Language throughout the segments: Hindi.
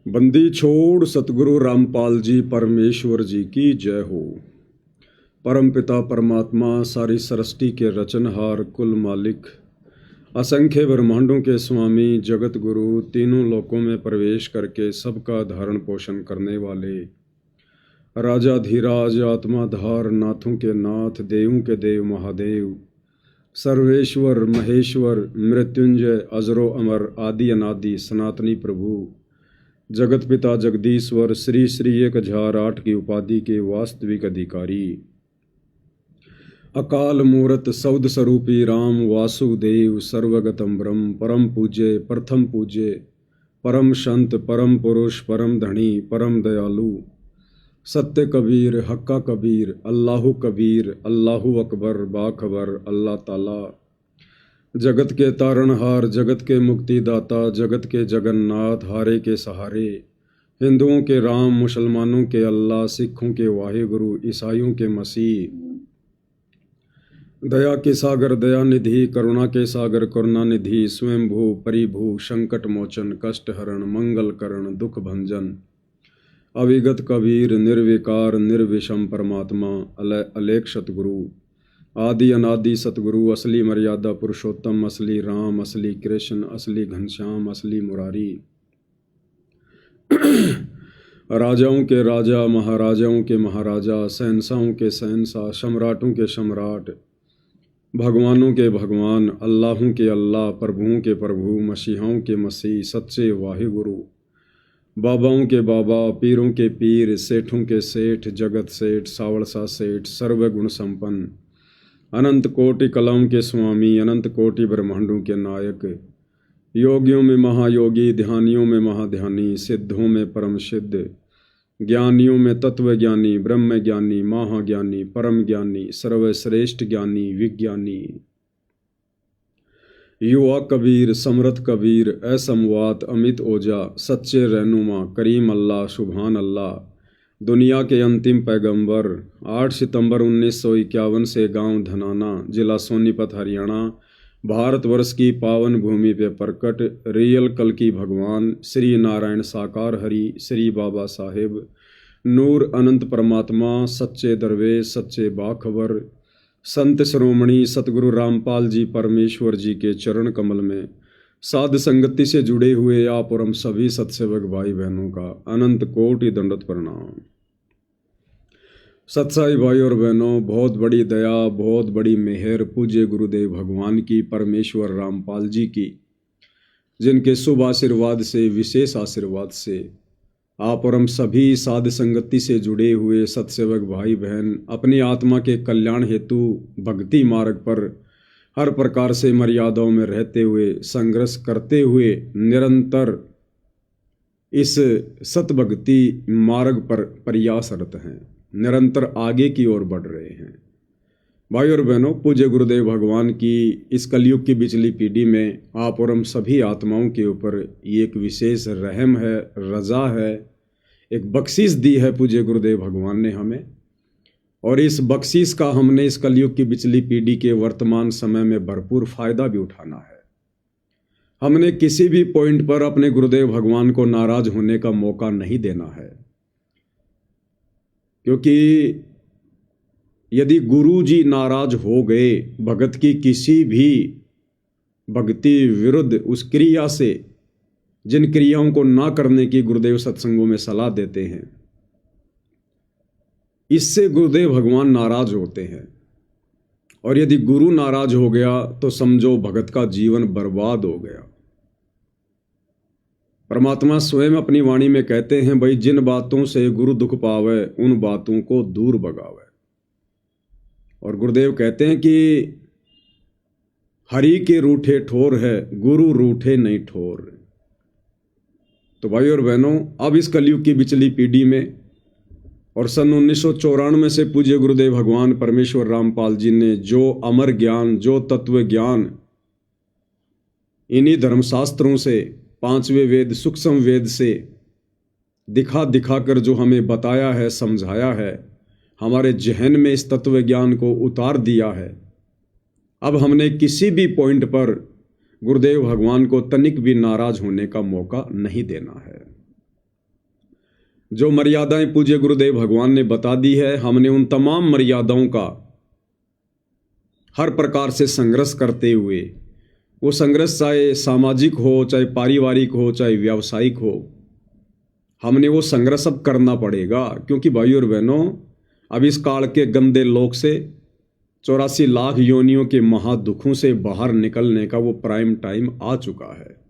बंदी छोड़ सतगुरु रामपाल जी परमेश्वर जी की जय हो। परम पिता परमात्मा सारी सृष्टि के रचनहार कुल मालिक असंख्य ब्रह्मांडों के स्वामी जगत गुरु तीनों लोकों में प्रवेश करके सबका धारण पोषण करने वाले राजा धीराज आत्माधार नाथों के नाथ देवों के देव महादेव सर्वेश्वर महेश्वर मृत्युंजय अजरो अमर आदि अनादि सनातनी प्रभु जगत पिता जगदीश्वर श्री श्री 1008 की उपाधि के वास्तविक अधिकारी अकाल मूरत सौद स्वरूपी राम वासुदेव सर्वगतम ब्रह्म परम पूज्य प्रथम पूज्य परम संत परम पुरुष परम धनी परम दयालु सत्य कबीर हक्का कबीर अल्लाहु कबीर अल्लाहु अकबर बाखबर अल्लाह ताला जगत के तारणहार जगत के मुक्तिदाता जगत के जगन्नाथ हारे के सहारे हिंदुओं के राम मुसलमानों के अल्लाह सिखों के वाहिगुरु ईसाइयों के मसीह दया के सागर दया निधि करुणा के सागर करुणा निधि स्वयंभू परिभू संकट मोचन कष्ट हरण मंगल करण दुख भंजन अविगत कबीर निर्विकार निर्विषम परमात्मा अलेख सतगुरु आदि अनादि सतगुरु असली मर्यादा पुरुषोत्तम असली राम असली कृष्ण असली घनश्याम असली मुरारी राजाओं के राजा महाराजाओं के महाराजा शहंशाहों के शहंशाह सम्राटों के सम्राट भगवानों के भगवान अल्लाहों के अल्लाह प्रभुओं के प्रभु मसीहाओं के मसीह सच्चे वाहिगुरु बाबाओं के बाबा पीरों के पीर सेठों के सेठ जगत सेठ सावड़सा सेठ सर्वगुण संपन्न अनंत कोटि कलाओं के स्वामी अनंत कोटि ब्रह्मांडों के नायक योगियों में महायोगी ध्यानियों में महाध्यानी सिद्धों में परम सिद्ध ज्ञानियों में तत्व ज्ञानी ब्रह्म ज्ञानी महाज्ञानी परम ज्ञानी सर्वश्रेष्ठ ज्ञानी विज्ञानी युवा कबीर समर्थ कबीर असमवात अमित ओजा सच्चे रहनुमा करीम अल्लाह सुभान अल्लाह दुनिया के अंतिम पैगंबर 8 सितंबर 1951 से गांव धनाना जिला सोनीपत हरियाणा भारतवर्ष की पावन भूमि पे प्रकट रियल कल की भगवान श्री नारायण साकार हरि श्री बाबा साहेब नूर अनंत परमात्मा सच्चे दरवेश सच्चे बाखबर संत श्रोमणी सतगुरु रामपाल जी परमेश्वर जी के चरण कमल में साध संगति से जुड़े हुए आप और हम सभी सत्सेवक भाई बहनों का अनंत कोटि दंडवत प्रणाम। सत्साई भाई और बहनों, बहुत बड़ी दया बहुत बड़ी मेहर पूज्य गुरुदेव भगवान की परमेश्वर रामपाल जी की, जिनके शुभ आशीर्वाद से विशेष आशीर्वाद से आप और हम सभी साध संगति से जुड़े हुए सत्सेवक भाई बहन अपनी आत्मा के कल्याण हेतु भक्ति मार्ग पर हर प्रकार से मर्यादाओं में रहते हुए संघर्ष करते हुए निरंतर इस सतभक्ति मार्ग पर प्रयासरत हैं, निरंतर आगे की ओर बढ़ रहे हैं। भाई और बहनों, पूज्य गुरुदेव भगवान की इस कलयुग की बिचली पीढ़ी में आप और हम सभी आत्माओं के ऊपर ये एक विशेष रहम है, रजा है, एक बख्शीश दी है पूज्य गुरुदेव भगवान ने हमें, और इस बख्शीश का हमने इस कलयुग की बिचली पीढ़ी के वर्तमान समय में भरपूर फायदा भी उठाना है। हमने किसी भी पॉइंट पर अपने गुरुदेव भगवान को नाराज होने का मौका नहीं देना है, क्योंकि यदि गुरु जी नाराज हो गए भगत की किसी भी भक्ति विरुद्ध उस क्रिया से, जिन क्रियाओं को ना करने की गुरुदेव सत्संगों में सलाह देते हैं, इससे गुरुदेव भगवान नाराज होते हैं। और यदि गुरु नाराज हो गया तो समझो भगत का जीवन बर्बाद हो गया। परमात्मा स्वयं अपनी वाणी में कहते हैं, भाई जिन बातों से गुरु दुख पावे उन बातों को दूर भगावे। और गुरुदेव कहते हैं कि हरि के रूठे ठोर है गुरु रूठे नहीं ठोर। तो भाई और बहनों, अब इस कलयुग की बिचली पीढ़ी में और सन 1994 से पूज्य गुरुदेव भगवान परमेश्वर रामपाल जी ने जो अमर ज्ञान जो तत्व ज्ञान इन्हीं धर्मशास्त्रों से, पांचवें वेद सूक्ष्म वेद से दिखा दिखाकर जो हमें बताया है, समझाया है, हमारे जहन में इस तत्व ज्ञान को उतार दिया है, अब हमने किसी भी पॉइंट पर गुरुदेव भगवान को तनिक भी नाराज होने का मौका नहीं देना है। जो मर्यादाएं पूज्य गुरुदेव भगवान ने बता दी है, हमने उन तमाम मर्यादाओं का हर प्रकार से संघर्ष करते हुए, वो संघर्ष चाहे सामाजिक हो, चाहे पारिवारिक हो, चाहे व्यावसायिक हो, हमने वो संघर्ष अब करना पड़ेगा। क्योंकि भाइयों और बहनों, अब इस काल के गंदे लोक से, 84 लाख योनियों के महादुखों से बाहर निकलने का वो प्राइम टाइम आ चुका है।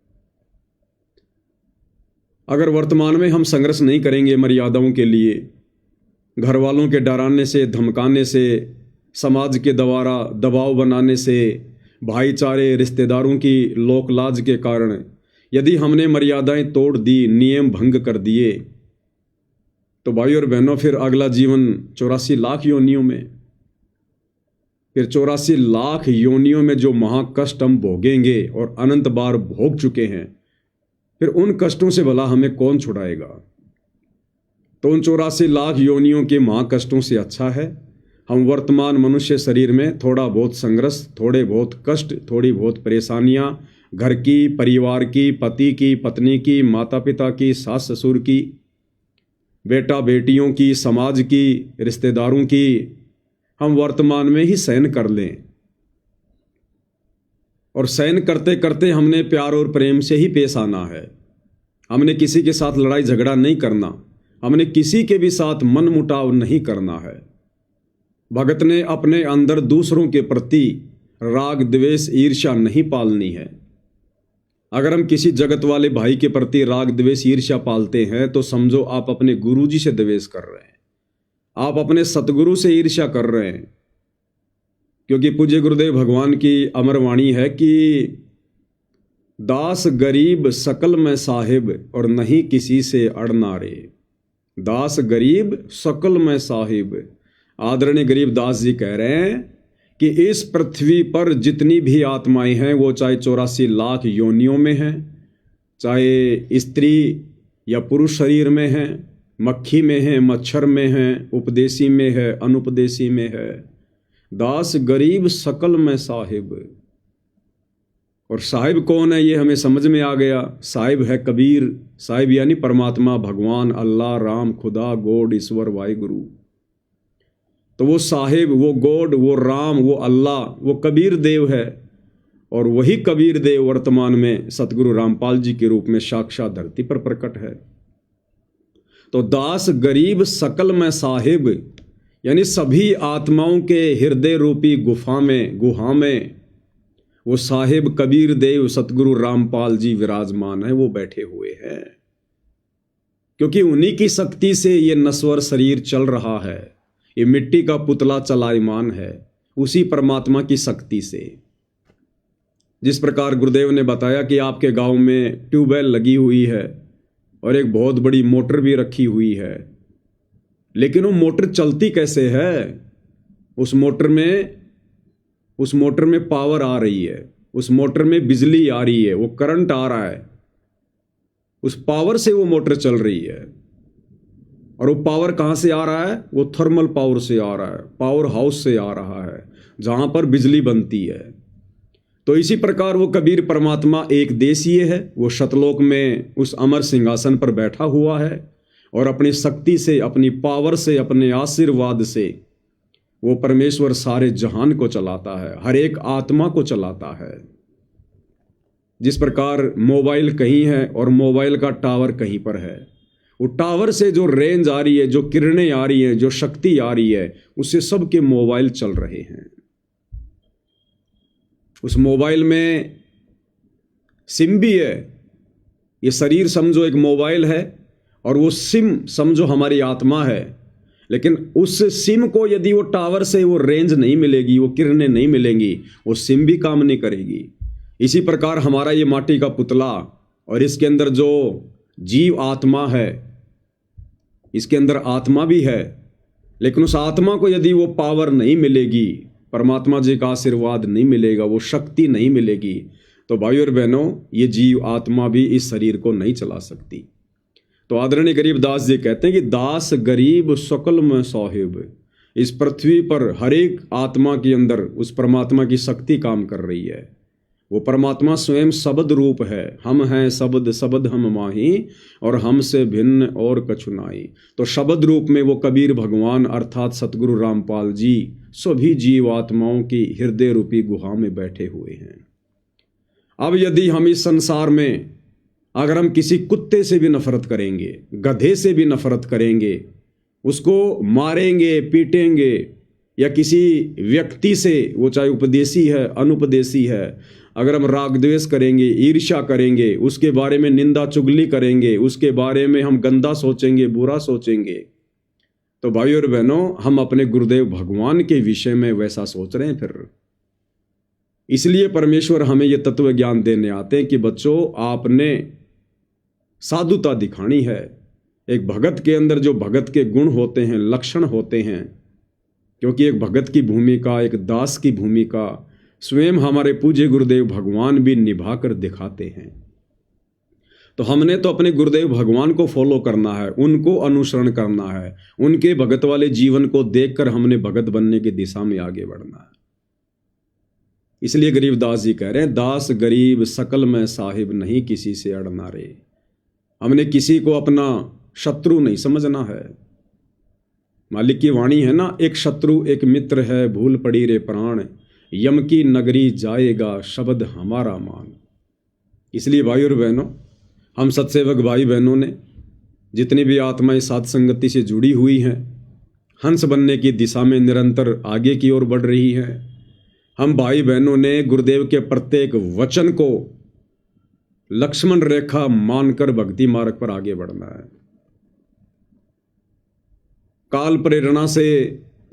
अगर वर्तमान में हम संघर्ष नहीं करेंगे मर्यादाओं के लिए, घर वालों के डराने से, धमकाने से, समाज के द्वारा दबाव बनाने से, भाईचारे रिश्तेदारों की लोकलाज के कारण यदि हमने मर्यादाएं तोड़ दी, नियम भंग कर दिए, तो भाई और बहनों फिर अगला जीवन 84 लाख योनियों में, फिर 84 लाख योनियों में जो महाकष्ट हम भोगेंगे और अनंत बार भोग चुके हैं, फिर उन कष्टों से भला हमें कौन छुड़ाएगा। तो उन 84 लाख योनियों के महाकष्टों से अच्छा है हम वर्तमान मनुष्य शरीर में थोड़ा बहुत संघर्ष, थोड़े बहुत कष्ट, थोड़ी बहुत परेशानियां, घर की, परिवार की, पति की, पत्नी की, माता पिता की, सास ससुर की, बेटा बेटियों की, समाज की, रिश्तेदारों की, हम वर्तमान में ही सहन कर लें। और सहन करते करते हमने प्यार और प्रेम से ही पेश आना है। हमने किसी के साथ लड़ाई झगड़ा नहीं करना, हमने किसी के भी साथ मन मुटाव नहीं करना है। भगत ने अपने अंदर दूसरों के प्रति राग द्वेष ईर्ष्या नहीं पालनी है। अगर हम किसी जगत वाले भाई के प्रति राग द्वेष ईर्ष्या पालते हैं तो समझो आप अपने गुरुजी से द्वेष कर रहे हैं, आप अपने सतगुरु से ईर्ष्या कर रहे हैं। क्योंकि पूज्य गुरुदेव भगवान की अमर वाणी है कि दास गरीब सकल में साहिब और नहीं किसी से अड़ना रे। दास गरीब सकल में साहिब। आदरणीय गरीब दास जी कह रहे हैं कि इस पृथ्वी पर जितनी भी आत्माएं हैं, वो चाहे 84 लाख योनियों में हैं, चाहे स्त्री या पुरुष शरीर में हैं, मक्खी में हैं, मच्छर में हैं, उपदेशी में है, अनुपदेशी में है। दास गरीब सकल में साहिब। और साहिब कौन है ये हमें समझ में आ गया। साहिब है कबीर। साहिब यानी परमात्मा, भगवान, अल्लाह, राम, खुदा, गॉड, ईश्वर, वाहिगुरु। तो वो साहिब, वो गॉड, वो राम, वो अल्लाह, वो कबीर देव है। और वही कबीर देव वर्तमान में सतगुरु रामपाल जी के रूप में साक्षात धरती पर प्रकट है। तो दास गरीब सकल में साहिब यानी सभी आत्माओं के हृदय रूपी गुहा में वो साहिब कबीर देव सतगुरु रामपाल जी विराजमान है, वो बैठे हुए हैं। क्योंकि उन्हीं की शक्ति से ये नश्वर शरीर चल रहा है, ये मिट्टी का पुतला चलायमान है, उसी परमात्मा की शक्ति से। जिस प्रकार गुरुदेव ने बताया कि आपके गांव में ट्यूबवेल लगी हुई है और एक बहुत बड़ी मोटर भी रखी हुई है, लेकिन वो मोटर चलती कैसे है? उस मोटर में पावर आ रही है, उस मोटर में बिजली आ रही है, वो करंट आ रहा है, उस पावर से वो मोटर चल रही है। और वो पावर कहाँ से आ रहा है? वो थर्मल पावर से आ रहा है, पावर हाउस से आ रहा है, जहाँ पर बिजली बनती है। तो इसी प्रकार वो कबीर परमात्मा एक देशीय है, वो शतलोक में उस अमर सिंहासन पर बैठा हुआ है और अपनी शक्ति से, अपनी पावर से, अपने आशीर्वाद से वो परमेश्वर सारे जहान को चलाता है, हर एक आत्मा को चलाता है। जिस प्रकार मोबाइल कहीं है और मोबाइल का टावर कहीं पर है, वो टावर से जो रेंज आ रही है, जो किरणें आ रही हैं, जो शक्ति आ रही है, उससे सबके मोबाइल चल रहे हैं। उस मोबाइल में सिम भी है। ये शरीर समझो एक मोबाइल है और वो सिम समझो हमारी आत्मा है। लेकिन उस सिम को यदि वो टावर से वो रेंज नहीं मिलेगी, वो किरणें नहीं मिलेंगी, वो सिम भी काम नहीं करेगी। इसी प्रकार हमारा ये माटी का पुतला और इसके अंदर जो जीव आत्मा है, इसके अंदर आत्मा भी है, लेकिन उस आत्मा को यदि वो पावर नहीं मिलेगी, परमात्मा जी का आशीर्वाद नहीं मिलेगा, वो शक्ति नहीं मिलेगी, तो भाइयों और बहनों, ये जीव आत्मा भी इस शरीर को नहीं चला सकती। तो आदरणीय गरीब दास जी कहते हैं कि दास गरीब सकल में साहिब। इस पृथ्वी पर हर एक आत्मा के अंदर उस परमात्मा की शक्ति काम कर रही है। वो परमात्मा स्वयं शब्द रूप है। हम हैं शब्द, शब्द हम माही, और हमसे भिन्न और कछु नाई। तो शब्द रूप में वो कबीर भगवान अर्थात सतगुरु रामपाल जी सभी जीवात्माओं की हृदय रूपी गुहा में बैठे हुए हैं। अब यदि हम इस संसार में अगर हम किसी कुत्ते से भी नफरत करेंगे, गधे से भी नफरत करेंगे, उसको मारेंगे, पीटेंगे, या किसी व्यक्ति से, वो चाहे उपदेशी है, अनुपदेशी है, अगर हम राग द्वेष करेंगे, ईर्ष्या करेंगे, उसके बारे में निंदा चुगली करेंगे, उसके बारे में हम गंदा सोचेंगे, बुरा सोचेंगे, तो भाई और बहनों, हम अपने गुरुदेव भगवान के विषय में वैसा सोच रहे हैं फिर। इसलिए परमेश्वर हमें यह तत्व ज्ञान देने आते हैं कि बच्चों, आपने साधुता दिखानी है। एक भगत के अंदर जो भगत के गुण होते हैं, लक्षण होते हैं, क्योंकि एक भगत की भूमिका, एक दास की भूमिका स्वयं हमारे पूज्य गुरुदेव भगवान भी निभा कर दिखाते हैं। तो हमने तो अपने गुरुदेव भगवान को फॉलो करना है, उनको अनुसरण करना है, उनके भगत वाले जीवन को देखकर हमने भगत बनने की दिशा में आगे बढ़ना है। इसलिए गरीबदास जी कह रहे हैं, दास गरीब सकल में साहिब, नहीं किसी से अड़ना रे। हमने किसी को अपना शत्रु नहीं समझना है। मालिक की वाणी है ना, एक शत्रु एक मित्र है, भूल पड़ी रे प्राण, यम की नगरी जाएगा शब्द हमारा मान। इसलिए भाई और बहनों, हम सत्सेवक भाई बहनों ने जितनी भी आत्माएं साध संगति से जुड़ी हुई हैं, हंस बनने की दिशा में निरंतर आगे की ओर बढ़ रही हैं। हम भाई बहनों ने गुरुदेव के प्रत्येक वचन को लक्ष्मण रेखा मानकर भक्ति मार्ग पर आगे बढ़ना है। काल प्रेरणा से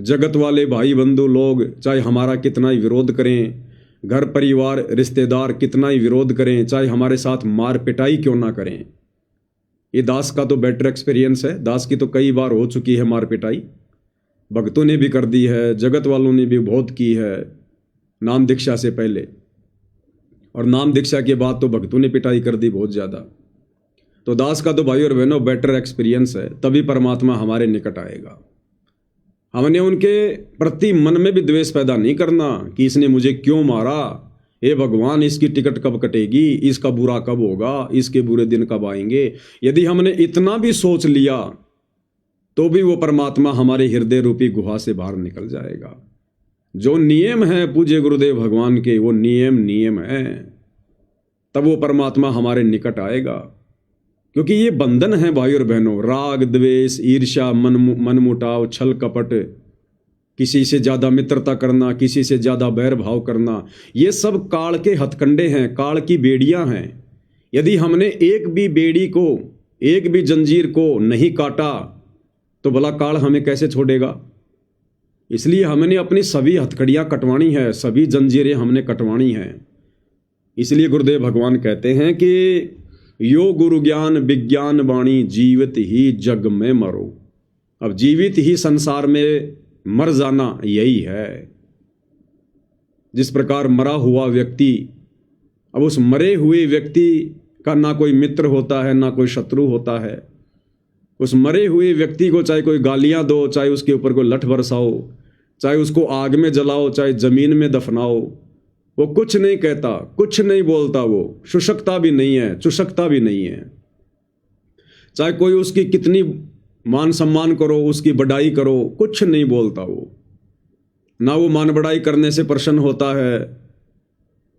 जगत वाले भाई बंधु लोग चाहे हमारा कितना ही विरोध करें, घर परिवार रिश्तेदार कितना ही विरोध करें, चाहे हमारे साथ मार पिटाई क्यों ना करें, ये दास का तो बेटर एक्सपीरियंस है। दास की तो कई बार हो चुकी है मार पिटाई, भक्तों ने भी कर दी है, जगत वालों ने भी बहुत की है, नाम दीक्षा से पहले, और नाम दीक्षा के बाद तो भक्तों ने पिटाई कर दी बहुत ज़्यादा। तो दास का तो भाई और बहनों बेटर एक्सपीरियंस है, तभी परमात्मा हमारे निकट आएगा। हमने उनके प्रति मन में भी द्वेष पैदा नहीं करना कि इसने मुझे क्यों मारा, हे भगवान इसकी टिकट कब कटेगी, इसका बुरा कब होगा, इसके बुरे दिन कब आएंगे। यदि हमने इतना भी सोच लिया तो भी वो परमात्मा हमारे हृदय रूपी गुहा से बाहर निकल जाएगा। जो नियम है पूज्य गुरुदेव भगवान के, वो नियम है, तब वो परमात्मा हमारे निकट आएगा। क्योंकि ये बंधन है भाई और बहनों, राग द्वेष ईर्ष्या मनमुटाव छल कपट, किसी से ज़्यादा मित्रता करना, किसी से ज़्यादा बैर भाव करना, ये सब काल के हथकंडे हैं, काल की बेड़ियां हैं। यदि हमने एक भी बेड़ी को, एक भी जंजीर को नहीं काटा तो भला काल हमें कैसे छोड़ेगा। इसलिए हमने अपनी सभी हथकड़ियाँ कटवानी है, सभी जंजीरें हमने कटवानी हैं। इसलिए गुरुदेव भगवान कहते हैं कि यो गुरु ज्ञान विज्ञान वाणी, जीवित ही जग में मरो। अब जीवित ही संसार में मर जाना यही है। जिस प्रकार मरा हुआ व्यक्ति, अब उस मरे हुए व्यक्ति का ना कोई मित्र होता है ना कोई शत्रु होता है। उस मरे हुए व्यक्ति को चाहे कोई गालियां दो, चाहे उसके ऊपर कोई लठ बरसाओ, चाहे उसको आग में जलाओ, चाहे जमीन में दफनाओ, वो कुछ नहीं कहता, कुछ नहीं बोलता, वो शुष्कता भी नहीं है, चुशकता भी नहीं है। चाहे कोई उसकी कितनी मान सम्मान करो, उसकी बड़ाई करो, कुछ नहीं बोलता वो। ना वो मान बड़ाई करने से प्रसन्न होता है,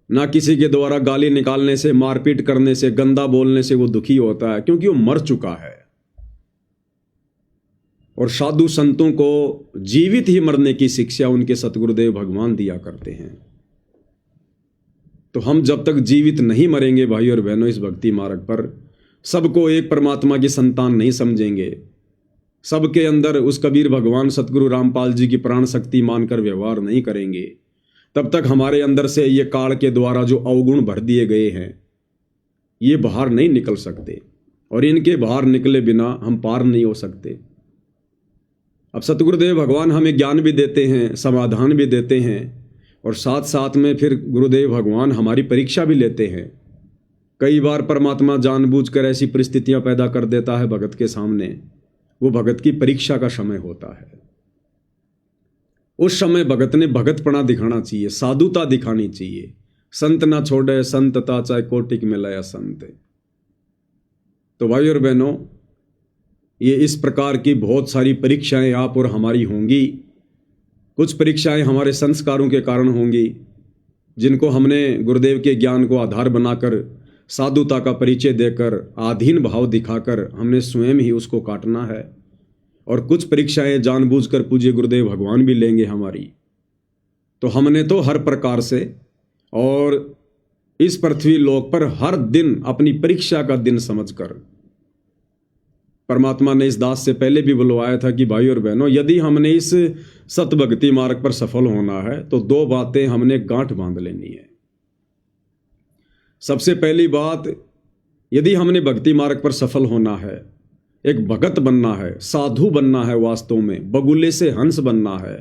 ना किसी के द्वारा गाली निकालने से, मारपीट करने से, गंदा बोलने से वो दुखी होता है, क्योंकि वो मर चुका है। और साधु संतों को जीवित ही मरने की शिक्षा उनके सतगुरुदेव भगवान दिया करते हैं। तो हम जब तक जीवित नहीं मरेंगे भाई और बहनों इस भक्ति मार्ग पर, सबको एक परमात्मा की संतान नहीं समझेंगे, सबके अंदर उस कबीर भगवान सतगुरु रामपाल जी की प्राण शक्ति मानकर व्यवहार नहीं करेंगे, तब तक हमारे अंदर से ये काल के द्वारा जो अवगुण भर दिए गए हैं ये बाहर नहीं निकल सकते, और इनके बाहर निकले बिना हम पार नहीं हो सकते। अब सतगुरुदेव भगवान हमें ज्ञान भी देते हैं, समाधान भी देते हैं, और साथ साथ में फिर गुरुदेव भगवान हमारी परीक्षा भी लेते हैं। कई बार परमात्मा जानबूझकर ऐसी परिस्थितियां पैदा कर देता है भगत के सामने, वो भगत की परीक्षा का समय होता है। उस समय भगत ने भगतपना दिखाना चाहिए, साधुता दिखानी चाहिए, संत ना छोड़े संतता, चाहे कोटिक में लया संत। तो भाई और बहनों, ये इस प्रकार की बहुत सारी परीक्षाएं आप और हमारी होंगी। कुछ परीक्षाएं हमारे संस्कारों के कारण होंगी, जिनको हमने गुरुदेव के ज्ञान को आधार बनाकर, साधुता का परिचय देकर, आधीन भाव दिखाकर हमने स्वयं ही उसको काटना है। और कुछ परीक्षाएं जानबूझकर पूज्य गुरुदेव भगवान भी लेंगे हमारी। तो हमने तो हर प्रकार से और इस पृथ्वी लोक पर हर दिन अपनी परीक्षा का दिन समझकर, परमात्मा ने इस दास से पहले भी बुलवाया था कि भाई और बहनों, यदि हमने इस सतभक्ति मार्ग पर सफल होना है तो दो बातें हमने गांठ बांध लेनी है। सबसे पहली बात, यदि हमने भक्ति मार्ग पर सफल होना है, एक भगत बनना है, साधु बनना है, वास्तव में बगुले से हंस बनना है,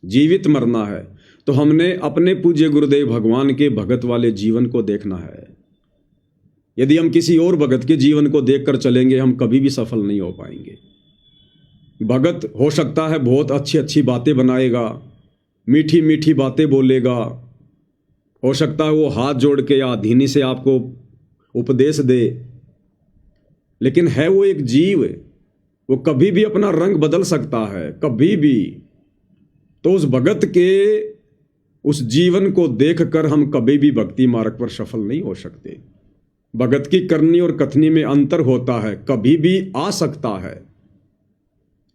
जीवित मरना है, तो हमने अपने पूज्य गुरुदेव भगवान के भगत वाले जीवन को देखना है। यदि हम किसी और भगत के जीवन को देखकर चलेंगे, हम कभी भी सफल नहीं हो पाएंगे। भगत हो सकता है बहुत अच्छी अच्छी बातें बनाएगा, मीठी मीठी बातें बोलेगा, हो सकता है वो हाथ जोड़ के या धीनी से आपको उपदेश दे, लेकिन है वो एक जीव, वो कभी भी अपना रंग बदल सकता है, कभी भी। तो उस भगत के उस जीवन को देखकर हम कभी भी भक्ति मार्ग पर सफल नहीं हो सकते। भगत की करनी और कथनी में अंतर होता है, कभी भी आ सकता है।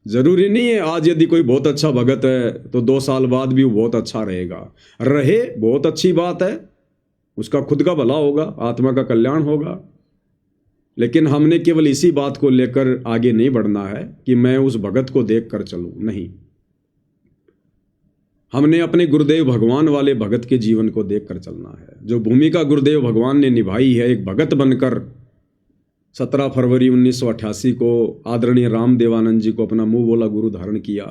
जरूरी नहीं है आज यदि कोई बहुत अच्छा भगत है तो 2 साल बाद भी वो बहुत अच्छा रहेगा। रहे, बहुत अच्छी बात है, उसका खुद का भला होगा, आत्मा का कल्याण होगा। लेकिन हमने केवल इसी बात को लेकर आगे नहीं बढ़ना है कि मैं उस भगत को देख कर चलूं, नहीं। हमने अपने गुरुदेव भगवान वाले भगत के जीवन को देख कर चलना है। जो भूमिका गुरुदेव भगवान ने निभाई है एक भगत बनकर, 17 फरवरी 1988 को आदरणीय राम देवानंद जी को अपना मुंह बोला गुरु धारण किया।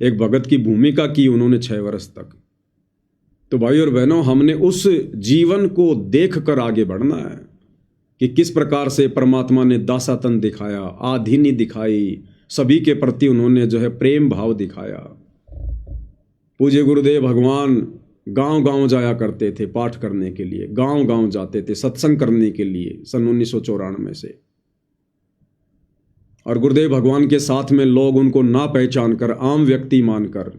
एक भगत की भूमिका की उन्होंने 6 वर्ष तक। तो भाई और बहनों, हमने उस जीवन को देख कर आगे बढ़ना है कि किस प्रकार से परमात्मा ने दासातन दिखाया, आधीनी दिखाई, सभी के प्रति उन्होंने जो है प्रेम भाव दिखाया। पूज्य गुरुदेव भगवान गांव गांव जाया करते थे पाठ करने के लिए, गांव गांव जाते थे सत्संग करने के लिए सन 1994 से। और गुरुदेव भगवान के साथ में लोग उनको ना पहचान कर, आम व्यक्ति मानकर,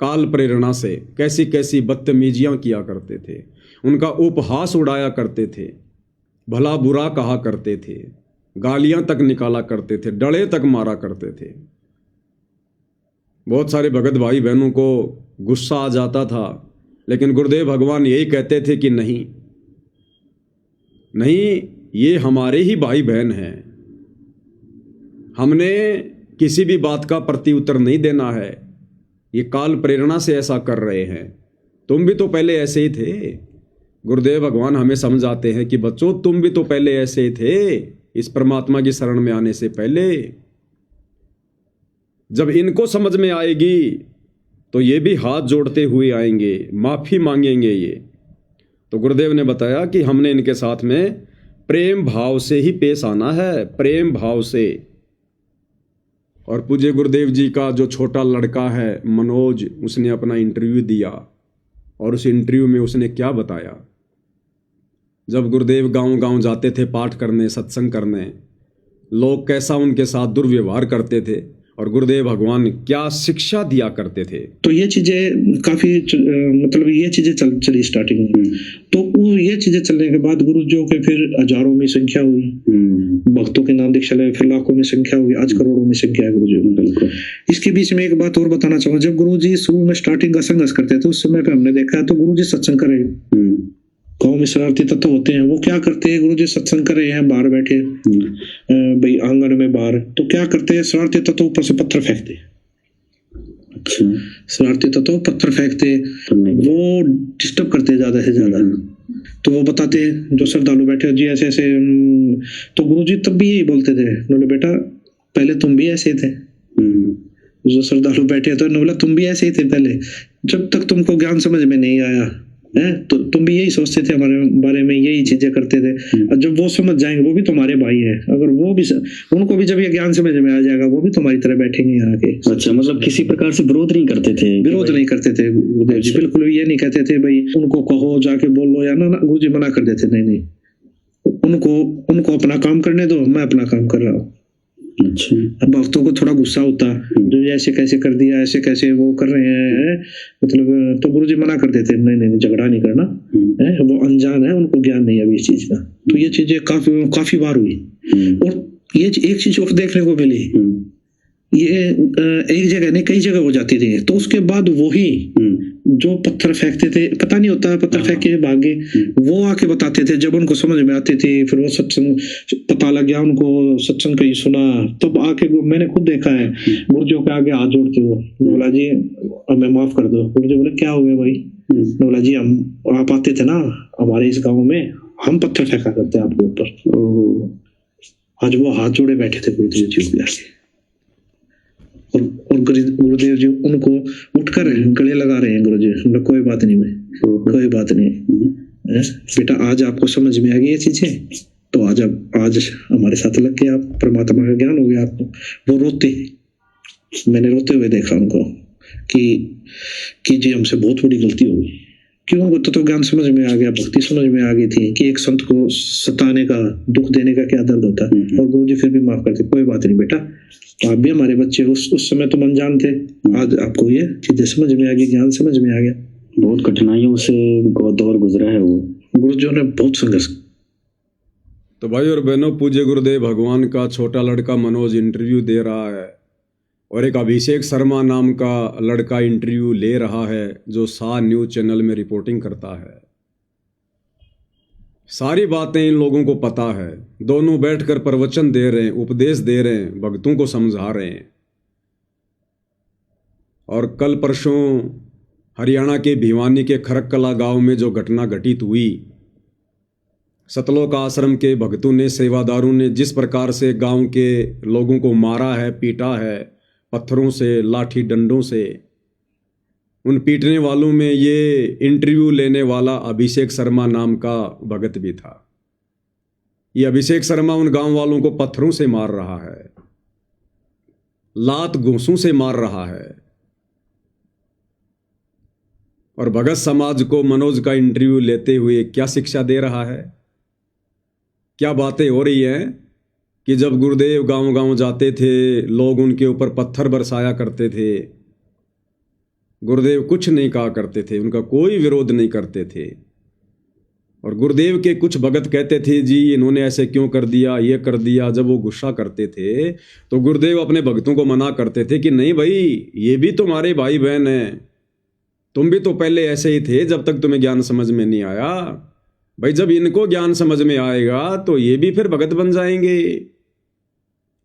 काल प्रेरणा से कैसी कैसी बदतमीजियां किया करते थे, उनका उपहास उड़ाया करते थे, भला बुरा कहा करते थे, गालियां तक निकाला करते थे, डड़े तक मारा करते थे। बहुत सारे भगत भाई बहनों को गुस्सा आ जाता था, लेकिन गुरुदेव भगवान यही कहते थे कि नहीं नहीं, ये हमारे ही भाई बहन हैं, हमने किसी भी बात का प्रत्युत्तर नहीं देना है, ये काल प्रेरणा से ऐसा कर रहे हैं, तुम भी तो पहले ऐसे ही थे। गुरुदेव भगवान हमें समझाते हैं कि बच्चों, तुम भी तो पहले ऐसे ही थे, इस परमात्मा की शरण में आने से पहले। जब इनको समझ में आएगी तो ये भी हाथ जोड़ते हुए आएंगे, माफी मांगेंगे ये। तो गुरुदेव ने बताया कि हमने इनके साथ में प्रेम भाव से ही पेश आना है, प्रेम भाव से। और पूज्य गुरुदेव जी का जो छोटा लड़का है मनोज, उसने अपना इंटरव्यू दिया और उस इंटरव्यू में उसने क्या बताया। जब गुरुदेव गांव गांव जाते थे पाठ करने, सत्संग करने, लोग कैसा उनके साथ दुर्व्यवहार करते थे और गुरुदेव भगवान क्या शिक्षा दिया करते थे। तो ये चीजें काफी मतलब ये चीजें चली स्टार्टिंग में। तो ये चीजें चलने के बाद गुरु जी के फिर हजारों में संख्या हुई, भक्तों के नाम दीक्षा लगे, फिर लाखों में संख्या हुई, आज करोड़ों में संख्या है गुरु जी। इसके बीच में एक बात और बताना चाहूंगा, जब गुरु जी शुरू में स्टार्टिंग का संघर्ष करते थे उस समय पे हमने देखा है तो गुरु जी सत्संग कर रहे हैं, गाँव में शरारती तत्व होते हैं, वो क्या करते हैं, गुरु जी सत्संग कर रहे हैं, बाहर बैठे भाई आंगन में बाहर, तो क्या करते हैं, शरारती तत्व ऊपर से पत्थर फेंकते, शरारती तत्व पत्थर फेंकते, वो डिस्टर्ब करते ज्यादा से ज्यादा। तो वो बताते जो श्रद्धालु बैठे जी ऐसे ऐसे, तो गुरु जी तब भी यही बोलते थे, बोले बेटा पहले तुम भी ऐसे थे। जो श्रद्धालु बैठे तो बोला तुम भी ऐसे ही थे पहले, जब तक तुमको ज्ञान समझ में नहीं आया है, तो तुम भी यही सोचते थे हमारे बारे में, यही चीजें करते थे। और जब वो समझ जाएंगे, वो भी तुम्हारे भाई हैं, अगर वो भी उनको भी जब ये ज्ञान समझ में आ जाएगा, वो भी तुम्हारी तरह बैठेंगे यहाँ के। अच्छा, मतलब किसी प्रकार से विरोध नहीं करते थे? विरोध नहीं करते थे गुरुदेव जी, बिल्कुल ये नहीं कहते थे भाई उनको कहो जाके बोलो या ना, गुरु जी मना कर देते, नहीं नहीं, उनको अपना काम करने दो, मैं अपना काम कर रहा हूँ। अच्छा, अब भक्तों को थोड़ा गुस्सा होता, जो ऐसे कैसे कर दिया, ऐसे कैसे वो कर रहे हैं, मतलब तो गुरुजी मना कर देते, नहीं नहीं झगड़ा नहीं करना है, वो अनजान है, उनको ज्ञान नहीं है अभी इस चीज का। तो ये चीजें काफी बार हुई। और ये एक चीज और देखने को मिली, ये एक जगह नहीं कई जगह हो जाती थी। तो उसके बाद वही जो पत्थर फेंकते थे, पता नहीं होता पत्थर फेंक के भागे, वो आके बताते थे जब उनको समझ में आती थी। फिर वो सत्संग पता लग गया उनको, सत्संग कहीं सुना, तब आके मैंने खुद देखा है गुरुजी के आगे हाथ जोड़ते हुए, बोला जी हमें माफ कर दो। गुरुजी बोले क्या हो गया भाई? बोला जी हम आप आते थे ना हमारे इस गाँव में, हम पत्थर फेंका करते आपके ऊपर। आज वो हाथ जोड़े बैठे थे गुरुदेव जी के आगे, और गुरुदेव जी उनको उठकर गले लगा रहे हैं। गुरुजी कोई बात नहीं, मैं कोई बात नहीं बेटा, आज आपको समझ में आ गई ये चीजें, तो आज हमारे साथ लग के आप परमात्मा का ज्ञान हो गया आपको। वो रोते, मैंने रोते हुए देखा उनको कि जी हमसे बहुत बड़ी गलती हो गई। क्यों? उनको तो ज्ञान समझ में आ गया, भक्ति समझ में आ गई थी कि एक संत को सताने का, दुख देने का क्या दर्द होता है। और गुरुजी फिर भी माफ करते, कोई बात नहीं बेटा, आप भी हमारे बच्चे, उस समय तुम अनजान थे, आज आपको ये चीजें समझ में आ गई, ज्ञान समझ में आ गया। बहुत कठिनाइयों से दौर गुजरा है वो गुरुजियों ने, बहुत संघर्ष। तो भाई और बहनों, पूज्य गुरुदेव भगवान का छोटा लड़का मनोज इंटरव्यू दे रहा है, और एक अभिषेक शर्मा नाम का लड़का इंटरव्यू ले रहा है, जो सा न्यूज चैनल में रिपोर्टिंग करता है। सारी बातें इन लोगों को पता है, दोनों बैठकर प्रवचन दे रहे हैं, उपदेश दे रहे हैं, भक्तों को समझा रहे हैं। और कल परसों हरियाणा के भिवानी के खरककला गांव में जो घटना घटित हुई, सतलोक आश्रम के भक्तों ने, सेवादारों ने जिस प्रकार से गांव के लोगों को मारा है, पीटा है, पत्थरों से, लाठी डंडों से, उन पीटने वालों में ये इंटरव्यू लेने वाला अभिषेक शर्मा नाम का भगत भी था। ये अभिषेक शर्मा उन गांव वालों को पत्थरों से मार रहा है, लात घूंसों से मार रहा है। और भगत समाज को मनोज का इंटरव्यू लेते हुए क्या शिक्षा दे रहा है, क्या बातें हो रही हैं कि जब गुरुदेव गांव गांव जाते थे, लोग उनके ऊपर पत्थर बरसाया करते थे, गुरुदेव कुछ नहीं कहा करते थे, उनका कोई विरोध नहीं करते थे। और गुरुदेव के कुछ भगत कहते थे जी इन्होंने ऐसे क्यों कर दिया, ये कर दिया। जब वो गुस्सा करते थे तो गुरुदेव अपने भक्तों को मना करते थे कि नहीं भाई, ये भी तुम्हारे भाई बहन हैं, तुम भी तो पहले ऐसे ही थे जब तक तुम्हें ज्ञान समझ में नहीं आया। भाई जब इनको ज्ञान समझ में आएगा तो ये भी फिर भगत बन जाएंगे।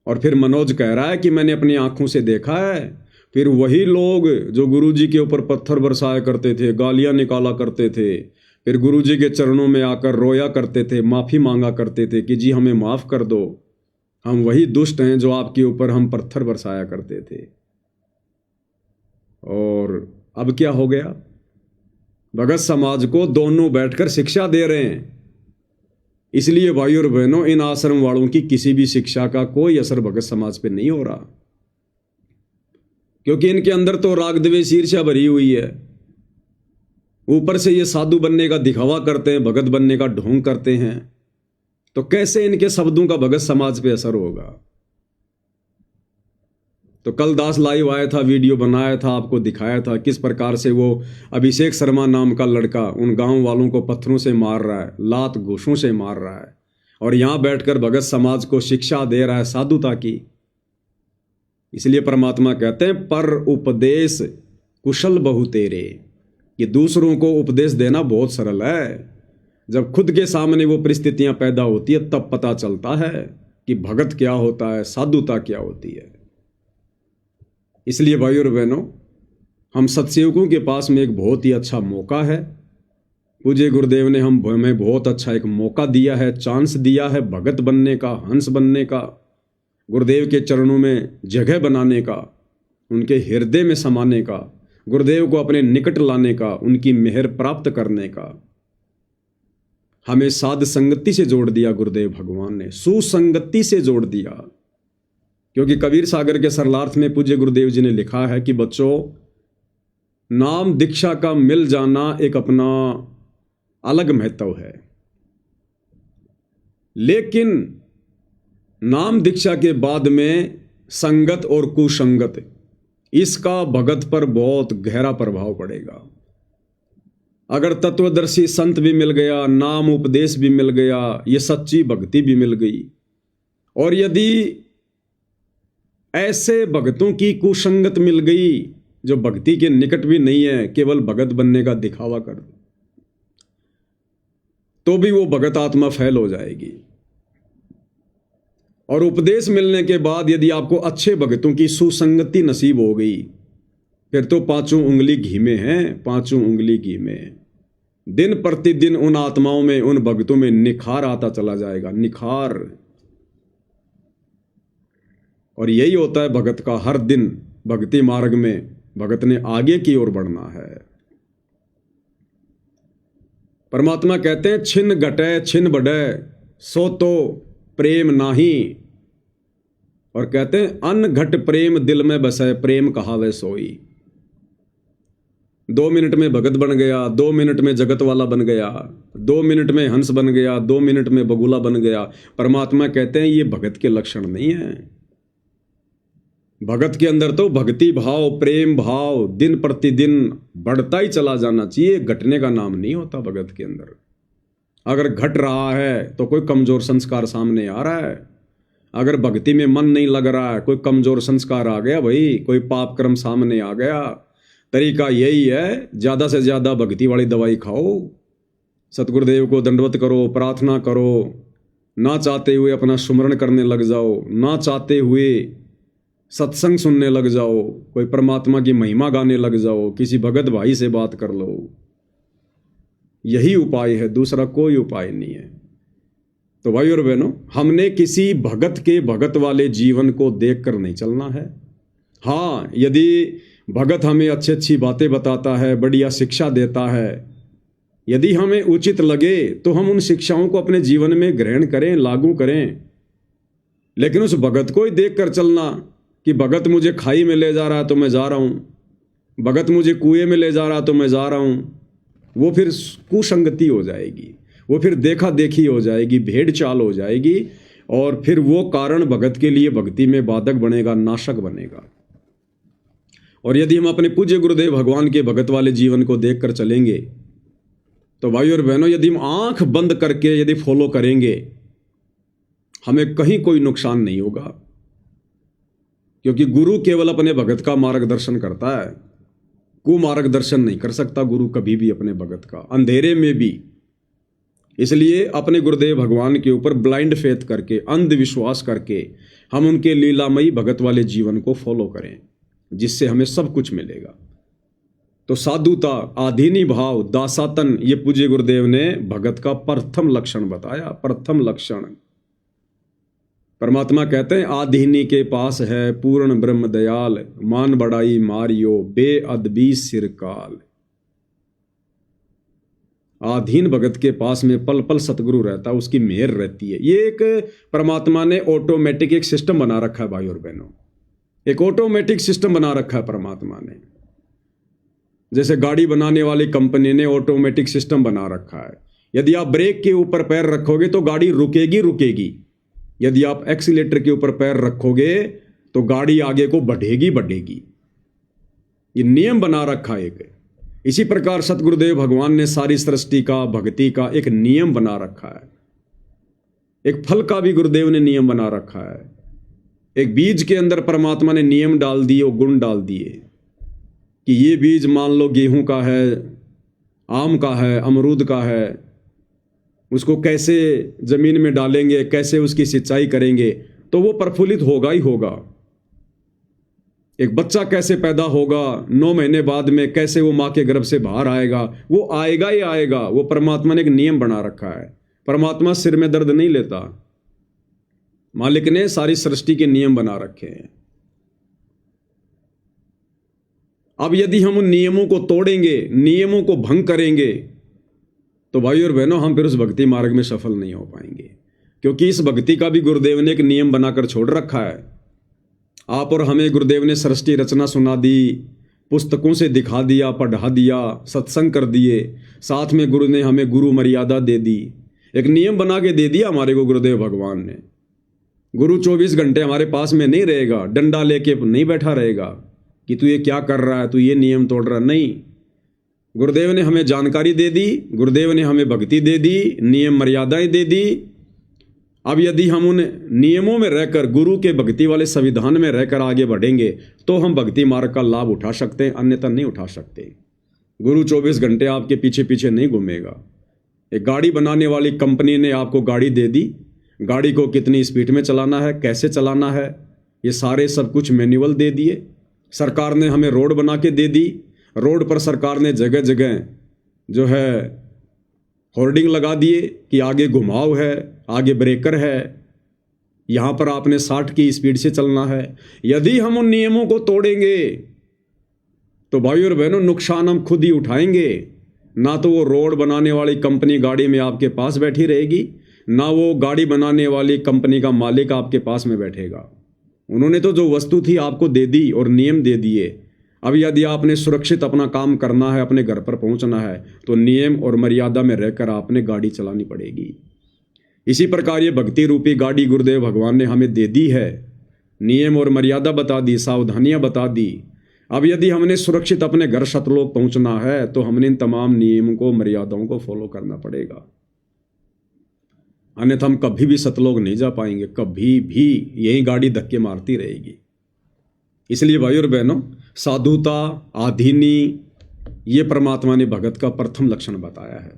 और फिर मनोज कह रहा है कि मैंने अपनी आंखों से देखा है, फिर वही लोग जो गुरुजी के ऊपर पत्थर बरसाया करते थे, गालियां निकाला करते थे, फिर गुरुजी के चरणों में आकर रोया करते थे, माफ़ी मांगा करते थे कि जी हमें माफ़ कर दो, हम वही दुष्ट हैं जो आपके ऊपर हम पत्थर बरसाया करते थे। और अब क्या हो गया, भगत समाज को दोनों बैठकर शिक्षा दे रहे हैं। इसलिए भाई और बहनों, इन आश्रम वालों की किसी भी शिक्षा का कोई असर भगत समाज पे नहीं हो रहा, क्योंकि इनके अंदर तो राग द्वेष ईर्ष्या भरी हुई है। ऊपर से ये साधु बनने का दिखावा करते हैं, भगत बनने का ढोंग करते हैं, तो कैसे इनके शब्दों का भगत समाज पे असर होगा। तो कल दास लाइव आया था, वीडियो बनाया था, आपको दिखाया था किस प्रकार से वो अभिषेक शर्मा नाम का लड़का उन गांव वालों को पत्थरों से मार रहा है, लात घूंसों से मार रहा है, और यहां बैठकर भगत समाज को शिक्षा दे रहा है साधुता की। इसलिए परमात्मा कहते हैं पर उपदेश कुशल बहु तेरे, कि दूसरों को उपदेश देना बहुत सरल है, जब खुद के सामने वो परिस्थितियां पैदा होती है तब पता चलता है कि भगत क्या होता है, साधुता क्या होती है। इसलिए भाई और बहनों, हम सत्सेवकों के पास में एक बहुत ही अच्छा मौका है। पूज्य गुरुदेव ने हमें बहुत अच्छा एक मौका दिया है, चांस दिया है भगत बनने का, हंस बनने का, गुरुदेव के चरणों में जगह बनाने का, उनके हृदय में समाने का, गुरुदेव को अपने निकट लाने का, उनकी मेहर प्राप्त करने का। हमें साध संगति से जोड़ दिया गुरुदेव भगवान ने, सुसंगति से जोड़ दिया। क्योंकि कबीर सागर के सरलार्थ में पूज्य गुरुदेव जी ने लिखा है कि बच्चों, नाम दीक्षा का मिल जाना एक अपना अलग महत्व है, लेकिन नाम दीक्षा के बाद में संगत और कुसंगत, इसका भगत पर बहुत गहरा प्रभाव पड़ेगा। अगर तत्वदर्शी संत भी मिल गया, नाम उपदेश भी मिल गया, ये सच्ची भक्ति भी मिल गई, और यदि ऐसे भक्तों की कुसंगत मिल गई जो भक्ति के निकट भी नहीं है, केवल भगत बनने का दिखावा कर, तो भी वो भगत आत्मा फेल हो जाएगी। और उपदेश मिलने के बाद यदि आपको अच्छे भक्तों की सुसंगति नसीब हो गई, फिर तो पांचों उंगली घी में हैं, पांचों उंगली घी में। दिन प्रतिदिन उन आत्माओं में, उन भक्तों में निखार आता चला जाएगा, निखार। और यही होता है भगत का। हर दिन भक्ति मार्ग में भगत ने आगे की ओर बढ़ना है। परमात्मा कहते हैं, छिन घटे छिन बढ़े सो तो प्रेम नाही, और कहते हैं अन घट प्रेम दिल में बसे, प्रेम कहावे सोई। 2 मिनट में भगत बन गया, 2 मिनट में जगत वाला बन गया, 2 मिनट में हंस बन गया, 2 मिनट में बगुला बन गया। परमात्मा कहते हैं ये भगत के लक्षण नहीं है। भगत के अंदर तो भक्ति भाव, प्रेम भाव दिन प्रतिदिन बढ़ता ही चला जाना चाहिए, घटने का नाम नहीं होता भगत के अंदर। अगर घट रहा है तो कोई कमजोर संस्कार सामने आ रहा है। अगर भक्ति में मन नहीं लग रहा है, कोई कमजोर संस्कार आ गया भाई, कोई पाप कर्म सामने आ गया। तरीका यही है, ज्यादा से ज्यादा भक्ति वाली दवाई खाओ, सतगुरुदेव को दंडवत करो, प्रार्थना करो, ना चाहते हुए अपना सुमरण करने लग जाओ, ना चाहते हुए सत्संग सुनने लग जाओ, कोई परमात्मा की महिमा गाने लग जाओ, किसी भगत भाई से बात कर लो। यही उपाय है, दूसरा कोई उपाय नहीं है। तो भाई और बहनों, हमने किसी भगत के भगत वाले जीवन को देखकर नहीं चलना है। हाँ, यदि भगत हमें अच्छी अच्छी बातें बताता है, बढ़िया शिक्षा देता है, यदि हमें उचित लगे तो हम उन शिक्षाओं को अपने जीवन में ग्रहण करें, लागू करें। लेकिन उस भगत को ही देखकर चलना कि भगत मुझे खाई में ले जा रहा है तो मैं जा रहा हूं, भगत मुझे कुएं में ले जा रहा है तो मैं जा रहा हूं, वो फिर कुसंगति हो जाएगी, वो फिर देखा देखी हो जाएगी, भेड़ चाल हो जाएगी, और फिर वो कारण भगत के लिए भक्ति में बाधक बनेगा, नाशक बनेगा। और यदि हम अपने पूज्य गुरुदेव भगवान के भगत वाले जीवन को देखकर चलेंगे तो भाई और बहनों, यदि हम आंख बंद करके यदि फॉलो करेंगे, हमें कहीं कोई नुकसान नहीं होगा। क्योंकि गुरु केवल अपने भगत का मार्गदर्शन करता है, कुमार्गदर्शन नहीं कर सकता गुरु कभी भी अपने भगत का, अंधेरे में भी। इसलिए अपने गुरुदेव भगवान के ऊपर ब्लाइंड फेथ करके, अंधविश्वास करके हम उनके लीलामयी भगत वाले जीवन को फॉलो करें, जिससे हमें सब कुछ मिलेगा। तो साधुता, आधीनी भाव, दासातन, ये पूज्य गुरुदेव ने भगत का प्रथम लक्षण बताया, प्रथम लक्षण। परमात्मा कहते हैं, आधीनी के पास है पूर्ण ब्रह्म दयाल, मान बढ़ाई मारियो बेअदबी सिरकाल। आधीन भगत के पास में पल पल सतगुरु रहता है, उसकी मेहर रहती है। ये एक परमात्मा ने ऑटोमेटिक एक सिस्टम बना रखा है भाई और बहनों, एक ऑटोमेटिक सिस्टम बना रखा है परमात्मा ने। जैसे गाड़ी बनाने वाली कंपनी ने ऑटोमेटिक सिस्टम बना रखा है। यदि आप ब्रेक के ऊपर पैर रखोगे तो गाड़ी रुकेगी रुकेगी, यदि आप एक्सीलेटर के ऊपर पैर रखोगे तो गाड़ी आगे को बढ़ेगी बढ़ेगी। ये नियम बना रखा है एक। इसी प्रकार सतगुरुदेव भगवान ने सारी सृष्टि का, भक्ति का एक नियम बना रखा है। एक फल का भी गुरुदेव ने नियम बना रखा है। एक बीज के अंदर परमात्मा ने नियम डाल दिए और गुण डाल दिए कि ये बीज मान लो गेहूं का है, आम का है, अमरूद का है, उसको कैसे जमीन में डालेंगे, कैसे उसकी सिंचाई करेंगे तो वो प्रफुल्लित होगा ही होगा। एक बच्चा कैसे पैदा होगा, 9 महीने बाद में कैसे वो माँ के गर्भ से बाहर आएगा, वो आएगा ही आएगा। वो परमात्मा ने एक नियम बना रखा है। परमात्मा सिर में दर्द नहीं लेता, मालिक ने सारी सृष्टि के नियम बना रखे हैं। अब यदि हम उन नियमों को तोड़ेंगे, नियमों को भंग करेंगे, तो भाई और बहनों हम फिर उस भक्ति मार्ग में सफल नहीं हो पाएंगे, क्योंकि इस भक्ति का भी गुरुदेव ने एक नियम बनाकर छोड़ रखा है। आप और हमें गुरुदेव ने सृष्टि रचना सुना दी, पुस्तकों से दिखा दिया, पढ़ा दिया, सत्संग कर दिए, साथ में गुरु ने हमें गुरु मर्यादा दे दी, एक नियम बना के दे दिया हमारे को गुरुदेव भगवान ने। गुरु 24 घंटे हमारे पास में नहीं रहेगा, डंडा लेके नहीं बैठा रहेगा कि तू ये क्या कर रहा है, तू ये नियम तोड़ रहा है, नहीं। गुरुदेव ने हमें जानकारी दे दी, गुरुदेव ने हमें भक्ति दे दी, नियम मर्यादाएं दे दी। अब यदि हम उन नियमों में रहकर, गुरु के भक्ति वाले संविधान में रहकर आगे बढ़ेंगे तो हम भक्ति मार्ग का लाभ उठा सकते हैं, अन्यथा नहीं उठा सकते। गुरु 24 घंटे आपके पीछे पीछे नहीं घूमेगा। एक गाड़ी बनाने वाली कंपनी ने आपको गाड़ी दे दी, गाड़ी को कितनी स्पीड में चलाना है, कैसे चलाना है, ये सारे सब कुछ मैनुअल दे दिए। सरकार ने हमें रोड बना के दे दी, रोड पर सरकार ने जगह जगह जो है होर्डिंग लगा दिए कि आगे घुमाव है, आगे ब्रेकर है, यहाँ पर आपने 60 की स्पीड से चलना है। यदि हम उन नियमों को तोड़ेंगे तो भाई और बहनों नुकसान हम खुद ही उठाएंगे। ना तो वो रोड बनाने वाली कंपनी गाड़ी में आपके पास बैठी रहेगी, ना वो गाड़ी बनाने वाली कंपनी का मालिक आपके पास में बैठेगा। उन्होंने तो जो वस्तु थी आपको दे दी और नियम दे दिए। अब यदि आपने सुरक्षित अपना काम करना है, अपने घर पर पहुंचना है, तो नियम और मर्यादा में रहकर आपने गाड़ी चलानी पड़ेगी। इसी प्रकार ये भक्ति रूपी गाड़ी गुरुदेव भगवान ने हमें दे दी है, नियम और मर्यादा बता दी, सावधानियां बता दी। अब यदि हमने सुरक्षित अपने घर सतलोक पहुंचना है तो हमने इन तमाम नियमों को, मर्यादाओं को फॉलो करना पड़ेगा, अन्यथा हम कभी भी सतलोक नहीं जा पाएंगे, कभी भी यही गाड़ी धक्के मारती रहेगी। इसलिए भाई और बहनों, साधुता, आधीनी, ये परमात्मा ने भगत का प्रथम लक्षण बताया है।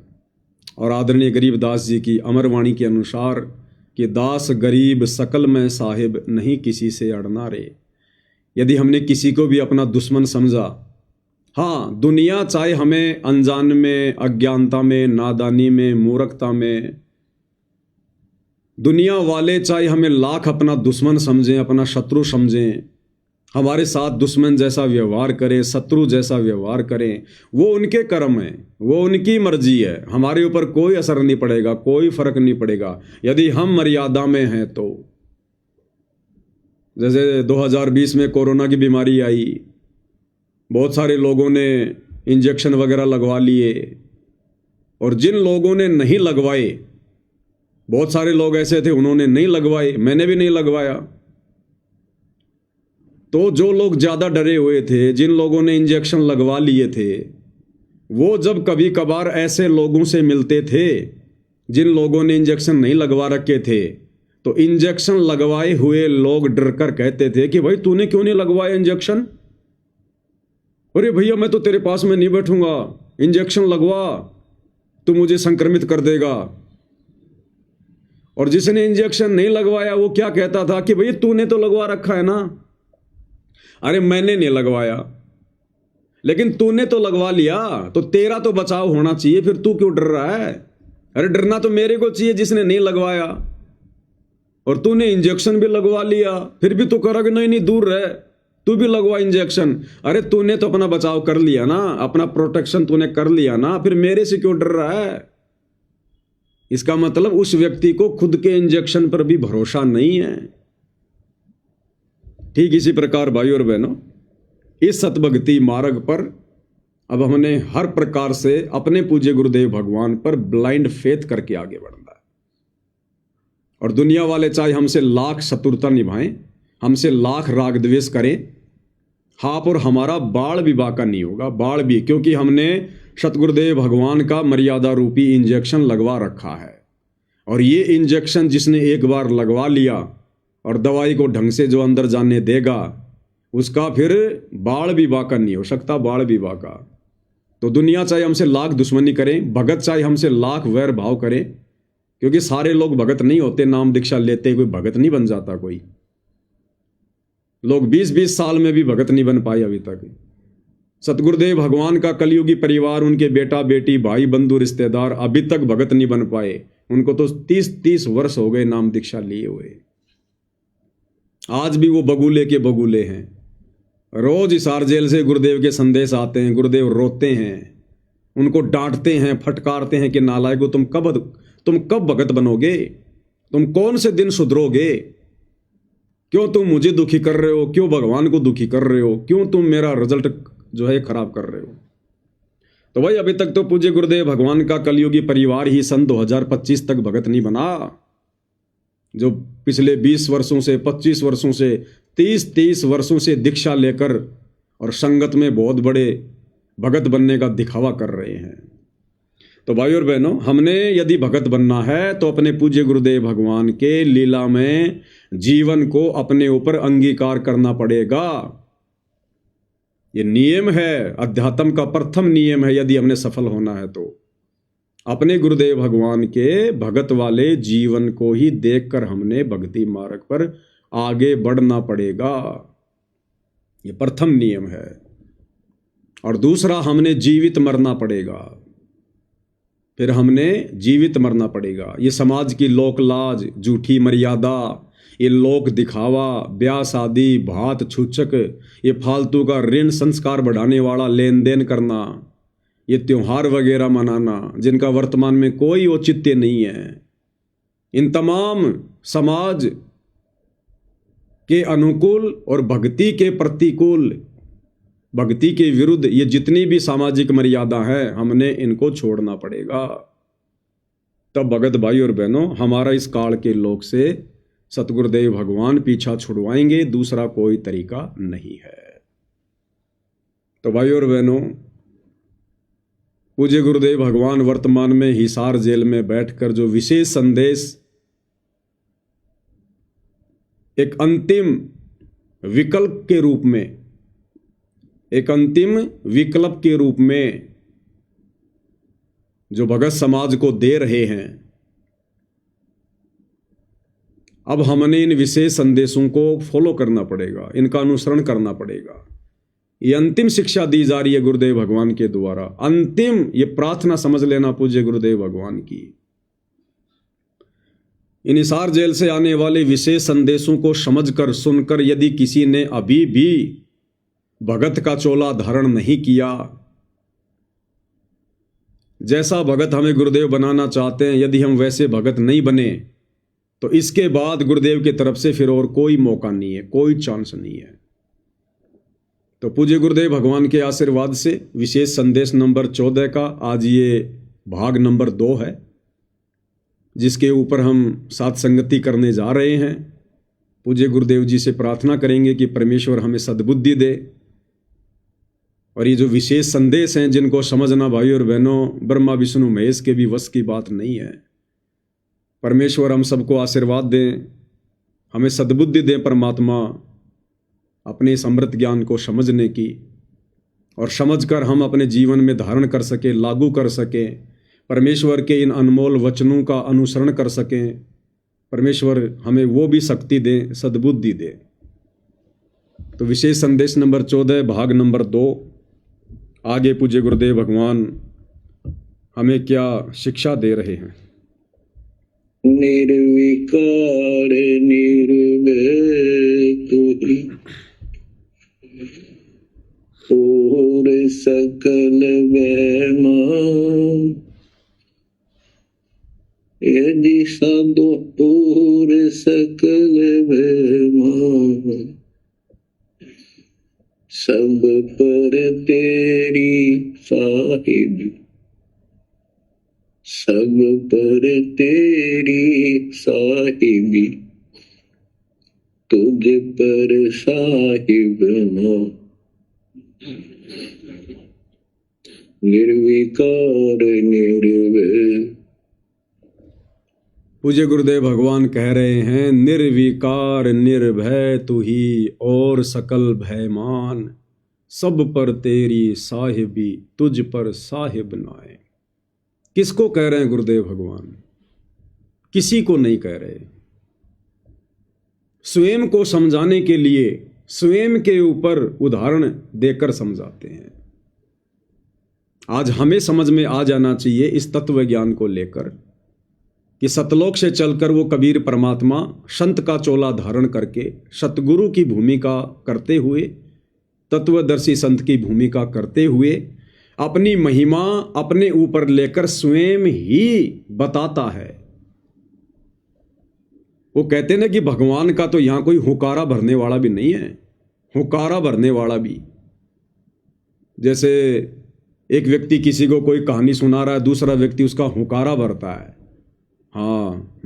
और आदरणीय गरीबदास जी की अमरवाणी के अनुसार कि दास गरीब सकल में साहिब, नहीं किसी से अड़ना रे। यदि हमने किसी को भी अपना दुश्मन समझा, हाँ, दुनिया चाहे हमें अनजान में, अज्ञानता में, नादानी में, मूर्खता में, दुनिया वाले चाहे हमें लाख अपना दुश्मन समझें, अपना शत्रु समझें, हमारे साथ दुश्मन जैसा व्यवहार करें, शत्रु जैसा व्यवहार करें, वो उनके कर्म है, वो उनकी मर्जी है, हमारे ऊपर कोई असर नहीं पड़ेगा, कोई फर्क नहीं पड़ेगा यदि हम मर्यादा में हैं तो। जैसे 2020 में कोरोना की बीमारी आई, बहुत सारे लोगों ने इंजेक्शन वगैरह लगवा लिए, और जिन लोगों ने नहीं लगवाए, बहुत सारे लोग ऐसे थे उन्होंने नहीं लगवाए, मैंने भी नहीं लगवाया। तो जो लोग ज़्यादा डरे हुए थे, जिन लोगों ने इंजेक्शन लगवा लिए थे, वो जब कभी कभार ऐसे लोगों से मिलते थे जिन लोगों ने इंजेक्शन नहीं लगवा रखे थे, तो इंजेक्शन लगवाए हुए लोग डर कर कहते थे कि भाई तूने क्यों नहीं लगवाया इंजेक्शन? अरे भैया मैं तो तेरे पास में नहीं बैठूंगा, इंजेक्शन लगवा, तू मुझे संक्रमित कर देगा। और जिसने इंजेक्शन नहीं लगवाया वो क्या कहता था कि भाई तूने तो लगवा रखा है ना। अरे मैंने नहीं लगवाया, लेकिन तूने तो लगवा लिया, तो तेरा तो बचाव होना चाहिए, फिर तू क्यों डर रहा है? अरे डरना तो मेरे को चाहिए जिसने नहीं लगवाया, और तूने इंजेक्शन भी लगवा लिया, फिर भी तू कह कि नहीं नहीं दूर रह, तू भी लगवा इंजेक्शन। अरे तूने तो अपना बचाव कर लिया ना, अपना प्रोटेक्शन तूने कर लिया ना, फिर मेरे से क्यों डर रहा है? इसका मतलब उस व्यक्ति को खुद के इंजेक्शन पर भी भरोसा नहीं है। ठीक इसी प्रकार भाई और बहनों, इस सतभक्ति मार्ग पर अब हमने हर प्रकार से अपने पूज्य गुरुदेव भगवान पर ब्लाइंड फेथ करके आगे बढ़ना है। और दुनिया वाले चाहे हमसे लाख शत्रुता निभाएं, हमसे लाख राग द्वेष करें, हाँ, पर हमारा बाल भी बाका नहीं होगा, बाल भी, क्योंकि हमने सतगुरुदेव भगवान का मर्यादा रूपी इंजेक्शन लगवा रखा है। और ये इंजेक्शन जिसने एक बार लगवा लिया और दवाई को ढंग से जो अंदर जाने देगा, उसका फिर बाल भी बाका नहीं हो सकता, बाल भी बाका। तो दुनिया चाहे हमसे लाख दुश्मनी करें, भगत चाहे हमसे लाख वैर भाव करें, क्योंकि सारे लोग भगत नहीं होते, नाम दीक्षा लेते कोई भगत नहीं बन जाता। कोई लोग 20-20 साल में भी भगत नहीं बन पाए अभी तक। सतगुरुदेव भगवान का कलयुगी परिवार, उनके बेटा बेटी, भाई बंधु रिश्तेदार अभी तक भगत नहीं बन पाए। उनको तो 30-30 वर्ष हो गए नाम दीक्षा लिए हुए, आज भी वो बगुले के बगुले हैं। रोज हिसार जेल से गुरुदेव के संदेश आते हैं, गुरुदेव रोते हैं, उनको डांटते हैं, फटकारते हैं कि नालायको तुम कब भगत बनोगे, तुम कौन से दिन सुधरोगे, क्यों तुम मुझे दुखी कर रहे हो, क्यों भगवान को दुखी कर रहे हो, क्यों तुम मेरा रिजल्ट जो है खराब कर रहे हो। तो भाई अभी तक तो पूज्य गुरुदेव भगवान का कलयुगी परिवार ही सन 2025 तक भगत नहीं बना। जो पिछले 20 वर्षों से, 25 वर्षों से, 30 वर्षों से दीक्षा लेकर और संगत में बहुत बड़े भगत बनने का दिखावा कर रहे हैं। तो भाई और बहनों, हमने यदि भगत बनना है तो अपने पूज्य गुरुदेव भगवान के लीला में जीवन को अपने ऊपर अंगीकार करना पड़ेगा। ये नियम है, अध्यात्म का प्रथम नियम है। यदि हमने सफल होना है तो अपने गुरुदेव भगवान के भगत वाले जीवन को ही देखकर हमने भक्ति मार्ग पर आगे बढ़ना पड़ेगा। ये प्रथम नियम है। और दूसरा, हमने जीवित मरना पड़ेगा। फिर हमने जीवित मरना पड़ेगा। ये समाज की लोक लाज, झूठी मर्यादा, ये लोक दिखावा, ब्याह शादी, भात छूचक, ये फालतू का ऋण संस्कार बढ़ाने वाला लेन देन करना, ये त्योहार वगैरह मनाना जिनका वर्तमान में कोई औचित्य नहीं है, इन तमाम समाज के अनुकूल और भक्ति के प्रतिकूल, भक्ति के विरुद्ध ये जितनी भी सामाजिक मर्यादा है, हमने इनको छोड़ना पड़ेगा। तब भगत भाई और बहनों, हमारा इस काल के लोक से सतगुरुदेव भगवान पीछा छुड़वाएंगे, दूसरा कोई तरीका नहीं है। तो भाई और बहनों, पूज्य गुरुदेव भगवान वर्तमान में हिसार जेल में बैठकर जो विशेष संदेश एक अंतिम विकल्प के रूप में, एक अंतिम विकल्प के रूप में जो भगत समाज को दे रहे हैं, अब हमने इन विशेष संदेशों को फॉलो करना पड़ेगा, इनका अनुसरण करना पड़ेगा। ये अंतिम शिक्षा दी जा रही है गुरुदेव भगवान के द्वारा। अंतिम ये प्रार्थना समझ लेना पूज्य गुरुदेव भगवान की। इन हिसार जेल से आने वाले विशेष संदेशों को समझकर, सुनकर यदि किसी ने अभी भी भगत का चोला धारण नहीं किया, जैसा भगत हमें गुरुदेव बनाना चाहते हैं, यदि हम वैसे भगत नहीं बने तो इसके बाद गुरुदेव की तरफ से फिर और कोई मौका नहीं है, कोई चांस नहीं है। तो पूज्य गुरुदेव भगवान के आशीर्वाद से विशेष संदेश नंबर 14 का आज ये भाग नंबर 2 है, जिसके ऊपर हम साथ संगति करने जा रहे हैं। पूज्य गुरुदेव जी से प्रार्थना करेंगे कि परमेश्वर हमें सद्बुद्धि दे। और ये जो विशेष संदेश हैं, जिनको समझना भाई और बहनों ब्रह्मा विष्णु महेश के भी वश की बात नहीं है। परमेश्वर हम सबको आशीर्वाद दें, हमें सद्बुद्धि दें परमात्मा, अपने इस अमृत ज्ञान को समझने की, और समझकर हम अपने जीवन में धारण कर सकें, लागू कर सकें, परमेश्वर के इन अनमोल वचनों का अनुसरण कर सकें। परमेश्वर हमें वो भी शक्ति दें, सद्बुद्धि दें। तो विशेष संदेश नंबर 14 भाग नंबर 2, आगे पूज्य गुरुदेव भगवान हमें क्या शिक्षा दे रहे हैं। निर्विकार निर्भय तुही और सकल वैमान, यदि साधो और सकल वैमान, सब पर तेरी साहिब, सब पर तेरी साहिबी, तुझ पर साहिब ना, निर्विकार निर्भय। पूज्य गुरुदेव भगवान कह रहे हैं, निर्विकार निर्भय तू ही और सकल भयमान, सब पर तेरी साहिबी, तुझ पर साहिब नाए। किसको कह रहे हैं गुरुदेव भगवान? किसी को नहीं कह रहे। स्वयं को समझाने के लिए स्वयं के ऊपर उदाहरण देकर समझाते हैं। आज हमें समझ में आ जाना चाहिए इस तत्व ज्ञान को लेकर कि सतलोक से चलकर वो कबीर परमात्मा संत का चोला धारण करके सतगुरु की भूमिका करते हुए तत्वदर्शी संत की भूमिका करते हुए अपनी महिमा अपने ऊपर लेकर स्वयं ही बताता है। वो कहते ना कि भगवान का तो यहां कोई हुकारा भरने वाला भी नहीं है, हुकारा भरने वाला भी। जैसे एक व्यक्ति किसी को कोई कहानी सुना रहा है, दूसरा व्यक्ति उसका हुकारा भरता है, हाँ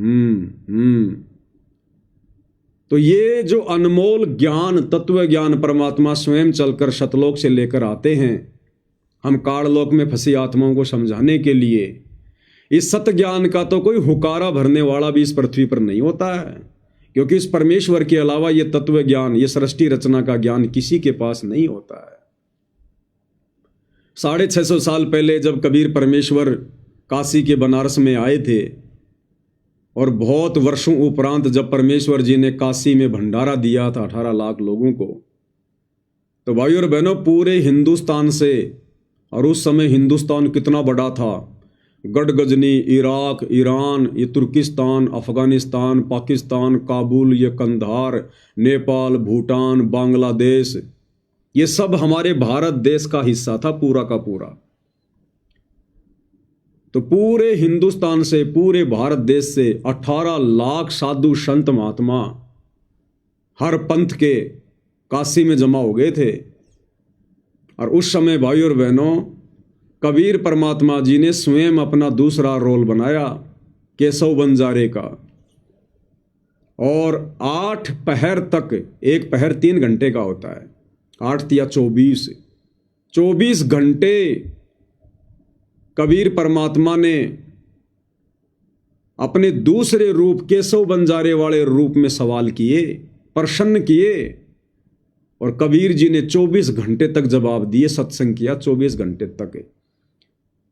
तो ये जो अनमोल ज्ञान, तत्व ज्ञान परमात्मा स्वयं चलकर शतलोक से लेकर आते हैं हम काललोक में फंसी आत्माओं को समझाने के लिए, इस सत्य ज्ञान का तो कोई हुकारा भरने वाला भी इस पृथ्वी पर नहीं होता है, क्योंकि इस परमेश्वर के अलावा ये तत्व ज्ञान, ये सृष्टि रचना का ज्ञान किसी के पास नहीं होता है। 650 साल पहले जब कबीर परमेश्वर काशी के बनारस में आए थे और बहुत वर्षों उपरांत जब परमेश्वर जी ने काशी में भंडारा दिया था 18 लाख लोगों को, तो भाई और बहनों पूरे हिंदुस्तान से, और उस समय हिंदुस्तान कितना बड़ा था, गढ़गजनी, इराक, ईरान, ये तुर्किस्तान, अफगानिस्तान, पाकिस्तान, काबुल, ये कंधार, नेपाल, भूटान, बांग्लादेश, ये सब हमारे भारत देश का हिस्सा था पूरा का पूरा। तो पूरे हिंदुस्तान से, पूरे भारत देश से 18 लाख साधु संत महात्मा हर पंथ के काशी में जमा हो गए थे। और उस समय भाई और बहनों कबीर परमात्मा जी ने स्वयं अपना दूसरा रोल बनाया केशव बंजारे का, और 8 पहर तक, एक पहर 3 घंटे का होता है, 8 या 24 घंटे कबीर परमात्मा ने अपने दूसरे रूप केशव बंजारे वाले रूप में सवाल किए, प्रश्न किए, और कबीर जी ने 24 घंटे तक जवाब दिए, सत्संग किया 24 घंटे तक।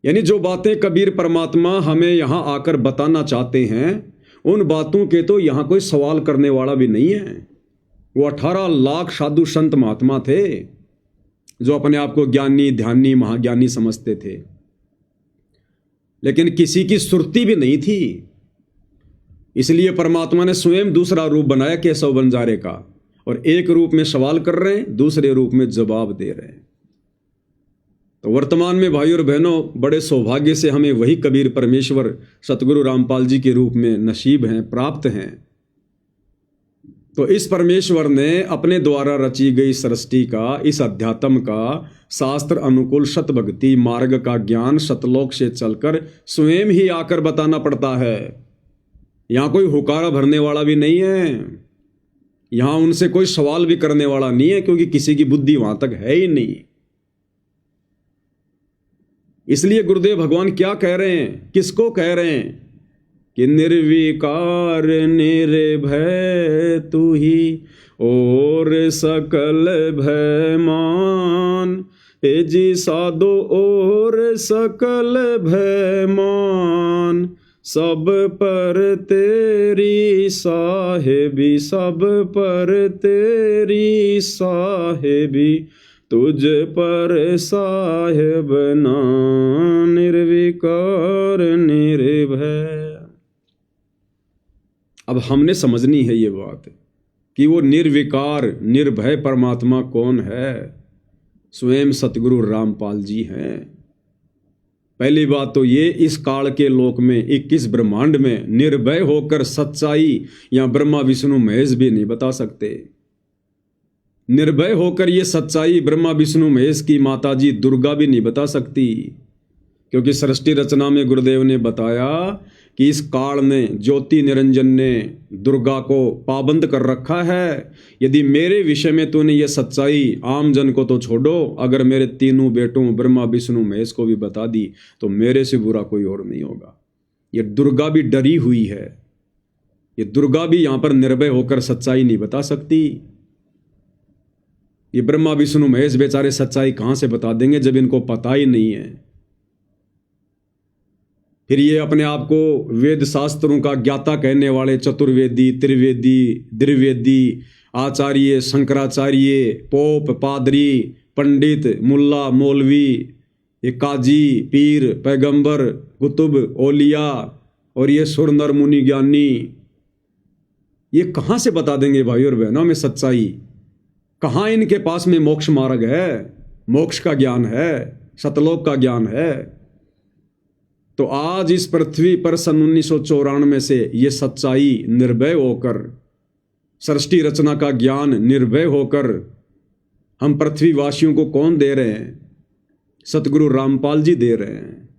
यानी जो बातें कबीर परमात्मा हमें यहां आकर बताना चाहते हैं, उन बातों के तो यहां कोई सवाल करने वाला भी नहीं है। वो 18 लाख साधु संत महात्मा थे जो अपने आप को ज्ञानी, ध्यानी, महाज्ञानी समझते थे, लेकिन किसी की सुरती भी नहीं थी। इसलिए परमात्मा ने स्वयं दूसरा रूप बनाया केशव बंजारे का, और एक रूप में सवाल कर रहे हैं, दूसरे रूप में जवाब दे रहे हैं। तो वर्तमान में भाई और बहनों बड़े सौभाग्य से हमें वही कबीर परमेश्वर सतगुरु रामपाल जी के रूप में नसीब हैं, प्राप्त हैं। तो इस परमेश्वर ने अपने द्वारा रची गई सृष्टि का, इस अध्यात्म का, शास्त्र अनुकूल सत भक्ति मार्ग का ज्ञान सतलोक से चलकर स्वयं ही आकर बताना पड़ता है। यहां कोई हुकारा भरने वाला भी नहीं है, यहां उनसे कोई सवाल भी करने वाला नहीं है, क्योंकि किसी की बुद्धि वहां तक है ही नहीं। इसलिए गुरुदेव भगवान क्या कह रहे हैं, किसको कह रहे हैं कि निर्विकार निर्भय तू ही और सकल भय मान, ए जी साधो और सकल भय मान, सब पर तेरी साहेबी, सब पर तेरी साहेबी, तुझ पर साहेब ना निर्विकार निर्भय। अब हमने समझनी है ये बात कि वो निर्विकार निर्भय परमात्मा कौन है। स्वयं सतगुरु रामपाल जी हैं। पहली बात तो ये, इस काल के लोक में 21 ब्रह्मांड में निर्भय होकर सच्चाई या ब्रह्मा विष्णु महेश भी नहीं बता सकते। निर्भय होकर ये सच्चाई ब्रह्मा विष्णु महेश की माता जी दुर्गा भी नहीं बता सकती, क्योंकि सृष्टि रचना में गुरुदेव ने बताया कि इस काल ने, ज्योति निरंजन ने दुर्गा को पाबंद कर रखा है। यदि मेरे विषय में तूने ये सच्चाई आम जन को तो छोड़ो, अगर मेरे तीनों बेटों ब्रह्मा विष्णु महेश को भी बता दी तो मेरे से बुरा कोई और नहीं होगा। ये दुर्गा भी डरी हुई है, ये दुर्गा भी यहां पर निर्भय होकर सच्चाई नहीं बता सकती। ये ब्रह्मा विष्णु महेश बेचारे सच्चाई कहां से बता देंगे जब इनको पता ही नहीं है। फिर ये अपने आप को वेद शास्त्रों का ज्ञाता कहने वाले चतुर्वेदी, त्रिवेदी, द्विवेदी, आचार्य, शंकराचार्य, पोप, पादरी, पंडित, मुल्ला, मौलवी, ये काजी, पीर, पैगंबर, कुतुब, ओलिया और ये सुर नर मुनि ज्ञानी, ये कहाँ से बता देंगे भाई और बहनों में सच्चाई। कहाँ इनके पास में मोक्ष मार्ग है, मोक्ष का ज्ञान है, सतलोक का ज्ञान है। तो आज इस पृथ्वी पर सन 1994 से ये सच्चाई निर्भय होकर, सृष्टि रचना का ज्ञान निर्भय होकर हम पृथ्वीवासियों को कौन दे रहे हैं? सतगुरु रामपाल जी दे रहे हैं।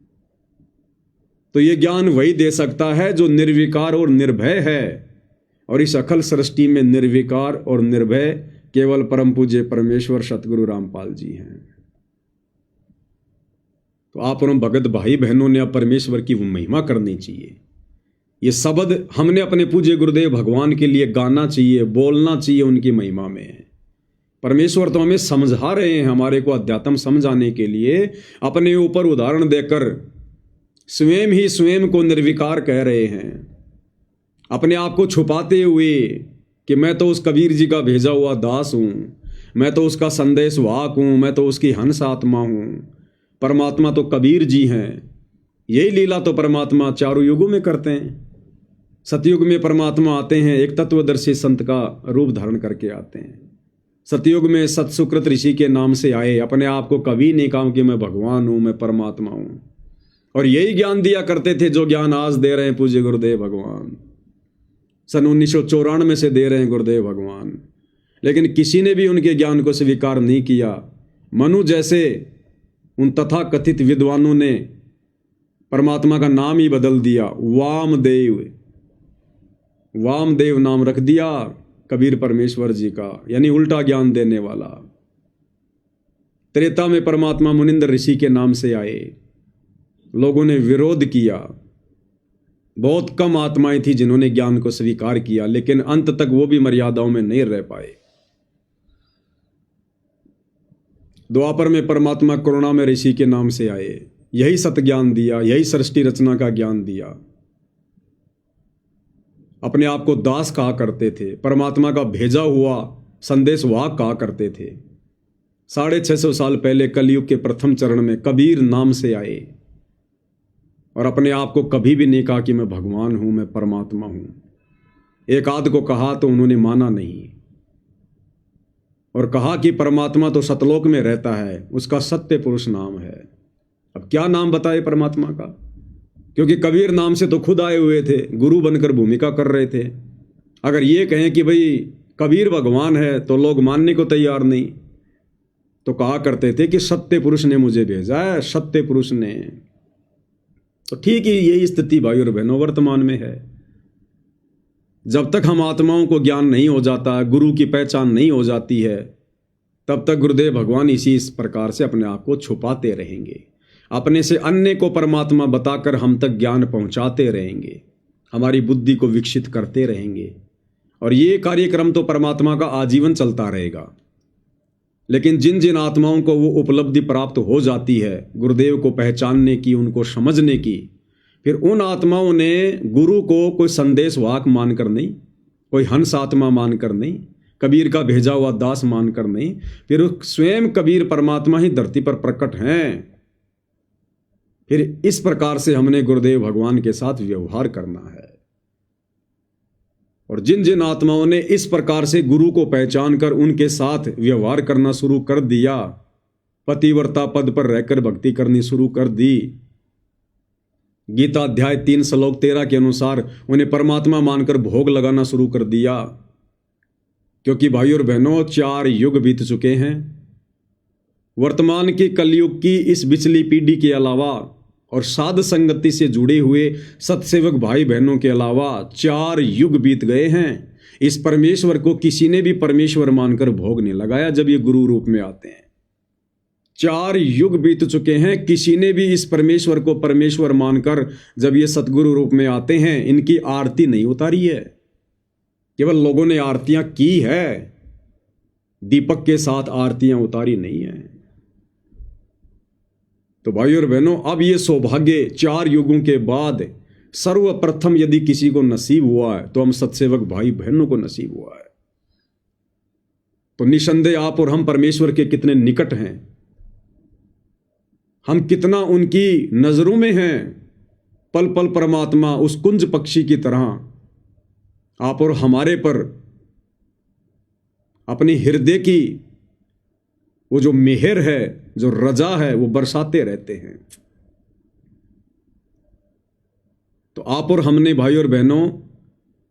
तो ये ज्ञान वही दे सकता है जो निर्विकार और निर्भय है, और इस अखिल सृष्टि में निर्विकार और निर्भय केवल परम पूज्य परमेश्वर सतगुरु रामपाल जी हैं। तो आप और भगत भाई बहनों ने अब परमेश्वर की वो महिमा करनी चाहिए। ये शब्द हमने अपने पूज्य गुरुदेव भगवान के लिए गाना चाहिए, बोलना चाहिए उनकी महिमा में। परमेश्वर तो हमें समझा रहे हैं, हमारे को अध्यात्म समझाने के लिए अपने ऊपर उदाहरण देकर स्वयं ही स्वयं को निर्विकार कह रहे हैं, अपने आप को छुपाते हुए कि मैं तो उस कबीर जी का भेजा हुआ दास हूँ, मैं तो उसका संदेश वाहक हूँ, मैं तो उसकी हंस आत्मा हूँ। परमात्मा तो कबीर जी हैं। यही लीला तो परमात्मा चारों युगों में करते हैं। सतयुग में परमात्मा आते हैं, एक तत्वदर्शी संत का रूप धारण करके आते हैं। सतयुग में सतसुकृत ऋषि के नाम से आए, अपने आप को कभी नहीं कहा कि मैं भगवान हूँ, मैं परमात्मा हूँ, और यही ज्ञान दिया करते थे जो ज्ञान आज दे रहे हैं पूज्य गुरुदेव भगवान। सन 1994 से दे रहे हैं गुरुदेव भगवान, लेकिन किसी ने भी उनके ज्ञान को स्वीकार नहीं किया। मनु जैसे उन तथाकथित विद्वानों ने परमात्मा का नाम ही बदल दिया, वामदेव, वामदेव नाम रख दिया कबीर परमेश्वर जी का, यानी उल्टा ज्ञान देने वाला। त्रेता में परमात्मा मुनिंद्र ऋषि के नाम से आए, लोगों ने विरोध किया। बहुत कम आत्माएं थी जिन्होंने ज्ञान को स्वीकार किया, लेकिन अंत तक वो भी मर्यादाओं में नहीं रह पाए। द्वापर में परमात्मा करुणा में ऋषि के नाम से आए, यही सत्य ज्ञान दिया, यही सृष्टि रचना का ज्ञान दिया। अपने आप को दास कहा करते थे, परमात्मा का भेजा हुआ संदेश वाहक कहा करते थे। 650 साल पहले कलयुग के प्रथम चरण में कबीर नाम से आए और अपने आप को कभी भी नहीं कहा कि मैं भगवान हूं, मैं परमात्मा हूं। एक आध को कहा तो उन्होंने माना नहीं, और कहा कि परमात्मा तो सतलोक में रहता है, उसका सत्य पुरुष नाम है। अब क्या नाम बताए परमात्मा का, क्योंकि कबीर नाम से तो खुद आए हुए थे, गुरु बनकर भूमिका कर रहे थे। अगर ये कहें कि भाई कबीर भगवान है तो लोग मानने को तैयार नहीं, तो कहा करते थे कि सत्य पुरुष ने मुझे भेजा है, सत्य पुरुष ने। तो ठीक ही यही स्थिति भाई और बहनों वर्तमान में है। जब तक हम आत्माओं को ज्ञान नहीं हो जाता, गुरु की पहचान नहीं हो जाती है, तब तक गुरुदेव भगवान इसी इस प्रकार से अपने आप को छुपाते रहेंगे, अपने से अन्य को परमात्मा बताकर हम तक ज्ञान पहुंचाते रहेंगे, हमारी बुद्धि को विकसित करते रहेंगे। और ये कार्यक्रम तो परमात्मा का आजीवन चलता रहेगा। लेकिन जिन जिन आत्माओं को वो उपलब्धि प्राप्त हो जाती है गुरुदेव को पहचानने की, उनको समझने की, फिर उन आत्माओं ने गुरु को कोई संदेश वाहक मानकर नहीं, कोई हंस आत्मा मानकर नहीं, कबीर का भेजा हुआ दास मानकर नहीं, फिर स्वयं कबीर परमात्मा ही धरती पर प्रकट हैं। फिर इस प्रकार से हमने गुरुदेव भगवान के साथ व्यवहार करना है। और जिन जिन आत्माओं ने इस प्रकार से गुरु को पहचान कर उनके साथ व्यवहार करना शुरू कर दिया, पतिव्रता पद पर रहकर भक्ति करनी शुरू कर दी, गीता अध्याय 3 श्लोक 13 के अनुसार उन्हें परमात्मा मानकर भोग लगाना शुरू कर दिया। क्योंकि भाई और बहनों 4 युग बीत चुके हैं। वर्तमान की कलयुग की इस बिचली पीढ़ी के अलावा और साध संगति से जुड़े हुए सत्सेवक भाई बहनों के अलावा 4 युग बीत गए हैं। इस परमेश्वर को किसी ने भी परमेश्वर मानकर भोग नहीं लगाया जब ये गुरु रूप में आते हैं। 4 युग बीत चुके हैं, किसी ने भी इस परमेश्वर को परमेश्वर मानकर जब ये सतगुरु रूप में आते हैं इनकी आरती नहीं उतारी है। केवल लोगों ने आरतियां की है, दीपक के साथ आरतियां उतारी नहीं है। तो भाई और बहनों, अब ये सौभाग्य 4 युगों के बाद सर्वप्रथम यदि किसी को नसीब हुआ है तो हम सत्सेवक भाई बहनों को नसीब हुआ है। तो निसंदेह आप और हम परमेश्वर के कितने निकट हैं, हम कितना उनकी नजरों में हैं। पल पल परमात्मा उस कुंज पक्षी की तरह आप और हमारे पर अपनी हृदय की वो जो मेहर है, जो रजा है, वो बरसाते रहते हैं। तो आप और हमने भाई और बहनों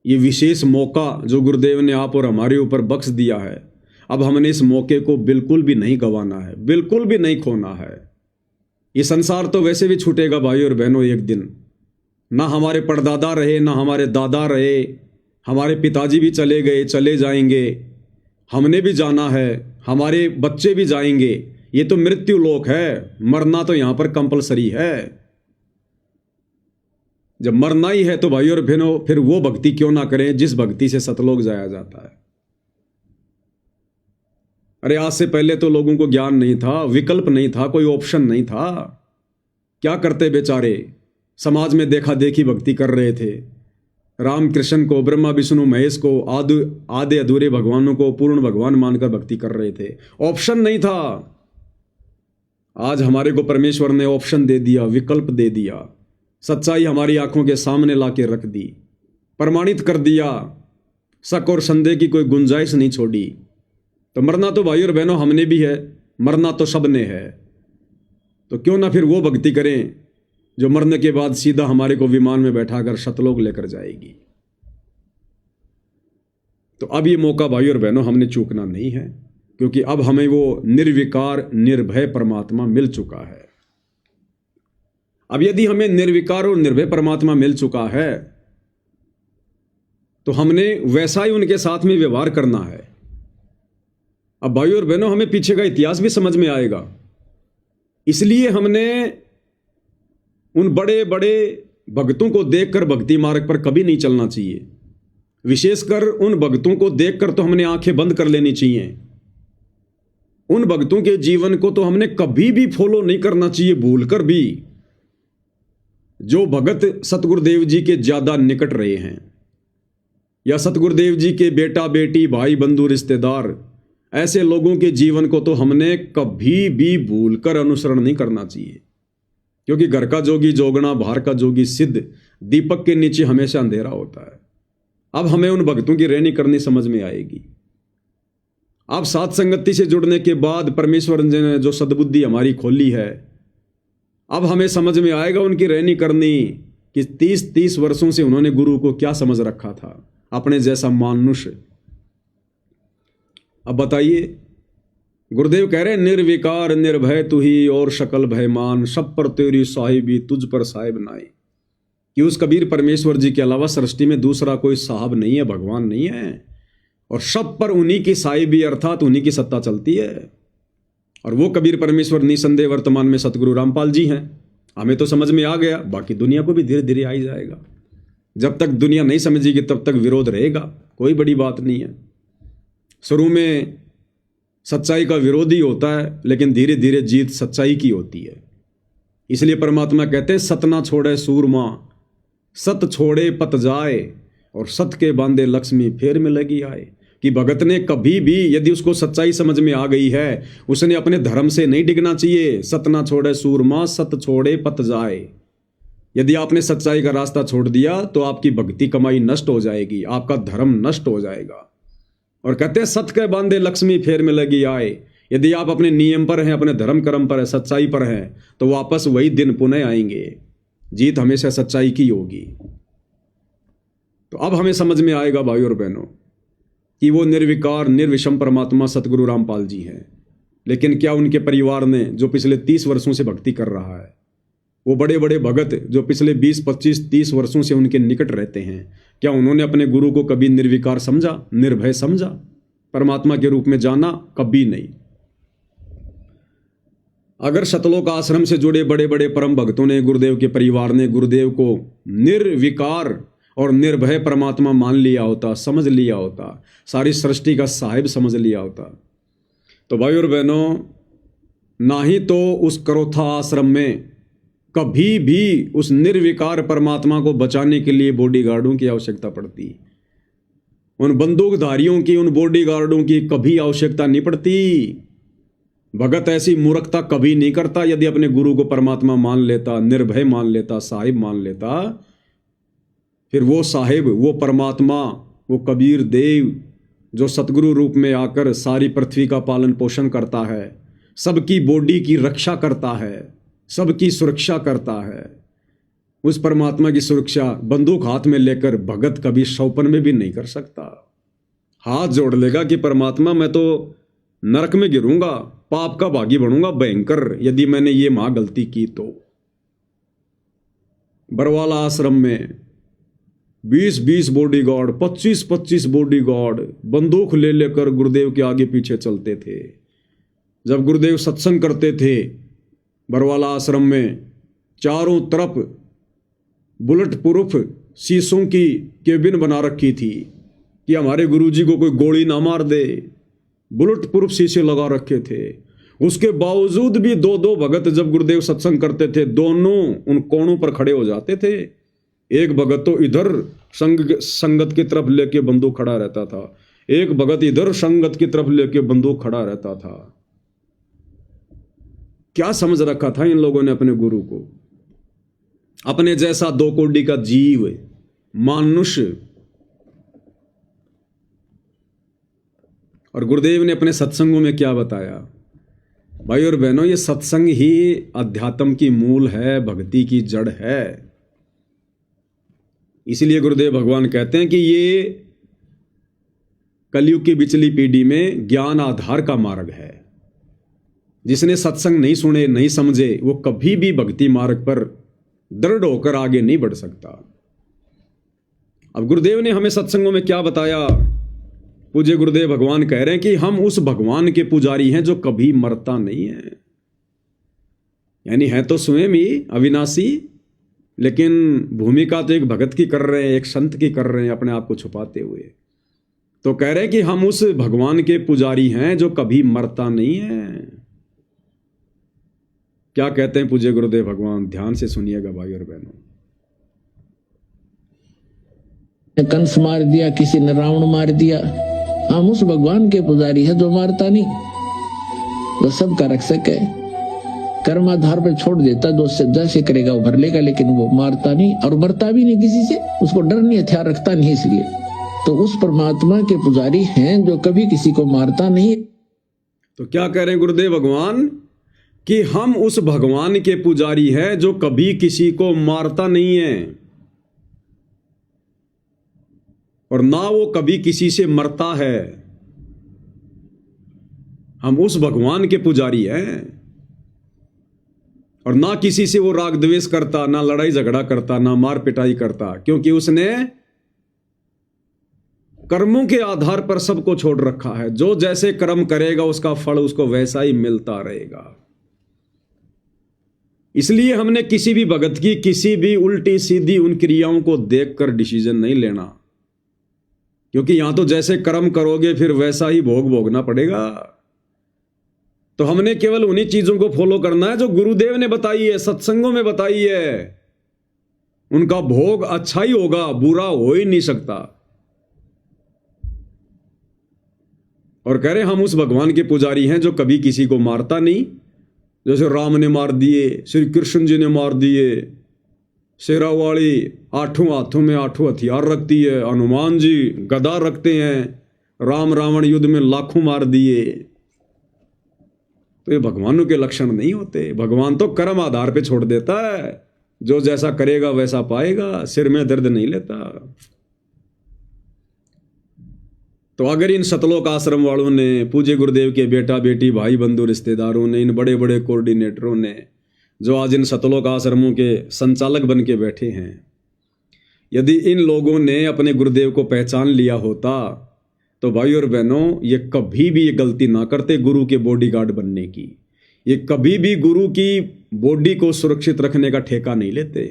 ये विशेष मौका जो गुरुदेव ने आप और हमारे ऊपर बख्श दिया है, अब हमने इस मौके को बिल्कुल भी नहीं गंवाना है, बिल्कुल भी नहीं खोना है। ये संसार तो वैसे भी छूटेगा भाई और बहनों एक दिन। ना हमारे परदादा रहे, ना हमारे दादा रहे, हमारे पिताजी भी चले गए, चले जाएंगे, हमने भी जाना है, हमारे बच्चे भी जाएंगे। ये तो मृत्यु लोक है, मरना तो यहां पर कंपलसरी है। जब मरना ही है तो भाई और बहनों फिर वो भक्ति क्यों ना करें जिस भक्ति से सतलोक जाया जाता है। अरे आज से पहले तो लोगों को ज्ञान नहीं था, विकल्प नहीं था, कोई ऑप्शन नहीं था। क्या करते बेचारे, समाज में देखा देखी भक्ति कर रहे थे। राम कृष्ण को, ब्रह्मा विष्णु महेश को, आधे अधूरे भगवानों को पूर्ण भगवान मानकर भक्ति कर रहे थे। ऑप्शन नहीं था। आज हमारे को परमेश्वर ने ऑप्शन दे दिया, विकल्प दे दिया, सच्चाई हमारी आंखों के सामने लाके रख दी, प्रमाणित कर दिया, शक और संदेह की कोई गुंजाइश नहीं छोड़ी। तो मरना तो भाई और बहनों हमने भी है, मरना तो सबने है। तो क्यों ना फिर वो भक्ति करें जो मरने के बाद सीधा हमारे को विमान में बैठाकर सतलोक लेकर जाएगी। तो अब ये मौका भाई और बहनों हमने चूकना नहीं है, क्योंकि अब हमें वो निर्विकार निर्भय परमात्मा मिल चुका है। अब यदि हमें निर्विकार और निर्भय परमात्मा मिल चुका है तो हमने वैसा ही उनके साथ में व्यवहार करना है। अब भाई और बहनों हमें पीछे का इतिहास भी समझ में आएगा। इसलिए हमने उन बड़े बड़े भक्तों को देखकर भक्ति मार्ग पर कभी नहीं चलना चाहिए। विशेषकर उन भक्तों को देखकर तो हमने आंखें बंद कर लेनी चाहिए। उन भक्तों के जीवन को तो हमने कभी भी फॉलो नहीं करना चाहिए, भूलकर भी। जो भगत सतगुरुदेव जी के ज्यादा निकट रहे हैं या सतगुरुदेव जी के बेटा बेटी भाई बंधु रिश्तेदार, ऐसे लोगों के जीवन को तो हमने कभी भी भूलकर अनुसरण नहीं करना चाहिए। क्योंकि घर का जोगी जोगना, बाहर का जोगी सिद्ध, दीपक के नीचे हमेशा अंधेरा होता है। अब हमें उन भक्तों की रहनी करनी समझ में आएगी। अब साथ संगति से जुड़ने के बाद परमेश्वर ने जो सद्बुद्धि हमारी खोली है, अब हमें समझ में आएगा उनकी रहनी करनी कि 30 वर्षों से उन्होंने गुरु को क्या समझ रखा था, अपने जैसा मानुष्य। अब बताइए, गुरुदेव कह रहे हैं निर्विकार निर्भय तू ही और शकल भयमान, सब पर तेरी साहिबी तुझ पर साहिब नाई। कि उस कबीर परमेश्वर जी के अलावा सृष्टि में दूसरा कोई साहब नहीं है, भगवान नहीं है, और सब पर उन्हीं की साहिबी अर्थात उन्हीं की सत्ता चलती है। और वो कबीर परमेश्वर निसंदेह वर्तमान में सतगुरु रामपाल जी हैं। हमें तो समझ में आ गया, बाकी दुनिया को भी धीरे धीरे आ ही जाएगा। जब तक दुनिया नहीं समझेगी तब तक विरोध रहेगा, कोई बड़ी बात नहीं है। शुरू में सच्चाई का विरोध ही होता है, लेकिन धीरे धीरे जीत सच्चाई की होती है। इसलिए परमात्मा कहते हैं सत ना छोड़े सूरमा, सत छोड़े पत जाए, और सत के बांधे लक्ष्मी फेर में लगी आए। कि भगत ने कभी भी यदि उसको सच्चाई समझ में आ गई है, उसने अपने धर्म से नहीं डिगना चाहिए। सत ना छोड़े सूरमा, सत छोड़े पत जाए। यदि आपने सच्चाई का रास्ता छोड़ दिया तो आपकी भक्ति कमाई नष्ट हो जाएगी, आपका धर्म नष्ट हो जाएगा। और कहते हैं सत के बांधे लक्ष्मी फेर में लगी आए। यदि आप अपने नियम पर हैं, अपने धर्म कर्म पर है, सच्चाई पर हैं, तो वापस वही दिन पुनः आएंगे। जीत हमेशा सच्चाई की होगी। तो अब हमें समझ में आएगा भाई और बहनों कि वो निर्विकार निर्विषम परमात्मा सतगुरु रामपाल जी हैं। लेकिन क्या उनके परिवार ने, जो पिछले 30 वर्षों से भक्ति कर रहा है, वो बड़े बड़े भगत जो पिछले 20, 25, 30 वर्षों से उनके निकट रहते हैं, क्या उन्होंने अपने गुरु को कभी निर्विकार समझा, निर्भय समझा, परमात्मा के रूप में जाना? कभी नहीं। अगर सतलोक आश्रम से जुड़े बड़े बड़े परम भक्तों ने, गुरुदेव के परिवार ने गुरुदेव को निर्विकार और निर्भय परमात्मा मान लिया होता, समझ लिया होता, सारी सृष्टि का साहिब समझ लिया होता, तो भाई और बहनों, ना ही तो उस करोथा आश्रम में कभी भी उस निर्विकार परमात्मा को बचाने के लिए बॉडीगार्डों की आवश्यकता पड़ती। उन बंदूकधारियों की, उन बॉडीगार्डों की कभी आवश्यकता नहीं पड़ती। भगत ऐसी मूर्खता कभी नहीं करता। यदि अपने गुरु को परमात्मा मान लेता, निर्भय मान लेता, साहिब मान लेता, फिर वो साहिब, वो परमात्मा, वो कबीर देव जो सतगुरु रूप में आकर सारी पृथ्वी का पालन पोषण करता है, सबकी बॉडी की रक्षा करता है, सबकी सुरक्षा करता है, उस परमात्मा की सुरक्षा बंदूक हाथ में लेकर भगत कभी शौपन में भी नहीं कर सकता। हाथ जोड़ लेगा कि परमात्मा मैं तो नरक में गिरूंगा, पाप का भागी बनूंगा भयंकर, यदि मैंने ये मां गलती की तो। बरवाला आश्रम में 20-20 बॉडीगार्ड, 25-25 बॉडीगार्ड बंदूक ले लेकर गुरुदेव के आगे पीछे चलते थे। जब गुरुदेव सत्संग करते थे बरवाला आश्रम में, चारों तरफ बुलेट प्रूफ शीशों की केबिन बना रखी थी कि हमारे गुरुजी को कोई गोली ना मार दे। बुलेट प्रूफ शीशे लगा रखे थे। उसके बावजूद भी दो दो भगत जब गुरुदेव सत्संग करते थे, दोनों उन कोणों पर खड़े हो जाते थे। एक भगत तो इधर संगत की तरफ लेके बंदूक खड़ा रहता था, एक भगत इधर संगत की तरफ लेके बंदूक खड़ा रहता था। क्या समझ रखा था इन लोगों ने अपने गुरु को? अपने जैसा 2 कोड़ी का जीव, मानुष्य। और गुरुदेव ने अपने सत्संगों में क्या बताया? भाई और बहनों, ये सत्संग ही अध्यात्म की मूल है, भक्ति की जड़ है। इसलिए गुरुदेव भगवान कहते हैं कि ये कलयुग की बिचली पीढ़ी में ज्ञान आधार का मार्ग है। जिसने सत्संग नहीं सुने, नहीं समझे, वो कभी भी भक्ति मार्ग पर दृढ़ होकर आगे नहीं बढ़ सकता। अब गुरुदेव ने हमें सत्संगों में क्या बताया? पूज्य गुरुदेव भगवान कह रहे हैं कि हम उस भगवान के पुजारी हैं जो कभी मरता नहीं है। यानी है तो स्वयं ही अविनाशी, लेकिन भूमिका तो एक भगत की कर रहे हैं, एक संत की कर रहे हैं, अपने आप को छुपाते हुए। तो कह रहे हैं कि हम उस भगवान के पुजारी हैं जो कभी मरता नहीं है। क्या कहते हैं पूज्य गुरुदेव भगवान? ध्यान से सुनिएगा भाई और बहनों। कंस मार दिया, किसी ने रावण मार दिया। हम उस भगवान के पुजारी है जो मारता नहीं, वो सबका रक्षक है। कर्म आधार पर छोड़ देता, जो जैसे करेगा वो भर लेगा, लेकिन वो मारता नहीं और मरता भी नहीं किसी से। उसको डर नहीं, हथियार रखता नहीं। इसलिए तो उस परमात्मा के पुजारी हैं जो कभी किसी को मारता नहीं। तो क्या कह रहे हैं गुरुदेव भगवान? कि हम उस भगवान के पुजारी हैं जो कभी किसी को मारता नहीं है, और ना वो कभी किसी से मरता है। हम उस भगवान के पुजारी हैं, और ना किसी से वो राग द्वेष करता, ना लड़ाई झगड़ा करता, ना मार पिटाई करता, क्योंकि उसने कर्मों के आधार पर सबको छोड़ रखा है। जो जैसे कर्म करेगा उसका फल उसको वैसा ही मिलता रहेगा। इसलिए हमने किसी भी भगत की किसी भी उल्टी सीधी उन क्रियाओं को देखकर डिसीजन नहीं लेना, क्योंकि यहां तो जैसे कर्म करोगे फिर वैसा ही भोग भोगना पड़ेगा। तो हमने केवल उन्हीं चीजों को फॉलो करना है जो गुरुदेव ने बताई है, सत्संगों में बताई है। उनका भोग अच्छा ही होगा, बुरा हो ही नहीं सकता। और कह रहे हम उस भगवान के पुजारी हैं जो कभी किसी को मारता नहीं। जैसे राम ने मार दिए, श्री कृष्ण जी ने मार दिए, शेरा वाली 8 हाथों में 8 हथियार रखती है, हनुमान जी गदा रखते हैं, राम रावण युद्ध में लाखों मार दिए। तो ये भगवानों के लक्षण नहीं होते। भगवान तो कर्म आधार पे छोड़ देता है, जो जैसा करेगा वैसा पाएगा, सिर में दर्द नहीं लेता। तो अगर इन सतलोक आश्रम वालों ने, पूज्य गुरुदेव के बेटा बेटी भाई बंधु रिश्तेदारों ने, इन बड़े बड़े कोऑर्डिनेटरों ने, जो आज इन सतलोक आश्रमों के संचालक बन के बैठे हैं, यदि इन लोगों ने अपने गुरुदेव को पहचान लिया होता तो भाई और बहनों, ये कभी भी ये गलती ना करते गुरु के बॉडीगार्ड बनने की। ये कभी भी गुरु की बॉडी को सुरक्षित रखने का ठेका नहीं लेते।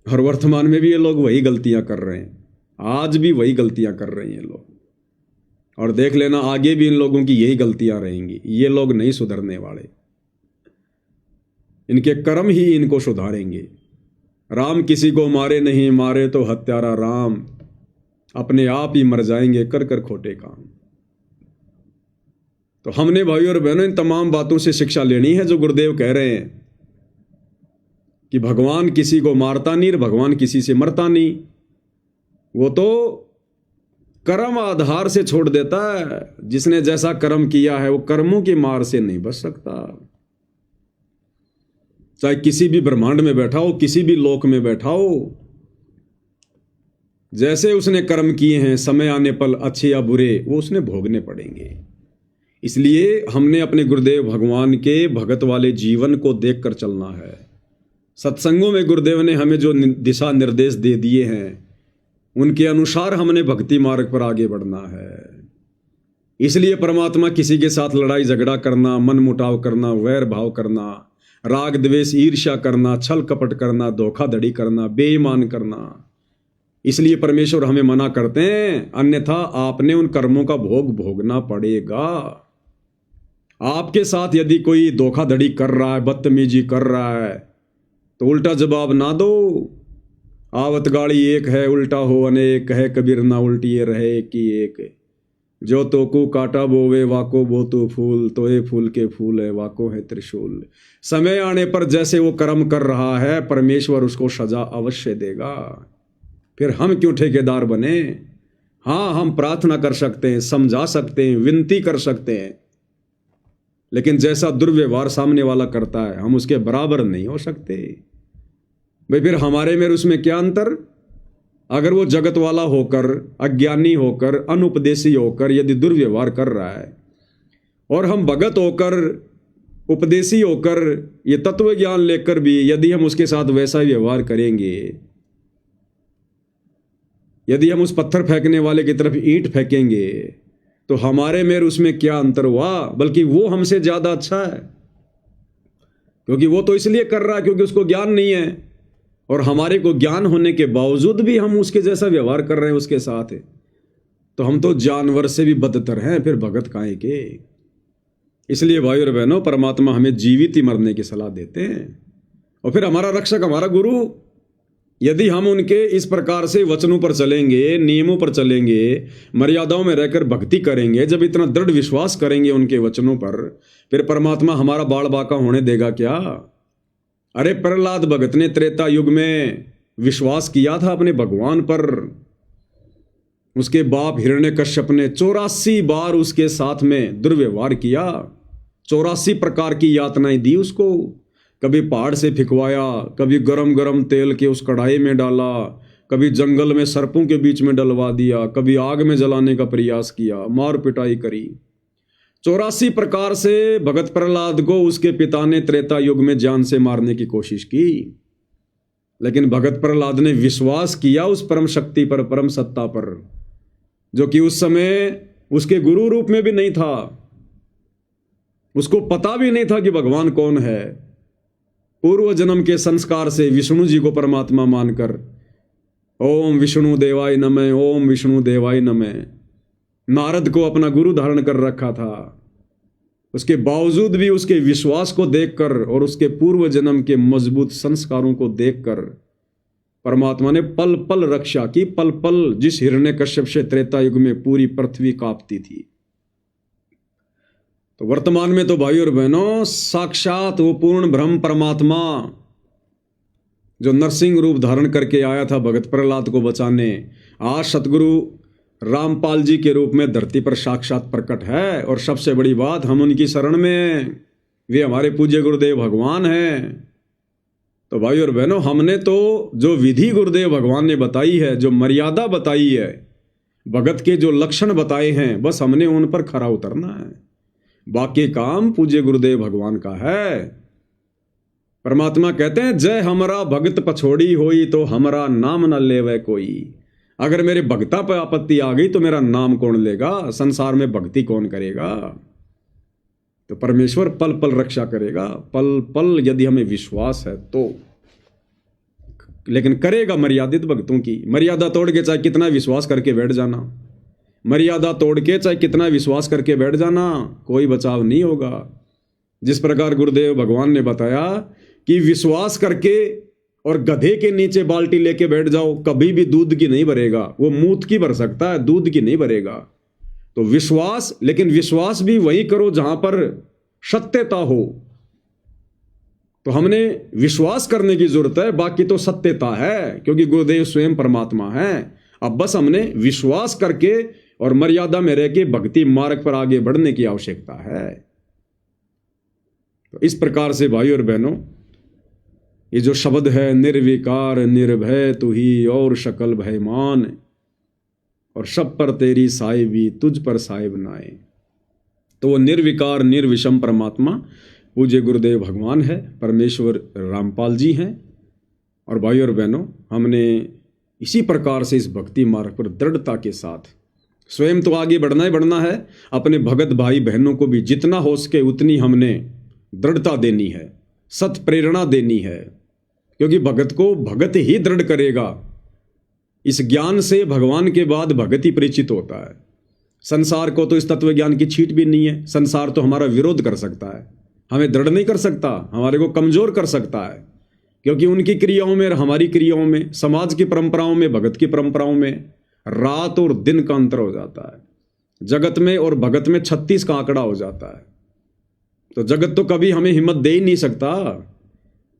और वर्तमान में भी ये लोग वही गलतियां कर रहे हैं, आज भी वही गलतियां कर रहे हैं लोग। और देख लेना आगे भी इन लोगों की यही गलतियां रहेंगी। ये लोग नहीं सुधरने वाले, इनके कर्म ही इनको सुधारेंगे। राम किसी को मारे नहीं, मारे तो हत्यारा राम, अपने आप ही मर जाएंगे कर कर खोटे काम। तो हमने भाई और बहनों इन तमाम बातों से शिक्षा लेनी है जो गुरुदेव कह रहे हैं कि भगवान किसी को मारता नहीं, भगवान किसी से मरता नहीं। वो तो कर्म आधार से छोड़ देता है। जिसने जैसा कर्म किया है वो कर्मों की मार से नहीं बच सकता। चाहे किसी भी ब्रह्मांड में बैठा हो, किसी भी लोक में बैठा हो, जैसे उसने कर्म किए हैं समय आने पर अच्छे या बुरे वो उसने भोगने पड़ेंगे। इसलिए हमने अपने गुरुदेव भगवान के भगत वाले जीवन को देखकर चलना है। सत्संगों में गुरुदेव ने हमें जो दिशा निर्देश दे दिए हैं उनके अनुसार हमने भक्ति मार्ग पर आगे बढ़ना है। इसलिए परमात्मा किसी के साथ लड़ाई झगड़ा करना, मन मुटाव करना, वैर भाव करना, राग द्वेष ईर्ष्या करना, छल कपट करना, धोखाधड़ी करना, बेईमान करना, इसलिए परमेश्वर हमें मना करते हैं, अन्यथा आपने उन कर्मों का भोग भोगना पड़ेगा। आपके साथ यदि कोई धोखाधड़ी कर रहा है, बदतमीजी कर रहा है, तो उल्टा जवाब ना दो। आवत गाड़ी एक है, उल्टा हो अनेक है, कबीर ना उल्टी रहे कि एक। जो तो को काटा बोवे वाको बो तो फूल, तो ये फूल के फूल है वाको है त्रिशूल। समय आने पर जैसे वो कर्म कर रहा है परमेश्वर उसको सजा अवश्य देगा। फिर हम क्यों ठेकेदार बने? हाँ, हम प्रार्थना कर सकते हैं, समझा सकते हैं, विनती कर सकते हैं, लेकिन जैसा दुर्व्यवहार सामने वाला करता है हम उसके बराबर नहीं हो सकते। भाई फिर हमारे में उसमें क्या अंतर? अगर वो जगत वाला होकर, अज्ञानी होकर, अनुपदेशी होकर यदि दुर्व्यवहार कर रहा है और हम भगत होकर, उपदेशी होकर, ये तत्व ज्ञान लेकर भी यदि हम उसके साथ वैसा व्यवहार करेंगे, यदि हम उस पत्थर फेंकने वाले की तरफ ईंट फेंकेंगे, तो हमारे में उसमें क्या अंतर हुआ? बल्कि वो हमसे ज्यादा अच्छा है, क्योंकि वो तो इसलिए कर रहा है क्योंकि उसको ज्ञान नहीं है, और हमारे को ज्ञान होने के बावजूद भी हम उसके जैसा व्यवहार कर रहे हैं उसके साथ। तो हम तो जानवर से भी बदतर हैं, फिर भगत काहे के? इसलिए भाई और बहनों, परमात्मा हमें जीवित ही मरने की सलाह देते हैं। और फिर हमारा रक्षक, हमारा गुरु, यदि हम उनके इस प्रकार से वचनों पर चलेंगे, नियमों पर चलेंगे, मर्यादाओं में रहकर भक्ति करेंगे, जब इतना दृढ़ विश्वास करेंगे उनके वचनों पर, फिर परमात्मा हमारा बाल बाका होने देगा क्या? अरे प्रहलाद भगत ने त्रेता युग में विश्वास किया था अपने भगवान पर। उसके बाप हिरण्यकश्यप ने 84 बार उसके साथ में दुर्व्यवहार किया, 84 प्रकार की यातनाएं दी उसको। कभी पहाड़ से फिकवाया, कभी गरम गरम तेल के उस कढ़ाई में डाला, कभी जंगल में सर्पों के बीच में डलवा दिया, कभी आग में जलाने का प्रयास किया, मार पिटाई करी। 84 प्रकार से भगत प्रहलाद को उसके पिता ने त्रेता युग में जान से मारने की कोशिश की, लेकिन भगत प्रहलाद ने विश्वास किया उस परम शक्ति पर, परम सत्ता पर, जो कि उस समय उसके गुरु रूप में भी नहीं था। उसको पता भी नहीं था कि भगवान कौन है। पूर्व जन्म के संस्कार से विष्णु जी को परमात्मा मानकर ओम विष्णु देवाय नमः, ओम विष्णु देवाय नमः, नारद को अपना गुरु धारण कर रखा था। उसके बावजूद भी उसके विश्वास को देखकर और उसके पूर्व जन्म के मजबूत संस्कारों को देखकर परमात्मा ने पल पल रक्षा की। पल पल जिस हिरण्यकश्यप से त्रेता युग में पूरी पृथ्वी कांपती थी, तो वर्तमान में तो भाई और बहनों साक्षात वो पूर्ण ब्रह्म परमात्मा जो नरसिंह रूप धारण करके आया था भगत प्रहलाद को बचाने, आज सतगुरु रामपाल जी के रूप में धरती पर साक्षात प्रकट है। और सबसे बड़ी बात, हम उनकी शरण में, वे हमारे पूज्य गुरुदेव भगवान हैं। तो भाई और बहनों, हमने तो जो विधि गुरुदेव भगवान ने बताई है, जो मर्यादा बताई है, भगत के जो लक्षण बताए हैं, बस हमने उन पर खरा उतरना है। बाकी काम पूज्य गुरुदेव भगवान का है। परमात्मा कहते हैं, जय हमरा भगत पछोड़ी होई, तो हमरा नाम न लेवे कोई। अगर मेरे भक्ता पर आपत्ति आ गई तो मेरा नाम कौन लेगा? संसार में भक्ति कौन करेगा? तो परमेश्वर पल पल रक्षा करेगा, पल पल, यदि हमें विश्वास है तो। लेकिन करेगा मर्यादित भक्तों की। मर्यादा तोड़ के चाहे कितना विश्वास करके बैठ जाना, मर्यादा तोड़ के चाहे कितना विश्वास करके बैठ जाना, कोई बचाव नहीं होगा। जिस प्रकार गुरुदेव भगवान ने बताया कि विश्वास करके और गधे के नीचे बाल्टी लेके बैठ जाओ, कभी भी दूध की नहीं भरेगा, वो मूत की भर सकता है, दूध की नहीं भरेगा। तो विश्वास, लेकिन विश्वास भी वही करो जहां पर सत्यता हो। तो हमने विश्वास करने की जरूरत है, बाकी तो सत्यता है, क्योंकि गुरुदेव स्वयं परमात्मा है। अब बस हमने विश्वास करके और मर्यादा में रह के भक्ति मार्ग पर आगे बढ़ने की आवश्यकता है। तो इस प्रकार से भाई और बहनों, ये जो शब्द है निर्विकार निर्भय तू ही और शकल भयमान, और सब पर तेरी साहिबी तुझ पर साहिब नाए, तो वो निर्विकार निर्विषम परमात्मा पूज्य गुरुदेव भगवान है, परमेश्वर रामपाल जी हैं। और भाई और बहनों, हमने इसी प्रकार से इस भक्ति मार्ग पर दृढ़ता के साथ स्वयं तो आगे बढ़ना ही बढ़ना है, अपने भगत भाई बहनों को भी जितना हो सके उतनी हमने दृढ़ता देनी है, सत प्रेरणा देनी है, क्योंकि भगत को भगत ही दृढ़ करेगा। इस ज्ञान से भगवान के बाद भगत ही परिचित होता है। संसार को तो इस तत्व ज्ञान की छीट भी नहीं है। संसार तो हमारा विरोध कर सकता है, हमें दृढ़ नहीं कर सकता, हमारे को कमजोर कर सकता है, क्योंकि उनकी क्रियाओं में और हमारी क्रियाओं में, समाज की परंपराओं में, भगत की परंपराओं में रात और दिन का अंतर हो जाता है। जगत में और भगत में 36 का आंकड़ा हो जाता है। तो जगत तो कभी हमें हिम्मत दे ही नहीं सकता।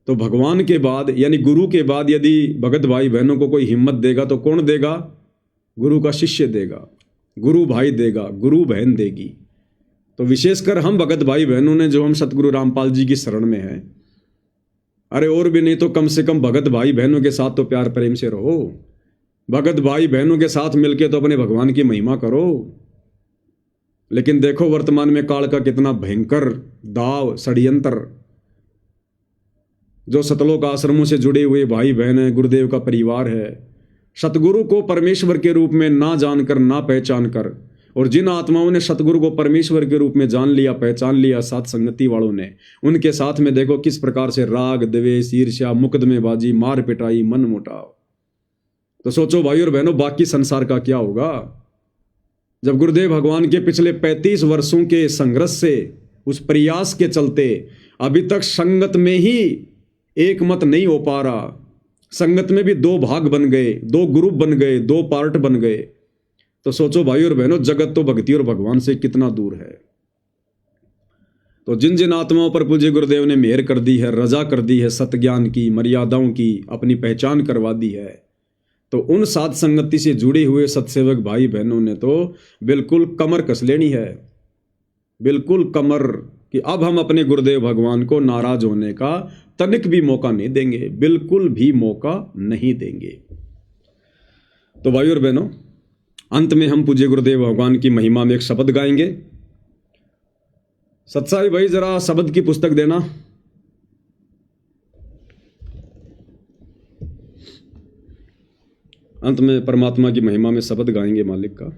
तो भगवान के बाद यानी गुरु के बाद यदि भगत भाई बहनों को कोई हिम्मत देगा तो कौन देगा? गुरु का शिष्य देगा, गुरु भाई देगा, गुरु बहन देगी। तो विशेषकर हम भगत भाई बहनों ने, जो हम सतगुरु रामपाल जी की शरण में हैं, अरे और भी नहीं तो कम से कम भगत भाई बहनों के साथ तो प्यार प्रेम से रहो। भगत भाई बहनों के साथ मिलके तो अपने भगवान की महिमा करो। लेकिन देखो वर्तमान में काल का कितना भयंकर दाव षड्यंत्र, जो सतलोक आश्रमों से जुड़े हुए भाई बहन हैं, गुरुदेव का परिवार है, सतगुरु को परमेश्वर के रूप में ना जानकर, ना पहचान कर, और जिन आत्माओं ने सतगुरु को परमेश्वर के रूप में जान लिया, पहचान लिया, साथ संगति वालों ने, उनके साथ में देखो किस प्रकार से राग द्वेष ईर्ष्या मुकदमेबाजी मार पिटाई मन मुटाव। तो सोचो भाई और बहनों, बाकी संसार का क्या होगा जब गुरुदेव भगवान के पिछले 35 वर्षों के संघर्ष से, उस प्रयास के चलते अभी तक संगत में ही एक मत नहीं हो पा रहा। संगत में भी 2 भाग बन गए, 2 ग्रुप बन गए, 2 पार्ट बन गए। तो सोचो भाई और बहनों, जगत तो भक्ति और भगवान से कितना दूर है। तो जिन जिन आत्माओं पर पूज्य गुरुदेव ने मेहर कर दी है, रजा कर दी है, सतज्ञान की, मर्यादाओं की अपनी पहचान करवा दी है, तो उन साध संगति से जुड़े हुए सत्सेवक भाई बहनों ने तो बिल्कुल कमर कस लेनी है, बिल्कुल कमर, कि अब हम अपने गुरुदेव भगवान को नाराज होने का तनिक भी मौका नहीं देंगे, बिल्कुल भी मौका नहीं देंगे। तो भाई और बहनों, अंत में हम पूज्य गुरुदेव भगवान की महिमा में एक शब्द गाएंगे। सत्साई भाई जरा शब्द की पुस्तक देना। अंत में परमात्मा की महिमा में शब्द गाएंगे मालिक का।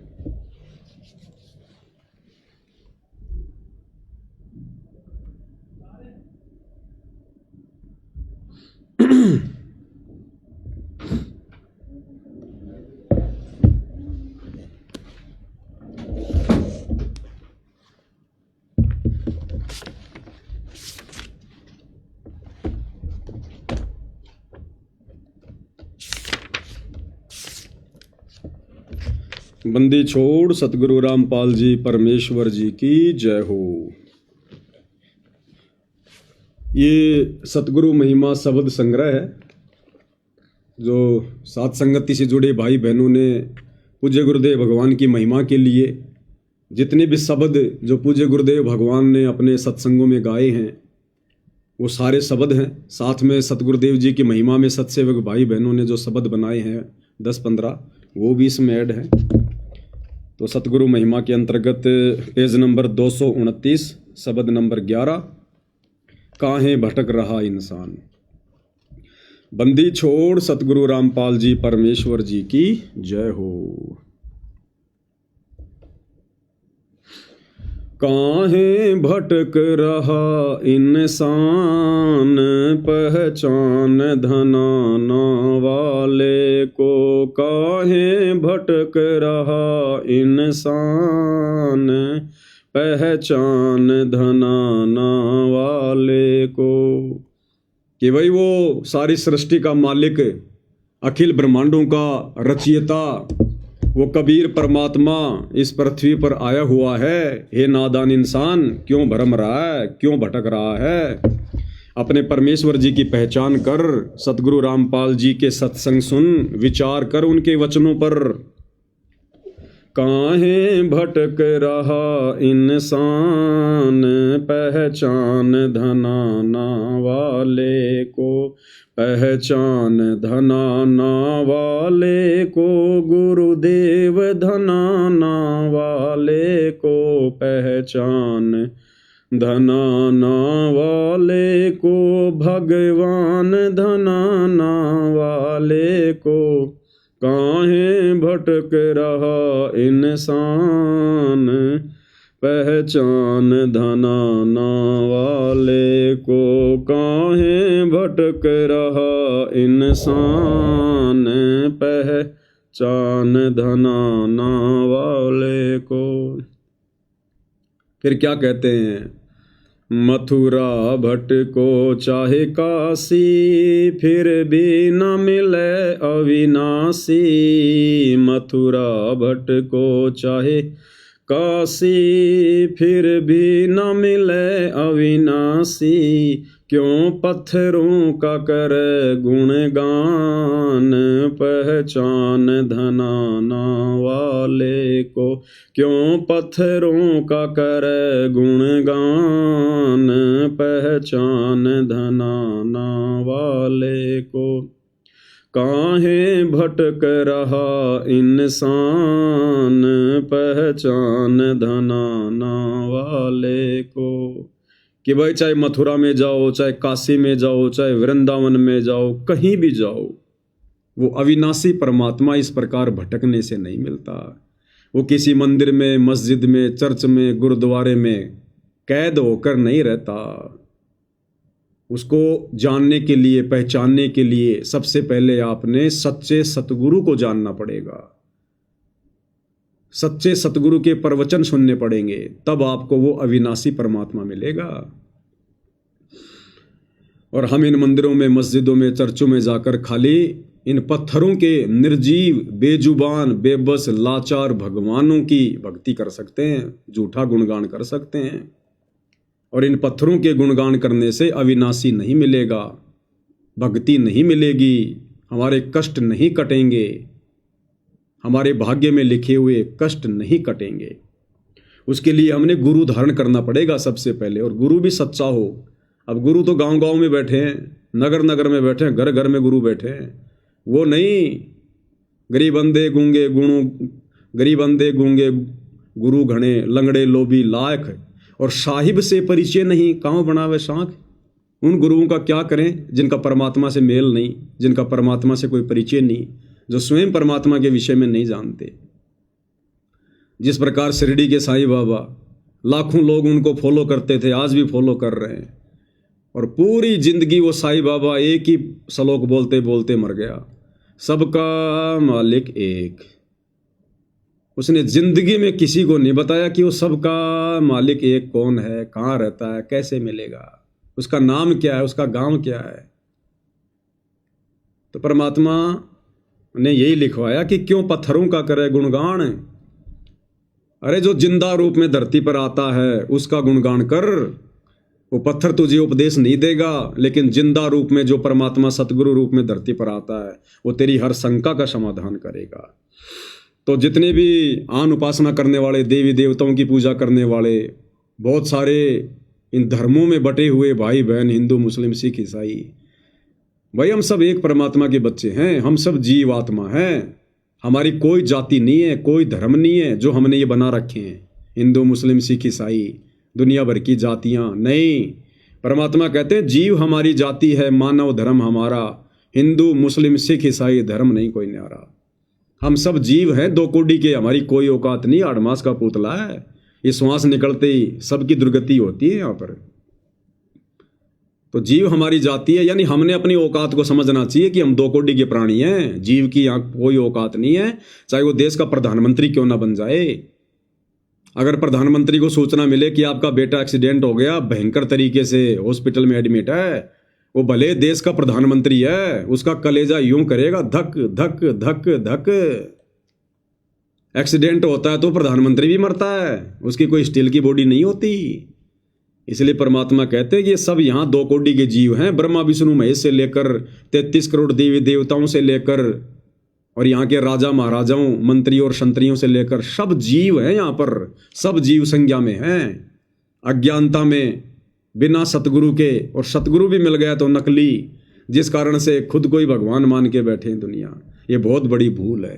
बंदी छोड़ सतगुरु रामपाल जी परमेश्वर जी की जय हो। ये सतगुरु महिमा शब्द संग्रह है, जो साथ संगति से जुड़े भाई बहनों ने पूज्य गुरुदेव भगवान की महिमा के लिए जितने भी शब्द जो पूज्य गुरुदेव भगवान ने अपने सत्संगों में गाए हैं, वो सारे शब्द हैं। साथ में सतगुरुदेव जी की महिमा में सत्सेवक भाई बहनों ने जो शब्द बनाए हैं 10-15, वो भी इसमें ऐड हैं। तो सतगुरु महिमा के अंतर्गत पेज नंबर 229 शब्द नंबर 11, काहे भटक रहा इंसान। बंदी छोड़ सतगुरु रामपाल जी परमेश्वर जी की जय हो। काहे भटक रहा इंसान, पहचान धनाना वाले को। काहे भटक रहा इंसान, पहचान धनाना वाले को। कि भाई वो सारी सृष्टि का मालिक, अखिल ब्रह्मांडों का रचयिता, वो कबीर परमात्मा इस पृथ्वी पर आया हुआ है। हे नादान इंसान, क्यों भरम रहा है, क्यों भटक रहा है। अपने परमेश्वर जी की पहचान कर, सतगुरु रामपाल जी के सत्संग सुन, विचार कर उनके वचनों पर। काहे भटक रहा इंसान, पहचान धनाना वाले को, पहचान धनाना वाले को, गुरुदेव धनाना वाले को, पहचान धनाना वाले को, भगवान धनाना वाले को। काहे भटक रहा इंसान, पहचान धनाना वाले को, काहे भटक रहा इंसान, पहचान धनाना वाले को। फिर क्या कहते हैं? मथुरा भटको चाहे काशी, फिर भी न मिले अविनाशी। मथुरा भटको चाहे काशी, फिर भी न मिले अविनाशी। क्यों पत्थरों का करे गुणगान, पहचान धनाना वाले को। क्यों पत्थरों का करे गुणगान, पहचान धनाना वाले को। काहे भटक रहा इंसान, पहचान धनाना वाले को। कि भाई चाहे मथुरा में जाओ, चाहे काशी में जाओ, चाहे वृंदावन में जाओ, कहीं भी जाओ, वो अविनाशी परमात्मा इस प्रकार भटकने से नहीं मिलता। वो किसी मंदिर में, मस्जिद में, चर्च में, गुरुद्वारे में कैद होकर नहीं रहता। उसको जानने के लिए, पहचानने के लिए सबसे पहले आपने सच्चे सतगुरु को जानना पड़ेगा। सच्चे सतगुरु के प्रवचन सुनने पड़ेंगे, तब आपको वो अविनाशी परमात्मा मिलेगा। और हम इन मंदिरों में, मस्जिदों में, चर्चों में जाकर खाली इन पत्थरों के निर्जीव, बेजुबान, बेबस, लाचार भगवानों की भक्ति कर सकते हैं, झूठा गुणगान कर सकते हैं। और इन पत्थरों के गुणगान करने से अविनाशी नहीं मिलेगा, भक्ति नहीं मिलेगी, हमारे कष्ट नहीं कटेंगे, हमारे भाग्य में लिखे हुए कष्ट नहीं कटेंगे। उसके लिए हमने गुरु धारण करना पड़ेगा सबसे पहले, और गुरु भी सच्चा हो। अब गुरु तो गांव-गांव में बैठे हैं, नगर-नगर में बैठे हैं, घर-घर में गुरु बैठे हैं। वो नहीं, गरीब अंधे गूंगे गुणु, गरीब अंधे गूंगे गुरु घणे, लंगड़े लोभी लायक, और साहिब से परिचय नहीं, कांव बनावे शाख। उन गुरुओं का क्या करें जिनका परमात्मा से मेल नहीं, जिनका परमात्मा से कोई परिचय नहीं, जो स्वयं परमात्मा के विषय में नहीं जानते। जिस प्रकार शिरडी के साईं बाबा, लाखों लोग उनको फॉलो करते थे, आज भी फॉलो कर रहे हैं, और पूरी जिंदगी वो साईं बाबा एक ही श्लोक बोलते बोलते मर गया, सबका मालिक एक। उसने जिंदगी में किसी को नहीं बताया कि वो सबका मालिक एक कौन है, कहाँ रहता है, कैसे मिलेगा, उसका नाम क्या है, उसका गांव क्या है। तो परमात्मा ने यही लिखवाया कि क्यों पत्थरों का करे गुणगान। अरे जो जिंदा रूप में धरती पर आता है उसका गुणगान कर। वो पत्थर तुझे उपदेश नहीं देगा, लेकिन जिंदा रूप में जो परमात्मा सतगुरु रूप में धरती पर आता है वो तेरी हर शंका का समाधान करेगा। तो जितने भी आन उपासना करने वाले, देवी देवताओं की पूजा करने वाले, बहुत सारे इन धर्मों में बटे हुए भाई बहन, हिंदू, मुस्लिम, सिख, ईसाई, भाई हम सब एक परमात्मा के बच्चे हैं, हम सब जीव आत्मा हैं। हमारी कोई जाति नहीं है, कोई धर्म नहीं है जो हमने ये बना रखे हैं, हिंदू, मुस्लिम, सिख, ईसाई, दुनिया भर की जातियां नहीं। परमात्मा कहते हैं जीव हमारी जाति है, मानव धर्म हमारा, हिंदू, मुस्लिम, सिख, ईसाई धर्म नहीं कोई न्यारा। हम सब जीव हैं, दो कोडी के, हमारी कोई औकात नहीं, 8 मास का पुतला है। ये श्वास निकलते ही सबकी दुर्गति होती है यहाँ पर। तो जीव हमारी जाति है, यानी हमने अपनी औकात को समझना चाहिए कि हम 2 कोडी के प्राणी हैं। जीव की यहाँ कोई औकात नहीं है, चाहे वो देश का प्रधानमंत्री क्यों ना बन जाए। अगर प्रधानमंत्री को सूचना मिले कि आपका बेटा एक्सीडेंट हो गया, भयंकर तरीके से हॉस्पिटल में एडमिट है, वो भले देश का प्रधानमंत्री है, उसका कलेजा यूं करेगा धक धक धक धक। एक्सीडेंट होता है तो प्रधानमंत्री भी मरता है, उसकी कोई स्टील की बॉडी नहीं होती। इसलिए परमात्मा कहते हैं कि ये सब यहाँ 2 कोटि के जीव हैं, ब्रह्मा विष्णु महेश से लेकर 33 करोड़ देवी देवताओं से लेकर और यहाँ के राजा महाराजाओं मंत्री और संतरियों से लेकर सब जीव हैं यहाँ पर, सब जीव संज्ञा में हैं, अज्ञानता में, बिना सतगुरु के। और सतगुरु भी मिल गया तो नकली, जिस कारण से खुद को ही भगवान मान के बैठे हैं दुनिया। ये बहुत बड़ी भूल है।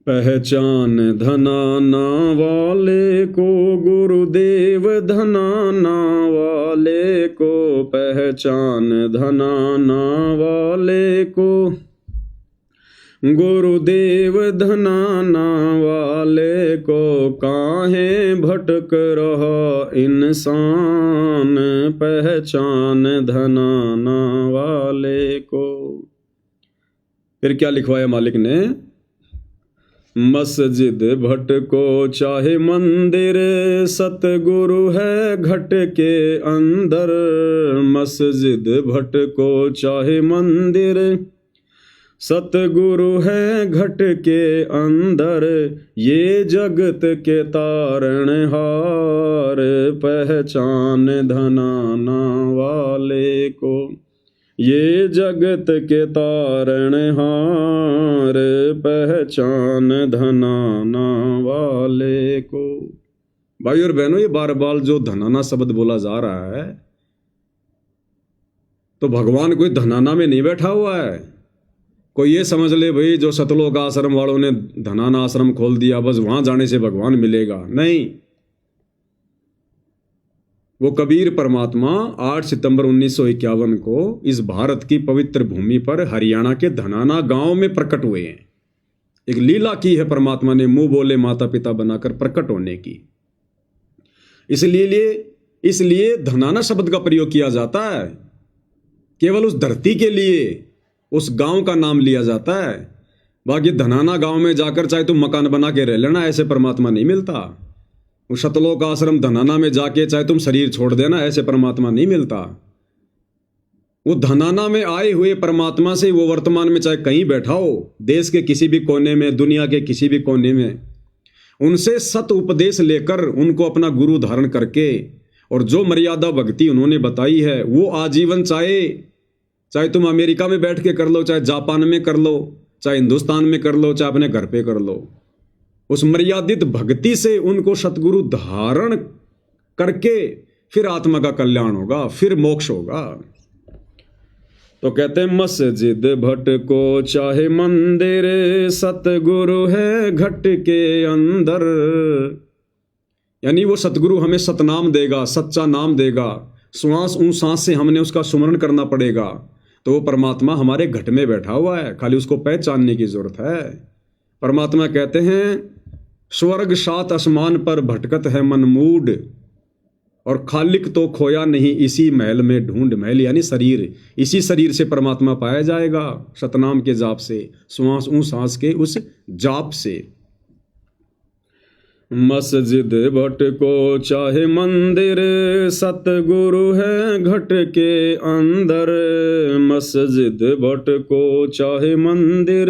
पहचान धनाना वाले को गुरुदेव, धनाना वाले को पहचान, धनाना वाले को गुरुदेव, धनाना वाले को काहे भटक रहा इंसान, पहचान धनाना वाले को। फिर क्या लिखवाया मालिक ने? मस्जिद भटको चाहे मंदिर, सतगुरु है घट के अंदर। मस्जिद भटको चाहे मंदिर, सतगुरु है घट के अंदर। ये जगत के तारणहार, पहचान धनाना वाले को। ये जगत के तारणहार, पहचान धनाना वाले को। भाई और बहनों, ये बार बार जो धनाना शब्द बोला जा रहा है, तो भगवान कोई धनाना में नहीं बैठा हुआ है। कोई ये समझ ले भाई जो सतलोक आश्रम वालों ने धनाना आश्रम खोल दिया, बस वहां जाने से भगवान मिलेगा, नहीं। वो कबीर परमात्मा 8 सितंबर 1951 को इस भारत की पवित्र भूमि पर हरियाणा के धनाना गांव में प्रकट हुए हैं। एक लीला की है परमात्मा ने, मुंह बोले माता पिता बनाकर प्रकट होने की। इसलिए धनाना शब्द का प्रयोग किया जाता है, केवल उस धरती के लिए उस गांव का नाम लिया जाता है। बाकी धनाना गांव में जाकर चाहे तुम मकान बना के रह लेना, ऐसे परमात्मा नहीं मिलता। वो सतलोक आश्रम धनाना में जाके चाहे तुम शरीर छोड़ देना, ऐसे परमात्मा नहीं मिलता। वो धनाना में आए हुए परमात्मा से वो वर्तमान में चाहे कहीं बैठा हो, देश के किसी भी कोने में, दुनिया के किसी भी कोने में, उनसे सत उपदेश लेकर उनको अपना गुरु धारण करके और जो मर्यादा भक्ति उन्होंने बताई है वो आजीवन, चाहे तुम अमेरिका में बैठ के कर लो, चाहे जापान में कर लो, चाहे हिंदुस्तान में कर लो, चाहे अपने घर पे कर लो, उस मर्यादित भक्ति से उनको सतगुरु धारण करके फिर आत्मा का कल्याण होगा, फिर मोक्ष होगा। तो कहते हैं मस्जिद भटको चाहे मंदिर, सतगुरु है घट के अंदर। यानी वो सतगुरु हमें सतनाम देगा, सच्चा नाम देगा। श्वास सांस से हमने उसका सुमरण करना पड़ेगा। तो वो परमात्मा हमारे घट में बैठा हुआ है, खाली उसको पहचानने की जरूरत है। परमात्मा कहते हैं स्वर्ग 7 आसमान पर भटकत है मन मूड, और खालिक तो खोया नहीं इसी महल में ढूंढ। महल यानी शरीर, इसी शरीर से परमात्मा पाया जाएगा, सतनाम के जाप से, श्वास सांस के उस जाप से। मस्जिद भटको चाहे मंदिर, सतगुरु है घट के अंदर। मस्जिद भटको चाहे मंदिर,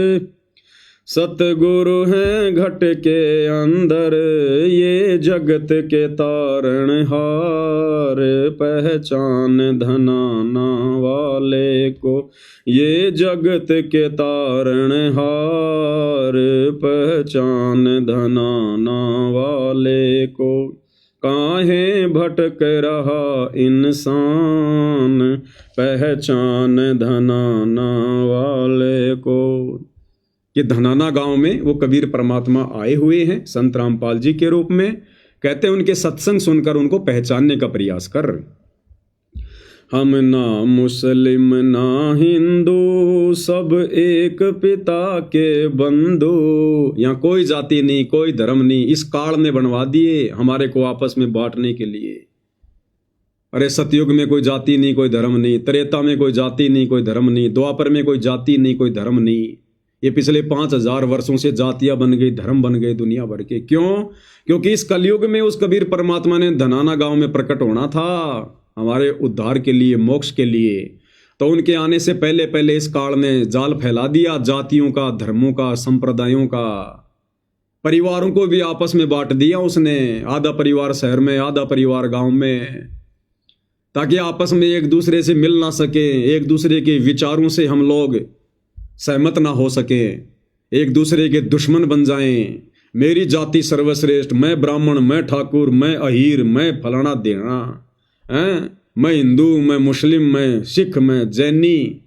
सतगुरु है घट के अंदर। ये जगत के तारणहार, पहचान धनाना वाले को। ये जगत के तारणहार, पहचान धनाना वाले को। काहे भटक रहा इंसान, पहचान धनाना वाले को। ये धनाना गांव में वो कबीर परमात्मा आए हुए हैं संत रामपाल जी के रूप में। कहते हैं उनके सत्संग सुनकर उनको पहचानने का प्रयास कर। हम ना मुस्लिम ना हिंदू, सब एक पिता के बंधु। यहाँ कोई जाति नहीं, कोई धर्म नहीं, इस काल ने बनवा दिए हमारे को आपस में बांटने के लिए। अरे सतयुग में कोई जाति नहीं, कोई धर्म नहीं, त्रेता में कोई जाति नहीं, कोई धर्म नहीं, द्वापर में कोई जाति नहीं, कोई धर्म नहीं। ये पिछले 5000 वर्षों से जातियां बन गई, धर्म बन गए दुनिया भर के। क्यों? क्योंकि इस कलयुग में उस कबीर परमात्मा ने धनाना गांव में प्रकट होना था हमारे उद्धार के लिए, मोक्ष के लिए। तो उनके आने से पहले पहले इस काल ने जाल फैला दिया जातियों का, धर्मों का, संप्रदायों का। परिवारों को भी आपस में बांट दिया उसने, आधा परिवार शहर में, आधा परिवार गांव में, ताकि आपस में एक दूसरे से मिल ना सके, एक दूसरे के विचारों से हम लोग सहमत ना हो सके, एक दूसरे के दुश्मन बन जाएं। मेरी जाति सर्वश्रेष्ठ, मैं ब्राह्मण, मैं ठाकुर, मैं अहीर, मैं फलाना देना हैं, मैं हिंदू, मैं मुस्लिम, मैं सिख, मैं जैनी।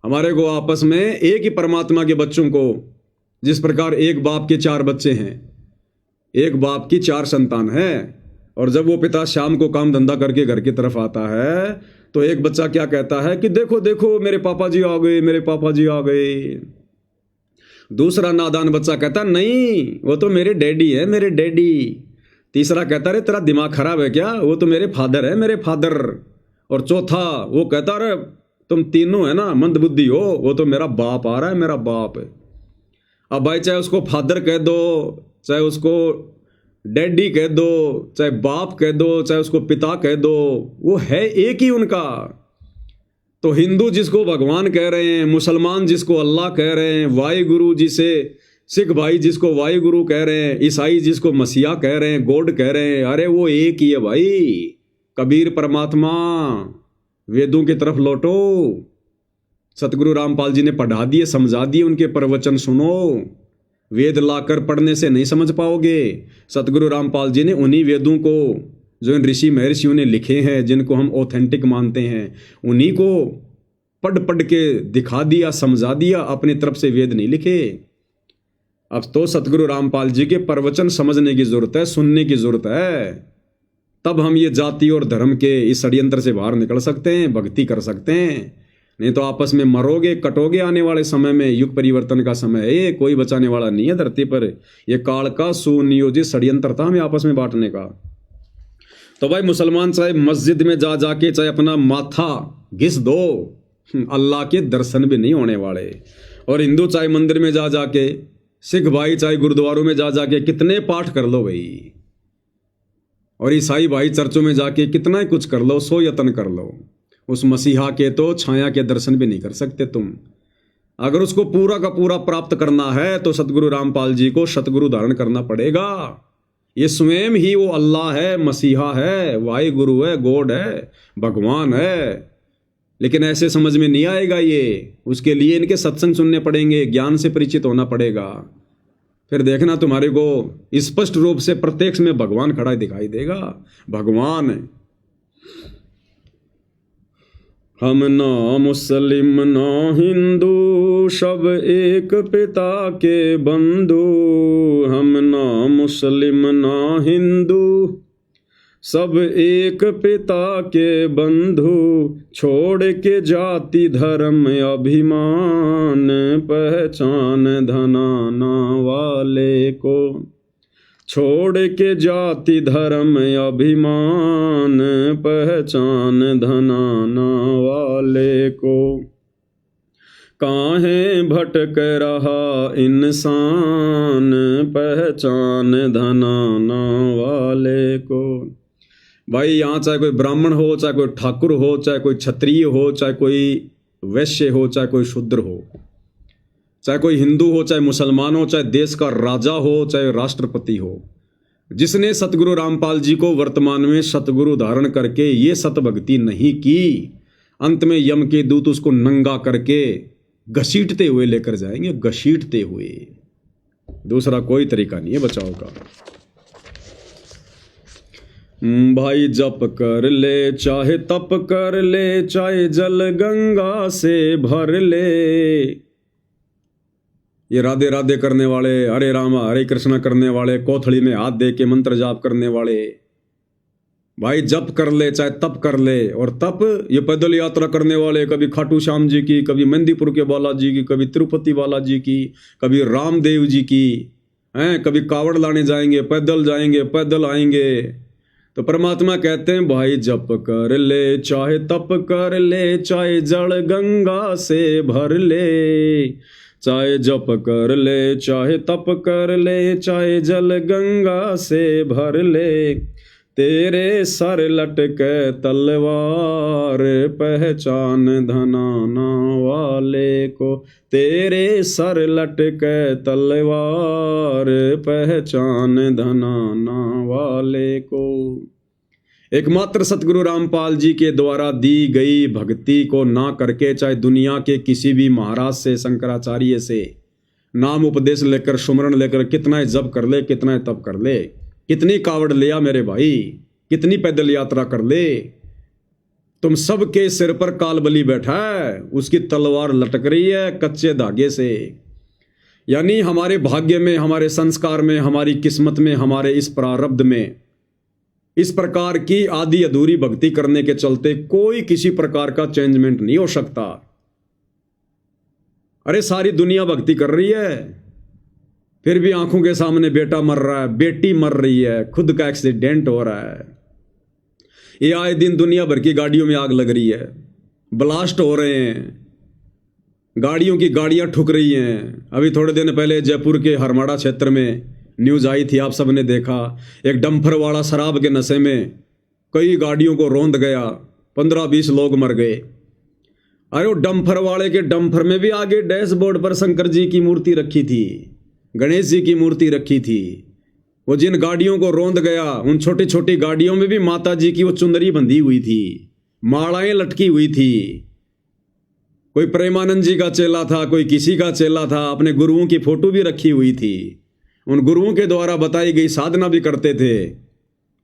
हमारे को आपस में एक ही परमात्मा के बच्चों को, जिस प्रकार एक बाप के 4 बच्चे हैं, एक बाप की 4 संतान है, और जब वो पिता शाम को काम धंधा करके घर की तरफ आता है तो एक बच्चा क्या कहता है कि देखो देखो मेरे पापा जी आ गए, मेरे पापा जी आ गए। दूसरा नादान बच्चा कहता नहीं, वो तो मेरे डैडी है, मेरे डैडी। तीसरा कहता रे तेरा दिमाग खराब है क्या, वो तो मेरे फादर है, मेरे फादर। और चौथा वो कहता रे तुम तीनों है ना मंदबुद्धि हो, वो तो मेरा बाप आ रहा है, मेरा बाप है। अब भाई चाहे उसको फादर कह दो, चाहे उसको डैडी कह दो, चाहे बाप कह दो, चाहे उसको पिता कह दो, वो है एक ही उनका। तो हिंदू जिसको भगवान कह रहे हैं, मुसलमान जिसको अल्लाह कह रहे हैं, वाहिगुरु जिसे सिख भाई जिसको वाहिगुरु कह रहे हैं, ईसाई जिसको मसीहा कह रहे हैं, गॉड कह रहे हैं, अरे वो एक ही है भाई, कबीर परमात्मा। वेदों की तरफ लौटो, सतगुरु रामपाल जी ने पढ़ा दिए, समझा दिए, उनके प्रवचन सुनो। वेद लाकर पढ़ने से नहीं समझ पाओगे। सतगुरु रामपाल जी ने उन्हीं वेदों को जो इन ऋषि महर्षियों ने लिखे हैं, जिनको हम ऑथेंटिक मानते हैं, उन्हीं को पढ़ पढ़ के दिखा दिया, समझा दिया, अपनी तरफ से वेद नहीं लिखे। अब तो सतगुरु रामपाल जी के प्रवचन समझने की जरूरत है, सुनने की जरूरत है, तब हम ये जाति और धर्म के इस षड्यंत्र से बाहर निकल सकते हैं, भक्ति कर सकते हैं। नहीं तो आपस में मरोगे, कटोगे। आने वाले समय में युग परिवर्तन का समय है, ये कोई बचाने वाला नहीं है धरती पर। ये काल का सुनियोजित षड्यंत्र था हमें आपस में बांटने का। तो भाई मुसलमान चाहे मस्जिद में जा जाके चाहे अपना माथा घिस दो, अल्लाह के दर्शन भी नहीं होने वाले। और हिंदू चाहे मंदिर में जा जाके, सिख भाई चाहे गुरुद्वारों में जा जाके कितने पाठ कर लो भाई, और ईसाई भाई चर्चों में जाके कितना ही कुछ कर लो, सो यत्न कर लो, उस मसीहा के तो छाया के दर्शन भी नहीं कर सकते तुम। अगर उसको पूरा का पूरा प्राप्त करना है तो सतगुरु रामपाल जी को सतगुरु धारण करना पड़ेगा। ये स्वयं ही वो अल्लाह है, मसीहा है, वाहिगुरु है, गॉड है, भगवान है। लेकिन ऐसे समझ में नहीं आएगा ये, उसके लिए इनके सत्संग सुनने पड़ेंगे, ज्ञान से परिचित होना पड़ेगा। फिर देखना तुम्हारे को स्पष्ट रूप से प्रत्यक्ष में भगवान खड़ा दिखाई देगा। भगवान हम ना मुस्लिम ना हिंदू, सब एक पिता के बंधु। हम ना मुस्लिम ना हिंदू, सब एक पिता के बंधु। छोड़ के जाति धर्म अभिमान, पहचान धनाना वाले को। छोड़ के जाति धर्म अभिमान, पहचान धनाना वाले को। काहे भटक रहा इंसान, पहचान धनाना वाले को। भाई यहाँ चाहे कोई ब्राह्मण हो, चाहे कोई ठाकुर हो, चाहे कोई क्षत्रिय हो, चाहे कोई वैश्य हो, चाहे कोई शूद्र हो, चाहे कोई हिंदू हो, चाहे मुसलमान हो, चाहे देश का राजा हो, चाहे राष्ट्रपति हो, जिसने सतगुरु रामपाल जी को वर्तमान में सतगुरु धारण करके ये सतभक्ति नहीं की, अंत में यम के दूत उसको नंगा करके घसीटते हुए लेकर जाएंगे, घसीटते हुए। दूसरा कोई तरीका नहीं है बचाव का। भाई जप कर ले, चाहे तप कर ले, चाहे जल गंगा से भर ले। ये राधे राधे करने वाले, हरे राम हरे कृष्णा करने वाले, कोथड़ी में हाथ दे के मंत्र जाप करने वाले, भाई जप कर ले, चाहे तप कर ले। और तप ये पैदल यात्रा करने वाले, कभी खाटू श्याम जी की, कभी मेहंदीपुर के बालाजी की, कभी तिरुपति बालाजी की, कभी रामदेव जी की, हैं, कभी कावड़ लाने जाएंगे, पैदल जाएंगे, पैदल आएंगे। तो परमात्मा कहते हैं भाई जप कर ले, चाहे तप कर ले, चाहे जल गंगा से भर ले। चाहे जप कर ले, चाहे तप कर ले, चाहे जल गंगा से भर ले। तेरे सर लटके तलवार, पहचान धनाना वाले को। तेरे सर लटके तलवार, पहचान धनाना वाले को। एकमात्र सतगुरु रामपाल जी के द्वारा दी गई भक्ति को ना करके, चाहे दुनिया के किसी भी महाराज से, शंकराचार्य से नाम उपदेश लेकर, सुमरण लेकर कितना जप कर ले, कितना तप कर ले, कितनी कावड़ लिया मेरे भाई, कितनी पैदल यात्रा कर ले, तुम सबके सिर पर कालबली बैठा है, उसकी तलवार लटक रही है कच्चे धागे से। यानी हमारे भाग्य में, हमारे संस्कार में, हमारी किस्मत में, हमारे इस प्रारब्ध में इस प्रकार की आधी अधूरी भक्ति करने के चलते कोई किसी प्रकार का चेंजमेंट नहीं हो सकता। अरे सारी दुनिया भक्ति कर रही है, फिर भी आंखों के सामने बेटा मर रहा है, बेटी मर रही है, खुद का एक्सीडेंट हो रहा है। ये आए दिन दुनिया भर की गाड़ियों में आग लग रही है, ब्लास्ट हो रहे हैं, गाड़ियों की गाड़ियां ठुक रही हैं। अभी थोड़े दिन पहले जयपुर के हरमाड़ा क्षेत्र में न्यूज़ आई थी, आप सबने देखा, एक डंपर वाला शराब के नशे में कई गाड़ियों को रौंद गया, 15-20 लोग मर गए। अरे वो डंपर वाले के डंपर में भी आगे डैशबोर्ड पर शंकर जी की मूर्ति रखी थी, गणेश जी की मूर्ति रखी थी। वो जिन गाड़ियों को रौंद गया, उन छोटी छोटी गाड़ियों में भी माता जी की वो चुंदरी बंधी हुई थी, मालाएं लटकी हुई थी। कोई प्रेमानंद जी का चेला था, कोई किसी का चेला था, अपने गुरुओं की फोटो भी रखी हुई थी, उन गुरुओं के द्वारा बताई गई साधना भी करते थे।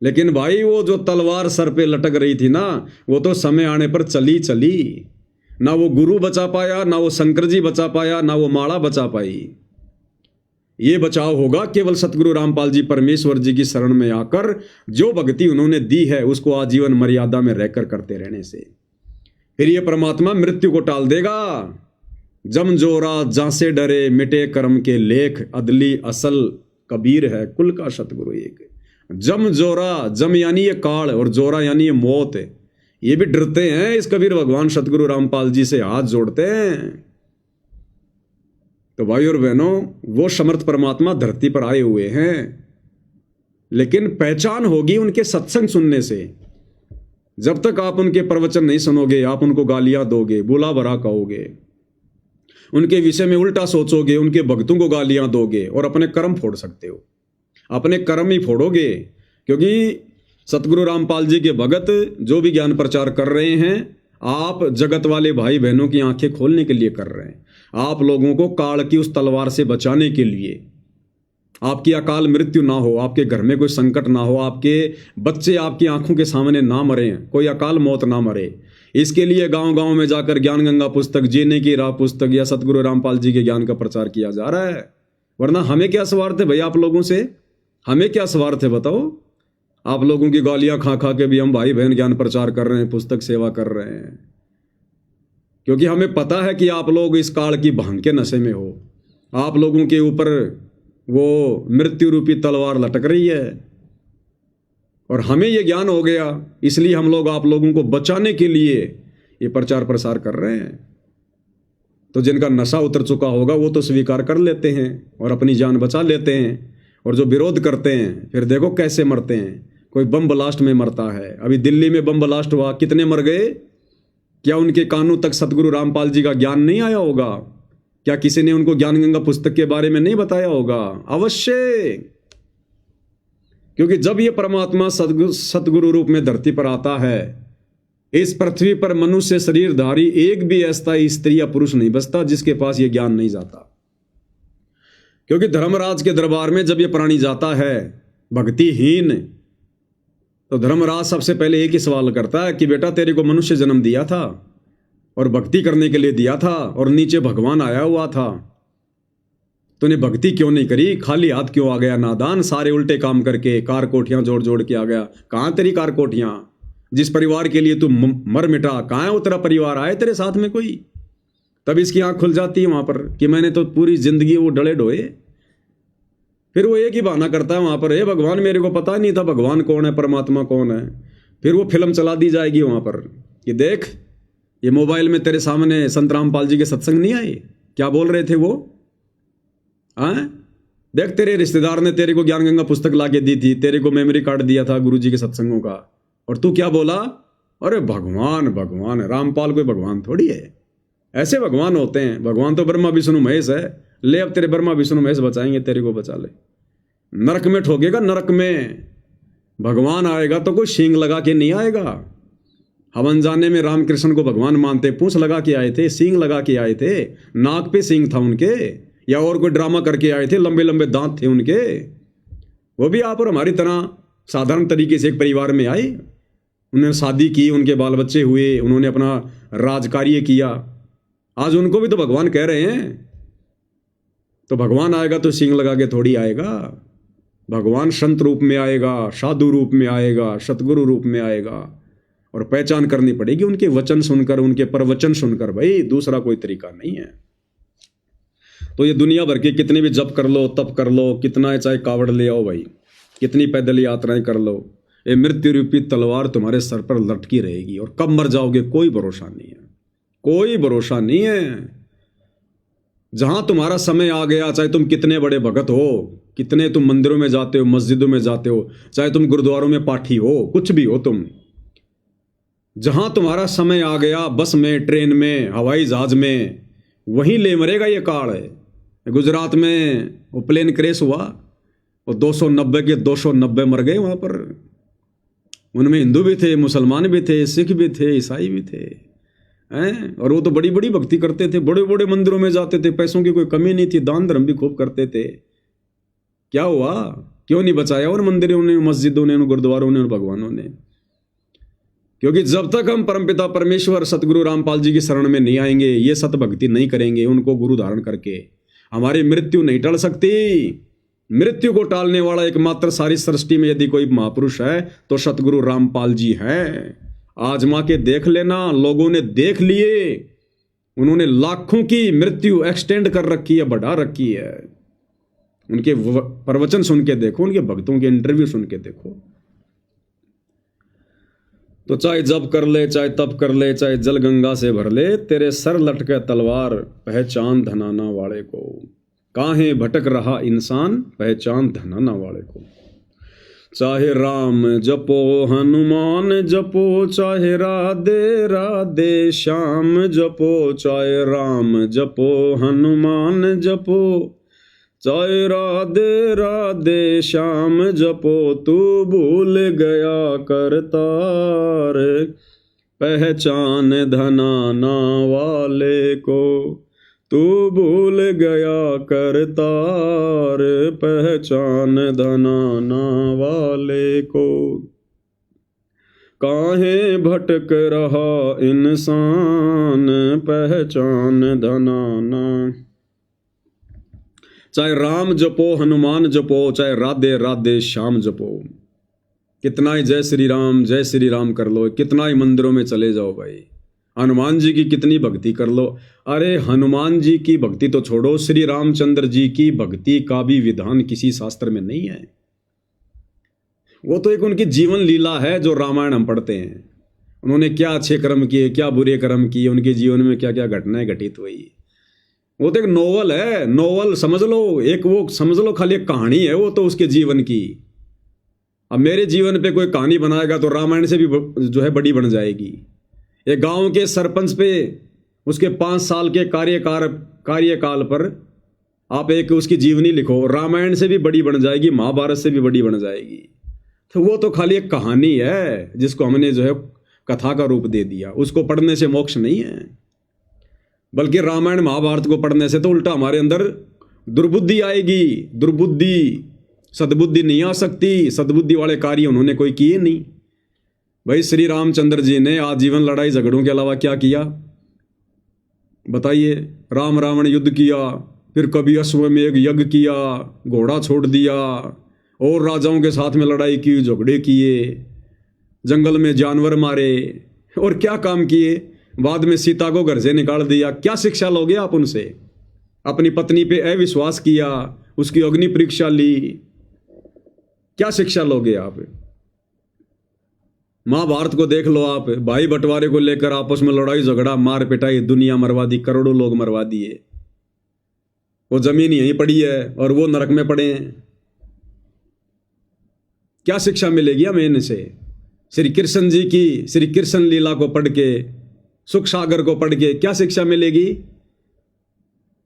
लेकिन भाई वो जो तलवार सर पे लटक रही थी ना, वो तो समय आने पर चली चली, ना वो गुरु बचा पाया, ना वो शंकर जी बचा पाया, ना वो माला बचा पाई। ये बचाव होगा केवल सतगुरु रामपाल जी परमेश्वर जी की शरण में आकर जो भक्ति उन्होंने दी है उसको आजीवन मर्यादा में रहकर करते रहने से। फिर ये परमात्मा मृत्यु को टाल देगा। जम जोरा जासे डरे, मिटे कर्म के लेख, अदली असल कबीर है कुल का सतगुरु एक। जम जोरा, जम यानी ये काल और जोरा यानी ये मौत, ये भी डरते हैं इस कबीर भगवान सतगुरु रामपाल जी से हाथ जोड़ते हैं। तो भाई और बहनों, वो समर्थ परमात्मा धरती पर आए हुए हैं, लेकिन पहचान होगी उनके सत्संग सुनने से। जब तक आप उनके प्रवचन नहीं सुनोगे, आप उनको गालियां दोगे, बुला भरा कहोगे, उनके विषय में उल्टा सोचोगे, उनके भक्तों को गालियां दोगे और अपने कर्म फोड़ सकते हो, अपने कर्म ही फोड़ोगे। क्योंकि सतगुरु रामपाल जी के भगत जो भी ज्ञान प्रचार कर रहे हैं, आप जगत वाले भाई बहनों की आंखें खोलने के लिए कर रहे हैं, आप लोगों को काल की उस तलवार से बचाने के लिए। आपकी अकाल मृत्यु ना हो, आपके घर में कोई संकट ना हो, आपके बच्चे आपकी आंखों के सामने ना मरे, कोई अकाल मौत ना मरे, इसके लिए गांव गांव में जाकर ज्ञान गंगा पुस्तक, जीने की राह पुस्तक या सतगुरु रामपाल जी के ज्ञान का प्रचार किया जा रहा है। वरना हमें क्या स्वार्थ है भाई आप लोगों से? हमें क्या स्वार्थ है बताओ? आप लोगों की गालियां खा खा के भी हम भाई बहन ज्ञान प्रचार कर रहे हैं, पुस्तक सेवा कर रहे हैं, क्योंकि हमें पता है कि आप लोग इस काल की भांग के नशे में हो, आप लोगों के ऊपर वो मृत्यु रूपी तलवार लटक रही है। और हमें ये ज्ञान हो गया, इसलिए हम लोग आप लोगों को बचाने के लिए ये प्रचार प्रसार कर रहे हैं। तो जिनका नशा उतर चुका होगा वो तो स्वीकार कर लेते हैं और अपनी जान बचा लेते हैं, और जो विरोध करते हैं फिर देखो कैसे मरते हैं। कोई बम ब्लास्ट में मरता है, अभी दिल्ली में बम ब्लास्ट हुआ, कितने मर गए? क्या उनके कानों तक सतगुरु रामपाल जी का ज्ञान नहीं आया होगा? क्या किसी ने उनको ज्ञान गंगा पुस्तक के बारे में नहीं बताया होगा? अवश्य, क्योंकि जब ये परमात्मा सतगुरु रूप में धरती पर आता है, इस पृथ्वी पर मनुष्य शरीरधारी एक भी ऐसा स्त्री या पुरुष नहीं बचता जिसके पास ये ज्ञान नहीं जाता। क्योंकि धर्मराज के दरबार में जब ये प्राणी जाता है भक्तिहीन, तो धर्मराज सबसे पहले एक ही सवाल करता है कि बेटा तेरे को मनुष्य जन्म दिया था और भक्ति करने के लिए दिया था, और नीचे भगवान आया हुआ था, तूने भक्ति क्यों नहीं करी? खाली हाथ क्यों आ गया नादान? सारे उल्टे काम करके कार कोठियां जोड़ जोड़ के आ गया। कहाँ तेरी कार कोठियां? जिस परिवार के लिए तू मर मिटा, कहाँ है वो तेरा परिवार? आए तेरे साथ में कोई? तब इसकी आंख खुल जाती है वहां पर कि मैंने तो पूरी जिंदगी वो डले ढोए। फिर वो एक ही बहाना करता है वहां पर, हे भगवान मेरे को पता नहीं था भगवान कौन है, परमात्मा कौन है। फिर वो फिल्म चला दी जाएगी वहां पर कि देख ये मोबाइल में तेरे सामने संत रामपाल जी के सत्संग नहीं आए, क्या बोल रहे थे वो? देख तेरे रिश्तेदार ने तेरे को ज्ञान गंगा पुस्तक ला के दी थी, तेरे को मेमोरी कार्ड दिया था गुरुजी के सत्संगों का, और तू क्या बोला? अरे भगवान भगवान, रामपाल कोई भगवान थोड़ी है, ऐसे भगवान होते हैं, भगवान तो ब्रह्मा विष्णु महेश है। ले अब तेरे ब्रह्मा विष्णु महेश बचाएंगे, तेरे को बचा ले। नरक में ठोकेगा, नरक में भगवान आएगा तो कोई सींग लगा के नहीं आएगा। हवन जाने में रामकृष्ण को भगवान मानते, पूंछ लगा के आए थे, सींग लगा के आए थे, नाक पे सींग था उनके, या और कोई ड्रामा करके आए थे, लंबे लंबे दांत थे उनके। वो भी आप और हमारी तरह साधारण तरीके से एक परिवार में आए, उन्होंने शादी की, उनके बाल बच्चे हुए, उन्होंने अपना राजकार्य किया। आज उनको भी तो भगवान कह रहे हैं। तो भगवान आएगा तो सींग लगा के थोड़ी आएगा। भगवान संत रूप में आएगा, साधु रूप में आएगा, सतगुरु रूप में आएगा, और पहचान करनी पड़ेगी उनके वचन सुनकर, उनके प्रवचन सुनकर। भाई दूसरा कोई तरीका नहीं है। तो ये दुनिया भर के कितने भी जप कर लो, तप कर लो, कितना चाहे कावड़ ले आओ भाई, कितनी पैदल यात्राएं कर लो, ये मृत्यु रूपी तलवार तुम्हारे सर पर लटकी रहेगी, और कब मर जाओगे कोई भरोसा नहीं है, कोई भरोसा नहीं है। जहां तुम्हारा समय आ गया, चाहे तुम कितने बड़े भगत हो, कितने तुम मंदिरों में जाते हो, मस्जिदों में जाते हो, चाहे तुम गुरुद्वारों में पाठी हो, कुछ भी हो तुम, जहां तुम्हारा समय आ गया, बस में, ट्रेन में, हवाई जहाज में, वहीं ले मरेगा ये काल है। गुजरात में वो प्लेन क्रैश हुआ, वो 290 के 290 मर गए वहां पर। उनमें हिंदू भी थे, मुसलमान भी थे, सिख भी थे, ईसाई भी थे, हैं? और वो तो बड़ी बड़ी भक्ति करते थे, बड़े बड़े मंदिरों में जाते थे, पैसों की कोई कमी नहीं थी, दान धर्म भी खूब करते थे। क्या हुआ? क्यों नहीं बचाया और मंदिरों ने, मस्जिदों ने, गुरुद्वारों ने और भगवानों ने? क्योंकि जब तक हम परमपिता परमेश्वर सतगुरु रामपाल जी की शरण में नहीं आएंगे, ये सत भक्ति नहीं करेंगे, उनको गुरु धारण करके, हमारी मृत्यु नहीं टल सकती। मृत्यु को टालने वाला एकमात्र सारी सृष्टि में यदि कोई महापुरुष है तो सतगुरु रामपाल जी हैं। आजमा के देख लेना, लोगों ने देख लिए, उन्होंने लाखों की मृत्यु एक्सटेंड कर रखी है, बढ़ा रखी है। उनके प्रवचन सुन के देखो, उनके भक्तों के इंटरव्यू सुन के देखो। तो चाहे जप कर ले, चाहे तप कर ले, चाहे जल गंगा से भर ले, तेरे सर लटके तलवार, पहचान धनाना वाले को। काहे भटक रहा इंसान, पहचान धनाना वाले को। चाहे राम जपो, हनुमान जपो, चाहे राधे राधे श्याम जपो, चाहे राम जपो, हनुमान जपो, चाहे राधे राधे श्याम जपो, तू भूल गया करतार, पहचान धनाना वाले को। तू भूल गया करतार, पहचान धनाना वाले को। काहे भटक रहा इंसान, पहचान धनाना। चाहे राम जपो, हनुमान जपो, चाहे राधे राधे श्याम जपो, कितना ही जय श्री राम कर लो, कितना ही मंदिरों में चले जाओ भाई, हनुमान जी की कितनी भक्ति कर लो। अरे हनुमान जी की भक्ति तो छोड़ो, श्री रामचंद्र जी की भक्ति का भी विधान किसी शास्त्र में नहीं है। वो तो एक उनकी जीवन लीला है जो रामायण हम पढ़ते हैं। उन्होंने क्या अच्छे कर्म किए, क्या बुरे कर्म किए, उनके जीवन में क्या क्या घटनाएं घटित हुई। वो तो एक नोवेल है, नोवेल समझ लो, एक वो समझ लो खाली एक कहानी है वो तो उसके जीवन की। अब मेरे जीवन पे कोई कहानी बनाएगा तो रामायण से भी जो है बड़ी बन जाएगी। एक गांव के सरपंच पे उसके 5 साल के कार्यकाल पर आप एक उसकी जीवनी लिखो, रामायण से भी बड़ी बन जाएगी, महाभारत से भी बड़ी बन जाएगी। तो वो तो खाली एक कहानी है जिसको हमने जो है कथा का रूप दे दिया। उसको पढ़ने से मोक्ष नहीं है, बल्कि रामायण महाभारत को पढ़ने से तो उल्टा हमारे अंदर दुर्बुद्धि आएगी। दुर्बुद्धि, सद्बुद्धि नहीं आ सकती। सद्बुद्धि वाले कार्य उन्होंने कोई किए नहीं। भाई श्री रामचंद्र जी ने आजीवन लड़ाई झगड़ों के अलावा क्या किया बताइए? राम रावण युद्ध किया, फिर कभी अश्वमेध यज्ञ किया, घोड़ा छोड़ दिया, और राजाओं के साथ में लड़ाई की, झगड़े किए, जंगल में जानवर मारे, और क्या काम किए? बाद में सीता को घर से निकाल दिया। क्या शिक्षा लोगे आप उनसे? अपनी पत्नी पे अविश्वास किया, उसकी अग्नि परीक्षा ली, क्या शिक्षा लोगे आप? महाभारत को देख लो आप, भाई बंटवारे को लेकर आपस में लड़ाई झगड़ा, मार पिटाई, दुनिया मरवा दी, करोड़ों लोग मरवा दिए। वो जमीन यहीं पड़ी है और वो नरक में पड़े हैं। क्या शिक्षा मिलेगी हमें इनसे? श्री कृष्ण जी की श्री कृष्ण लीला को पढ़ के, सुख सागर को पढ़ के क्या शिक्षा मिलेगी?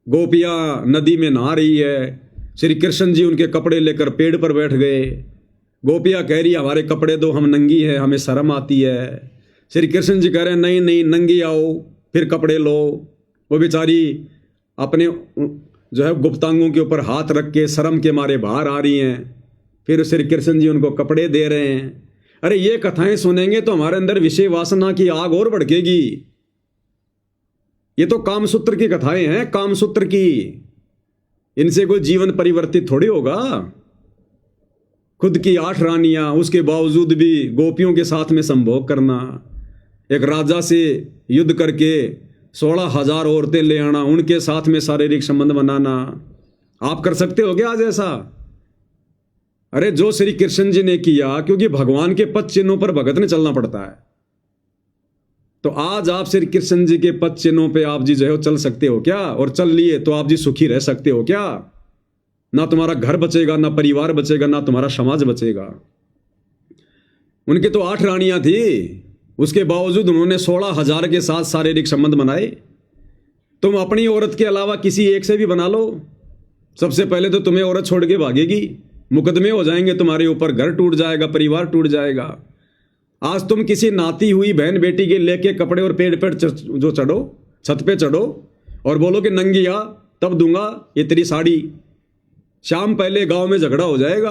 गोपियां नदी में नहा रही है, श्री कृष्ण जी उनके कपड़े लेकर पेड़ पर बैठ गए। गोपियां कह रही हमारे कपड़े दो, हम नंगी है, हमें शर्म आती है। श्री कृष्ण जी कह रहे हैं नहीं नहीं, नंगी आओ फिर कपड़े लो। वो बेचारी अपने जो है गुप्तांगों के ऊपर हाथ रख के शर्म के मारे बाहर आ रही हैं। फिर श्री कृष्ण जी उनको कपड़े दे रहे हैं। अरे ये कथाएं सुनेंगे तो हमारे अंदर विषय वासना की आग और भड़केगी। ये तो कामसूत्र की कथाएं हैं, कामसूत्र की। इनसे कोई जीवन परिवर्तित थोड़ी होगा। खुद की 8 रानियां, उसके बावजूद भी गोपियों के साथ में संभोग करना, एक राजा से युद्ध करके 16,000 औरतें ले आना, उनके साथ में शारीरिक संबंध बनाना, आप कर सकते हो क्या आज ऐसा? अरे जो श्री कृष्ण जी ने किया, क्योंकि भगवान के पद चिन्हों पर भगत ने चलना पड़ता है, तो आज आप श्री कृष्ण जी के पद चिन्हों पे आप जी जो है चल सकते हो क्या? और चल लिए तो आप जी सुखी रह सकते हो क्या? ना तुम्हारा घर बचेगा, ना परिवार बचेगा, ना तुम्हारा समाज बचेगा। उनके तो 8 रानियां थी, उसके बावजूद उन्होंने 16,000 के साथ शारीरिक संबंध बनाए। तुम अपनी औरत के अलावा किसी एक से भी बना लो, सबसे पहले तो तुम्हें औरत छोड़ के भागेगी, मुकदमे हो जाएंगे तुम्हारे ऊपर, घर टूट जाएगा, परिवार टूट जाएगा। आज तुम किसी नाती हुई बहन बेटी के लेके कपड़े और पेड़ पर जो चढ़ो, छत पे चढ़ो और बोलो कि नंगी आ तब दूंगा ये तेरी साड़ी, शाम पहले गांव में झगड़ा हो जाएगा।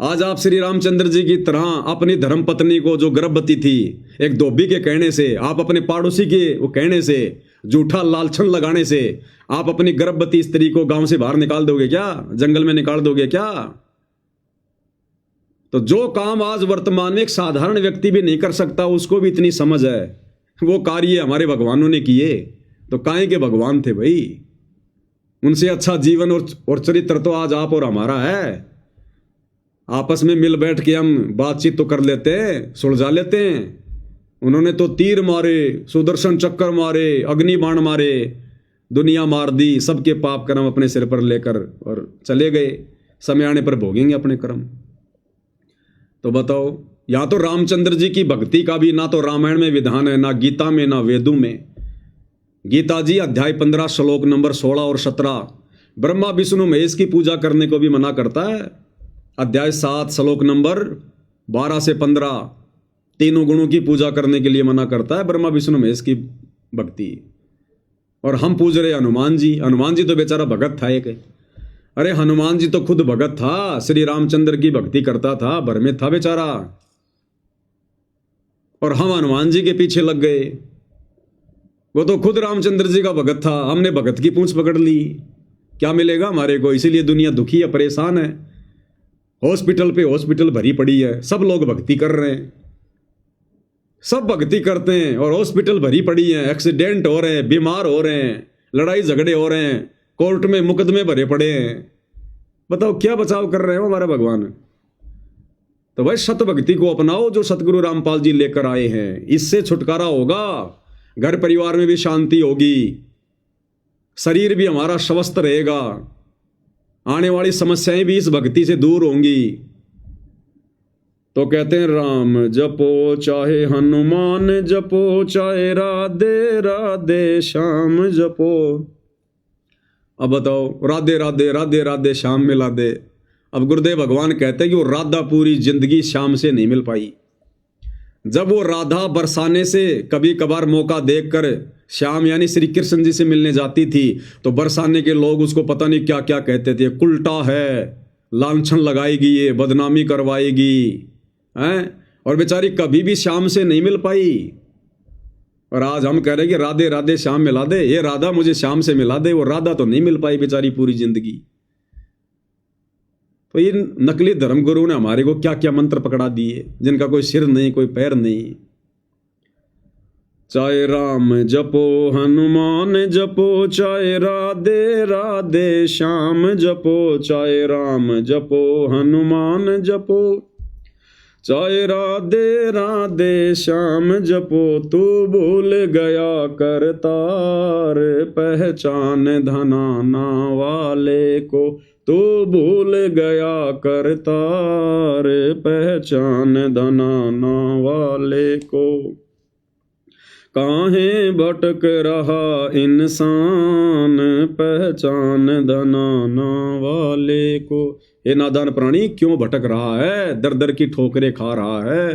आज आप श्री रामचंद्र जी की तरह अपनी धर्म पत्नी को, जो गर्भवती थी, एक धोबी के कहने से, आप अपने पड़ोसी के वो कहने से, झूठा लालछन लगाने से आप अपनी गर्भवती स्त्री को गांव से बाहर निकाल दोगे क्या? जंगल में निकाल दोगे क्या? तो जो काम आज वर्तमान में एक साधारण व्यक्ति भी नहीं कर सकता, उसको भी इतनी समझ है, वो कार्य हमारे भगवानों ने किए। तो काहे के भगवान थे भाई? उनसे अच्छा जीवन और चरित्र तो आज आप और हमारा है। आपस में मिल बैठ के हम बातचीत तो कर लेते हैं, सुलझा लेते हैं। उन्होंने तो तीर मारे, सुदर्शन चक्कर मारे, अग्नि बाण मारे, दुनिया मार दी, सबके पाप कर्म अपने सिर पर लेकर और चले गए। समय आने पर भोगेंगे अपने कर्म। तो बताओ, या तो रामचंद्र जी की भक्ति का भी ना तो रामायण में विधान है, ना गीता में, ना वेदों में। गीता जी अध्याय 15 श्लोक नंबर 16 और 17 ब्रह्मा विष्णु महेश की पूजा करने को भी मना करता है। अध्याय 7 श्लोक नंबर 12 से 15 तीनों गुणों की पूजा करने के लिए मना करता है, ब्रह्मा विष्णु महेश की भक्ति। और हम पूज रहे हनुमान जी। हनुमान जी तो बेचारा भगत था एक। अरे हनुमान जी तो खुद भगत था, श्री रामचंद्र की भक्ति करता था, भर में था बेचारा, और हम हनुमान जी के पीछे लग गए। वो तो खुद रामचंद्र जी का भगत था, हमने भगत की पूंछ पकड़ ली। क्या मिलेगा हमारे को? इसीलिए दुनिया दुखी है, परेशान है। हॉस्पिटल पे हॉस्पिटल भरी पड़ी है, सब लोग भक्ति कर रहे हैं, सब भक्ति करते हैं और हॉस्पिटल भरी पड़ी है। एक्सीडेंट हो रहे हैं, बीमार हो रहे हैं, लड़ाई झगड़े हो रहे हैं, कोर्ट में मुकदमे भरे पड़े हैं। बताओ क्या बचाव कर रहे हो हमारे भगवान? तो भाई सत भक्ति को अपनाओ जो सतगुरु रामपाल जी लेकर आए हैं, इससे छुटकारा होगा, घर परिवार में भी शांति होगी, शरीर भी हमारा स्वस्थ रहेगा, आने वाली समस्याएं भी इस भक्ति से दूर होंगी। तो कहते हैं राम जपो चाहे हनुमान जपो, चाहे राधे राधे श्याम जपो। अब बताओ, राधे राधे राधे राधे श्याम मिला दे। अब गुरुदेव भगवान कहते हैं कि वो राधा पूरी जिंदगी श्याम से नहीं मिल पाई। जब वो राधा बरसाने से कभी कभार मौका देखकर श्याम यानी श्री कृष्ण जी से मिलने जाती थी, तो बरसाने के लोग उसको पता नहीं क्या क्या कहते थे, कुलटा है, लांछन लगाएगी, ये बदनामी करवाएगी हैं, और बेचारी कभी भी श्याम से नहीं मिल पाई। और आज हम कह रहे हैं कि राधे राधे श्याम मिला दे, ये राधा मुझे श्याम से मिला दे। वो राधा तो नहीं मिल पाई बेचारी पूरी जिंदगी। तो ये नकली धर्मगुरु ने हमारे को क्या क्या मंत्र पकड़ा दिए, जिनका कोई सिर नहीं, कोई पैर नहीं। चाहे राम जपो हनुमान जपो, चाहे राधे राधे श्याम जपो, चाहे राम जपो हनुमान जपो, चाहे राधे राधे श्याम जपो तू भूल गया करतार, पहचान धनाना वाले को तू भूल गया करतार, पहचान धनाना वाले को। काहे भटक रहा इंसान, पहचान धनाना वाले को। हे नादान प्राणी, क्यों भटक रहा है, दर दर की ठोकरें खा रहा है।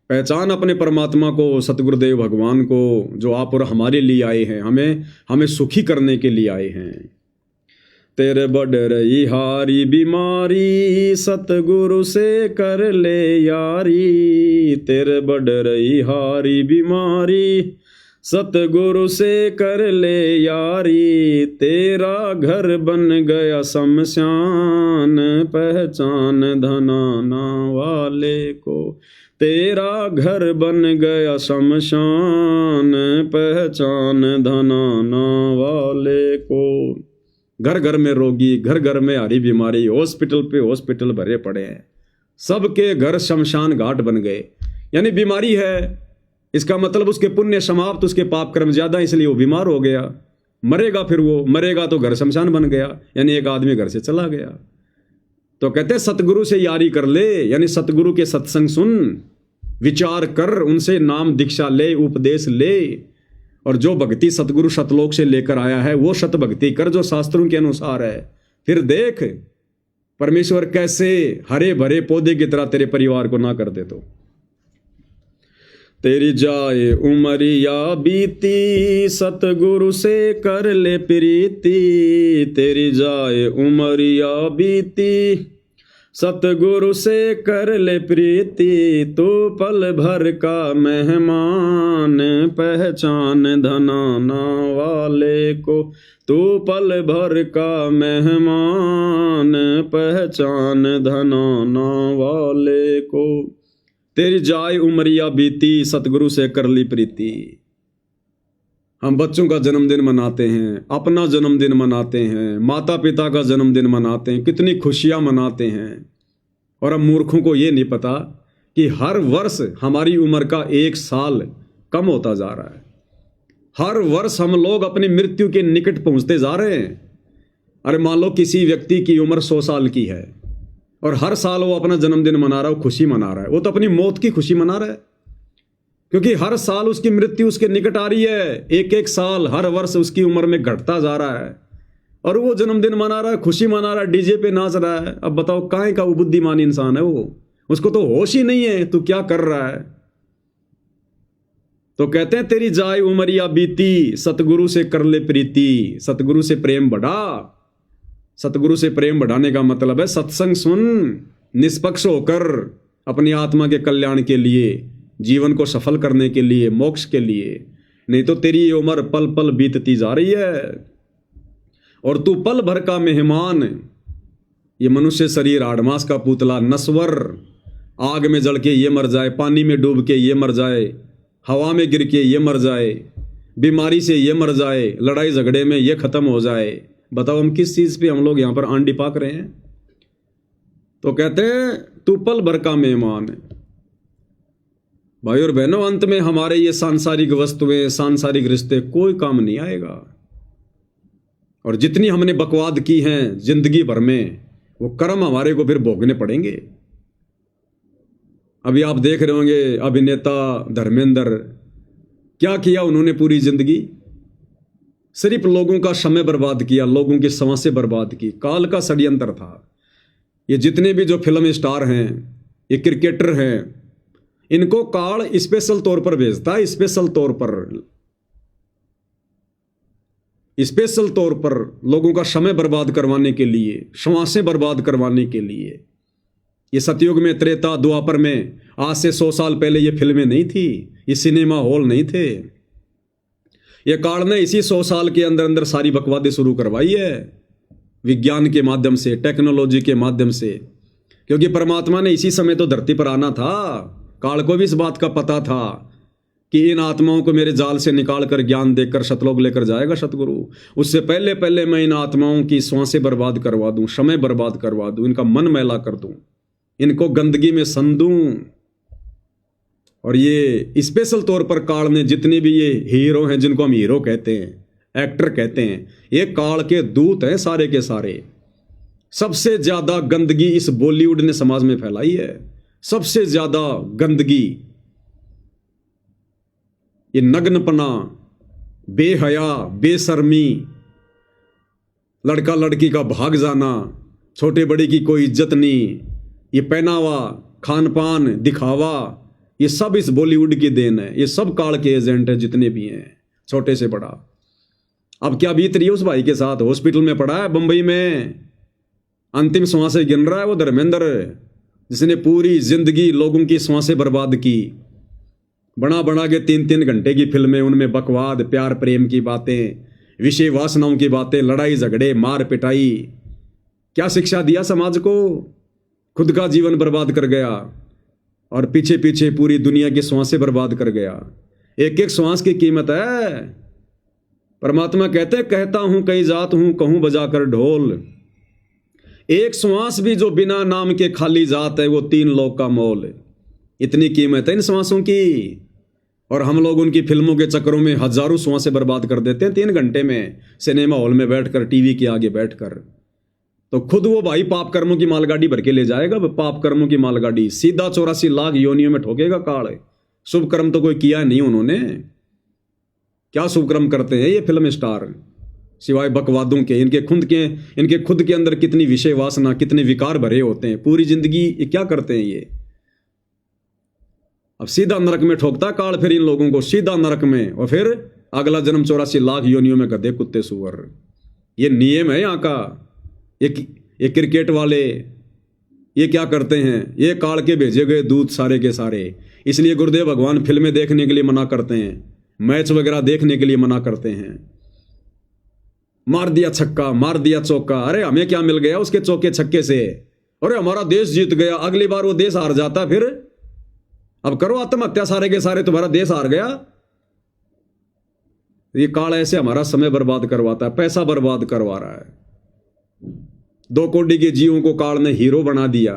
पहचान अपने परमात्मा को, सतगुरुदेव भगवान को, जो आप और हमारे लिए आए हैं, हमें सुखी करने के लिए आए हैं। तेरे बढ़ रही हारी बीमारी, सतगुरु से कर ले यारी। तेरे बढ़ रही हारी बीमारी, सतगुरु से कर ले यारी। तेरा घर बन गया शमशान, पहचान धनाना वाले को। तेरा घर बन गया शमशान, पहचान धनाना वाले को। घर घर में रोगी, घर घर में हारी बीमारी, हॉस्पिटल पे हॉस्पिटल भरे पड़े हैं, सबके घर शमशान घाट बन गए। यानी बीमारी है, इसका मतलब उसके पुण्य समाप्त, उसके पाप कर्म ज्यादा, इसलिए वो बीमार हो गया। मरेगा, फिर वो मरेगा तो घर शमशान बन गया, यानी एक आदमी घर से चला गया। तो कहते सतगुरु से यारी कर ले, यानी सतगुरु के सत्संग सुन, विचार कर, उनसे नाम दीक्षा ले, उपदेश ले, और जो भक्ति सतगुरु सतलोक से लेकर आया है वो सत भक्ति कर, जो शास्त्रों के अनुसार है। फिर देख परमेश्वर कैसे हरे भरे पौधे की तरह तेरे परिवार को ना कर दे। तो तेरी जाए उमरिया बीती, सतगुरु से कर ले प्रीति। तेरी जाए उमरिया बीती, सतगुरु से कर ले प्रीति। तो पल भर का मेहमान, पहचान धनाना वाले को। तो पल भर का मेहमान, पहचान धनाना वाले को। तेरी जाए उमरिया बीती, सतगुरु से कर ली प्रीति। हम बच्चों का जन्मदिन मनाते हैं, अपना जन्मदिन मनाते हैं, माता पिता का जन्मदिन मनाते हैं, कितनी खुशियां मनाते हैं। और हम मूर्खों को ये नहीं पता कि हर वर्ष हमारी उम्र का 1 साल कम होता जा रहा है। हर वर्ष हम लोग अपनी मृत्यु के निकट पहुंचते जा रहे हैं। अरे मान लो किसी व्यक्ति की उम्र 100 साल की है और हर साल वो अपना जन्मदिन मना रहा है, खुशी मना रहा है, वो तो अपनी मौत की खुशी मना रहा है, क्योंकि हर साल उसकी मृत्यु उसके निकट आ रही है। एक एक साल हर वर्ष उसकी उम्र में घटता जा रहा है और वो जन्मदिन मना रहा है, खुशी मना रहा है, डीजे पे नाच रहा है। अब बताओ काहे का वो बुद्धिमान इंसान है वो, उसको तो होश ही नहीं है तू क्या कर रहा है। तो कहते हैं तेरी जाए उमरिया बीती, सतगुरु से कर ले प्रीति। सतगुरु से प्रेम बढ़ा। सतगुरु से प्रेम बढ़ाने का मतलब है सत्संग सुन, निष्पक्ष होकर अपनी आत्मा के कल्याण के लिए, जीवन को सफल करने के लिए, मोक्ष के लिए। नहीं तो तेरी उम्र पल पल बीतती जा रही है और तू पल भर का मेहमान। ये मनुष्य शरीर 8 मास का पुतला, नस्वर, आग में जल के ये मर जाए, पानी में डूब के ये मर जाए, हवा में गिर के ये मर जाए, बीमारी से ये मर जाए, लड़ाई झगड़े में ये खत्म हो जाए। बताओ हम किस चीज पे हम लोग यहाँ पर आंडी पाक रहे हैं। तो कहते हैं तू पल भर का मेहमान। भाई और बहनों, अंत में हमारे ये सांसारिक वस्तुएं, सांसारिक रिश्ते कोई काम नहीं आएगा। और जितनी हमने बकवाद की हैं जिंदगी भर में, वो कर्म हमारे को फिर भोगने पड़ेंगे। अभी आप देख रहे होंगे अभिनेता धर्मेंद्र, क्या किया उन्होंने पूरी जिंदगी, सिर्फ लोगों का समय बर्बाद किया, लोगों की समस्या बर्बाद की। काल का षड्यंत्र था। ये जितने भी जो फिल्म स्टार हैं, ये क्रिकेटर हैं, इनको काल स्पेशल तौर पर भेजता है, स्पेशल तौर पर लोगों का समय बर्बाद करवाने के लिए, श्वासें बर्बाद करवाने के लिए। ये सतयुग में, त्रेता द्वापर में, आज से 100 साल पहले ये फिल्में नहीं थी, ये सिनेमा हॉल नहीं थे। ये काल ने इसी 100 साल के अंदर अंदर सारी बकवादें शुरू करवाई है, विज्ञान के माध्यम से, टेक्नोलॉजी के माध्यम से। क्योंकि परमात्मा ने इसी समय तो धरती पर आना था। काल को भी इस बात का पता था कि इन आत्माओं को मेरे जाल से निकाल कर ज्ञान देकर सतलोक लेकर जाएगा सतगुरु। उससे पहले पहले मैं इन आत्माओं की श्वासें बर्बाद करवा दूं, समय बर्बाद करवा दूं, इनका मन मैला कर दूं। इनको गंदगी में संदूं। और ये स्पेशल तौर पर काल ने जितने भी ये हीरो हैं, जिनको हम हीरो कहते हैं, एक्टर कहते हैं, ये काल के दूत हैं सारे के सारे। सबसे ज्यादा गंदगी इस बॉलीवुड ने समाज में फैलाई है, सबसे ज्यादा गंदगी। ये नग्नपना, बेहया, बेशर्मी, लड़का लड़की का भाग जाना, छोटे बड़े की कोई इज्जत नहीं, ये पहनावा, खान पान, दिखावा, ये सब इस बॉलीवुड की देन है। ये सब काल के एजेंट हैं जितने भी हैं, छोटे से बड़ा। अब क्या बीत रही है उस भाई के साथ, हॉस्पिटल में पड़ा है बंबई में, अंतिम सांसें गिन रहा है वो धर्मेंद्र, जिसने पूरी जिंदगी लोगों की सांसें बर्बाद की। बना बना के 3-3 घंटे की फिल्में, उनमें बकवाद, प्यार प्रेम की बातें, विषय वासनाओं की बातें, लड़ाई झगड़े, मार पिटाई। क्या शिक्षा दिया समाज को? खुद का जीवन बर्बाद कर गया और पीछे पीछे पूरी दुनिया की सांसें बर्बाद कर गया। एक एक सांस की कीमत है। परमात्मा कहते, कहता हूं कई जात हूं, कहूं बजाकर ढोल। एक सांस भी जो बिना नाम के खाली जात है, वो 3 लोक का मोल। इतनी कीमत है इन सांसों की। और हम लोग उनकी फिल्मों के चक्करों में हजारों सांसें बर्बाद कर देते हैं 3 घंटे में, सिनेमा हॉल में बैठकर, टीवी के आगे बैठकर। तो खुद वो भाई पाप कर्मों की मालगाड़ी भर के ले जाएगा, पाप कर्मों की मालगाड़ी सीधा 84 लाख योनियों में ठोकेगा काल। शुभ कर्म तो कोई किया नहीं उन्होंने। क्या शुभ कर्म करते हैं ये फिल्म स्टार, सिवाय बकवादों के? इनके खुद के अंदर कितनी विषय वासना, कितने विकार भरे होते हैं। पूरी जिंदगी ये क्या करते हैं ये? अब सीधा नरक में ठोकता काल फिर इन लोगों को, सीधा नरक में। और फिर अगला जन्म 84 लाख योनियों में गधे कुत्ते सुअर। ये नियम है यहाँ का। ये क्रिकेट वाले ये क्या करते हैं? ये काल के भेजे गए दूत सारे के सारे। इसलिए गुरुदेव भगवान फिल्में देखने के लिए मना करते हैं, मैच वगैरह देखने के लिए मना करते हैं। मार दिया छक्का, मार दिया चौका, अरे हमें क्या मिल गया उसके चौके छक्के से? अरे हमारा देश जीत गया, अगली बार वो देश हार जाता, फिर अब करो आत्महत्या सारे के सारे, तुम्हारा देश हार गया। ये काल ऐसे हमारा समय बर्बाद करवाता है, पैसा बर्बाद करवा रहा है। 2 कौड़ी के जीवों को काल ने हीरो बना दिया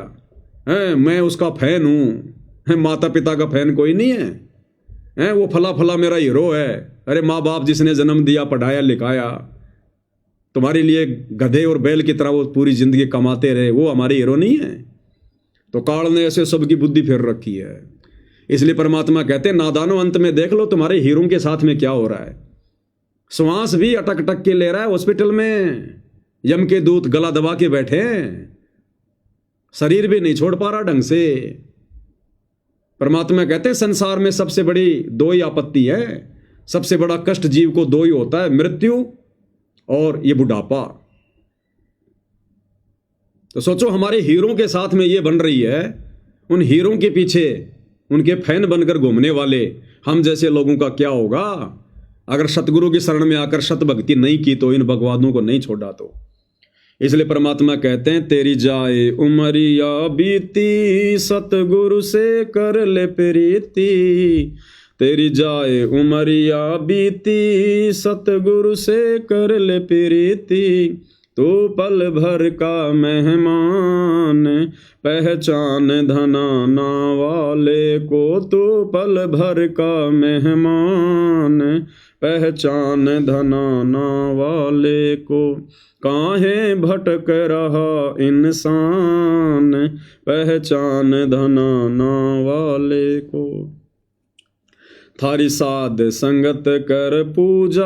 है। मैं उसका फैन हूं, माता पिता का फैन कोई नहीं है। वो फला फला मेरा हीरो है। अरे माँ बाप जिसने जन्म दिया, पढ़ाया लिखाया, तुम्हारे लिए गधे और बैल की तरह वो पूरी जिंदगी कमाते रहे, वो हमारे हीरो नहीं है। तो काल ने ऐसे सबकी बुद्धि फेर रखी है। इसलिए परमात्मा कहते हैं, नादानो अंत में देख लो तुम्हारे हीरो के साथ में क्या हो रहा है। श्वास भी अटक अटक के ले रहा है हॉस्पिटल में, यम के दूत गला दबा के बैठे हैं, शरीर भी नहीं छोड़ पा रहा ढंग से। परमात्मा कहते हैं, संसार में सबसे बड़ी 2 ही आपत्ति है, सबसे बड़ा कष्ट जीव को 2 ही होता है, मृत्यु और ये बुढ़ापा। तो सोचो हमारे हीरो के साथ में ये बन रही है। उन हीरो के पीछे उनके फैन बनकर घूमने वाले हम जैसे लोगों का क्या होगा अगर सतगुरु की शरण में आकर सत भक्ति नहीं की तो, इन भगवानों को नहीं छोड़ा तो। इसलिए परमात्मा कहते हैं, तेरी जाए उमरिया बीती, सतगुरु से कर ले प्रीति। तेरी जाए उमरिया बीती, सतगुरु से कर ले प्रीति। तो पल भर का मेहमान, पहचान धनाना वाले को। तो पल भर का मेहमान, पहचान धनाना वाले को। काहे भटक रहा इंसान, पहचान धनाना वाले को। थारी साध संगत कर पूजा,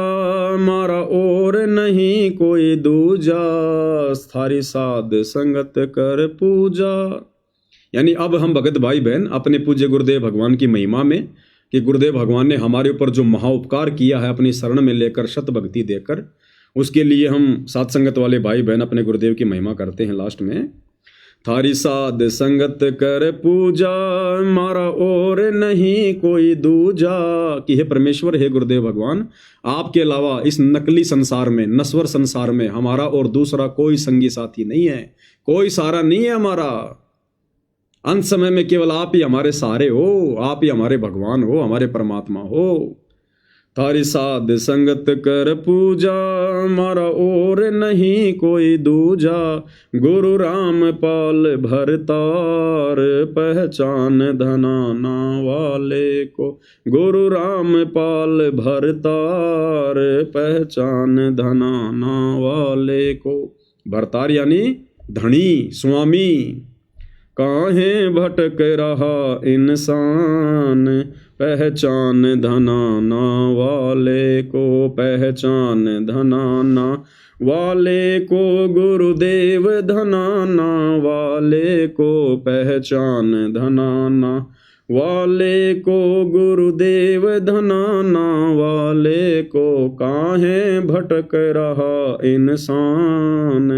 मारा और नहीं कोई दूजा। थारी साध संगत कर पूजा, यानी अब हम भगत भाई बहन अपने पूज्य गुरुदेव भगवान की महिमा में, कि गुरुदेव भगवान ने हमारे ऊपर जो महाउपकार किया है अपनी शरण में लेकर, शत भक्ति देकर, उसके लिए हम साध संगत वाले भाई बहन अपने गुरुदेव की महिमा करते हैं लास्ट में। थारी साध संगत कर पूजा, मारा और नहीं कोई दूजा। कि हे परमेश्वर, हे गुरुदेव भगवान, आपके अलावा इस नकली संसार में, नश्वर संसार में हमारा और दूसरा कोई संगी साथी नहीं है, कोई सहारा नहीं है हमारा। अंत समय में केवल आप ही हमारे सहारे हो, आप ही हमारे भगवान हो, हमारे परमात्मा हो। थारी साध संगत कर पूजा, मारा और नहीं कोई दूजा। गुरु रामपाल भरतार, पहचान धनाना वाले को। गुरु रामपाल भरतार, पहचान धनाना वाले को। भरतार यानी धनी, स्वामी। काहे भटक रहा इंसान, पहचान धनाना वाले को। पहचान धनाना वाले को, गुरुदेव धनाना वाले को। पहचान धनाना वाले को, गुरुदेव धनाना वाले को। काहे भटक रहा इंसान,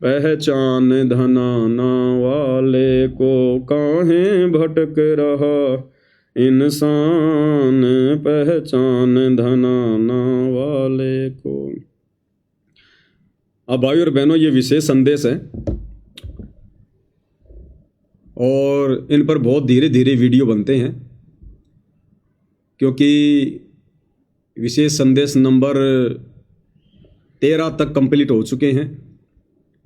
पहचान धनाना वाले को। काहे भटक रहा इंसान, पहचान धनाना वाले को। अब भाई और बहनों, ये विशेष संदेश है और इन पर बहुत धीरे धीरे वीडियो बनते हैं, क्योंकि विशेष संदेश नंबर 13 तक कंप्लीट हो चुके हैं।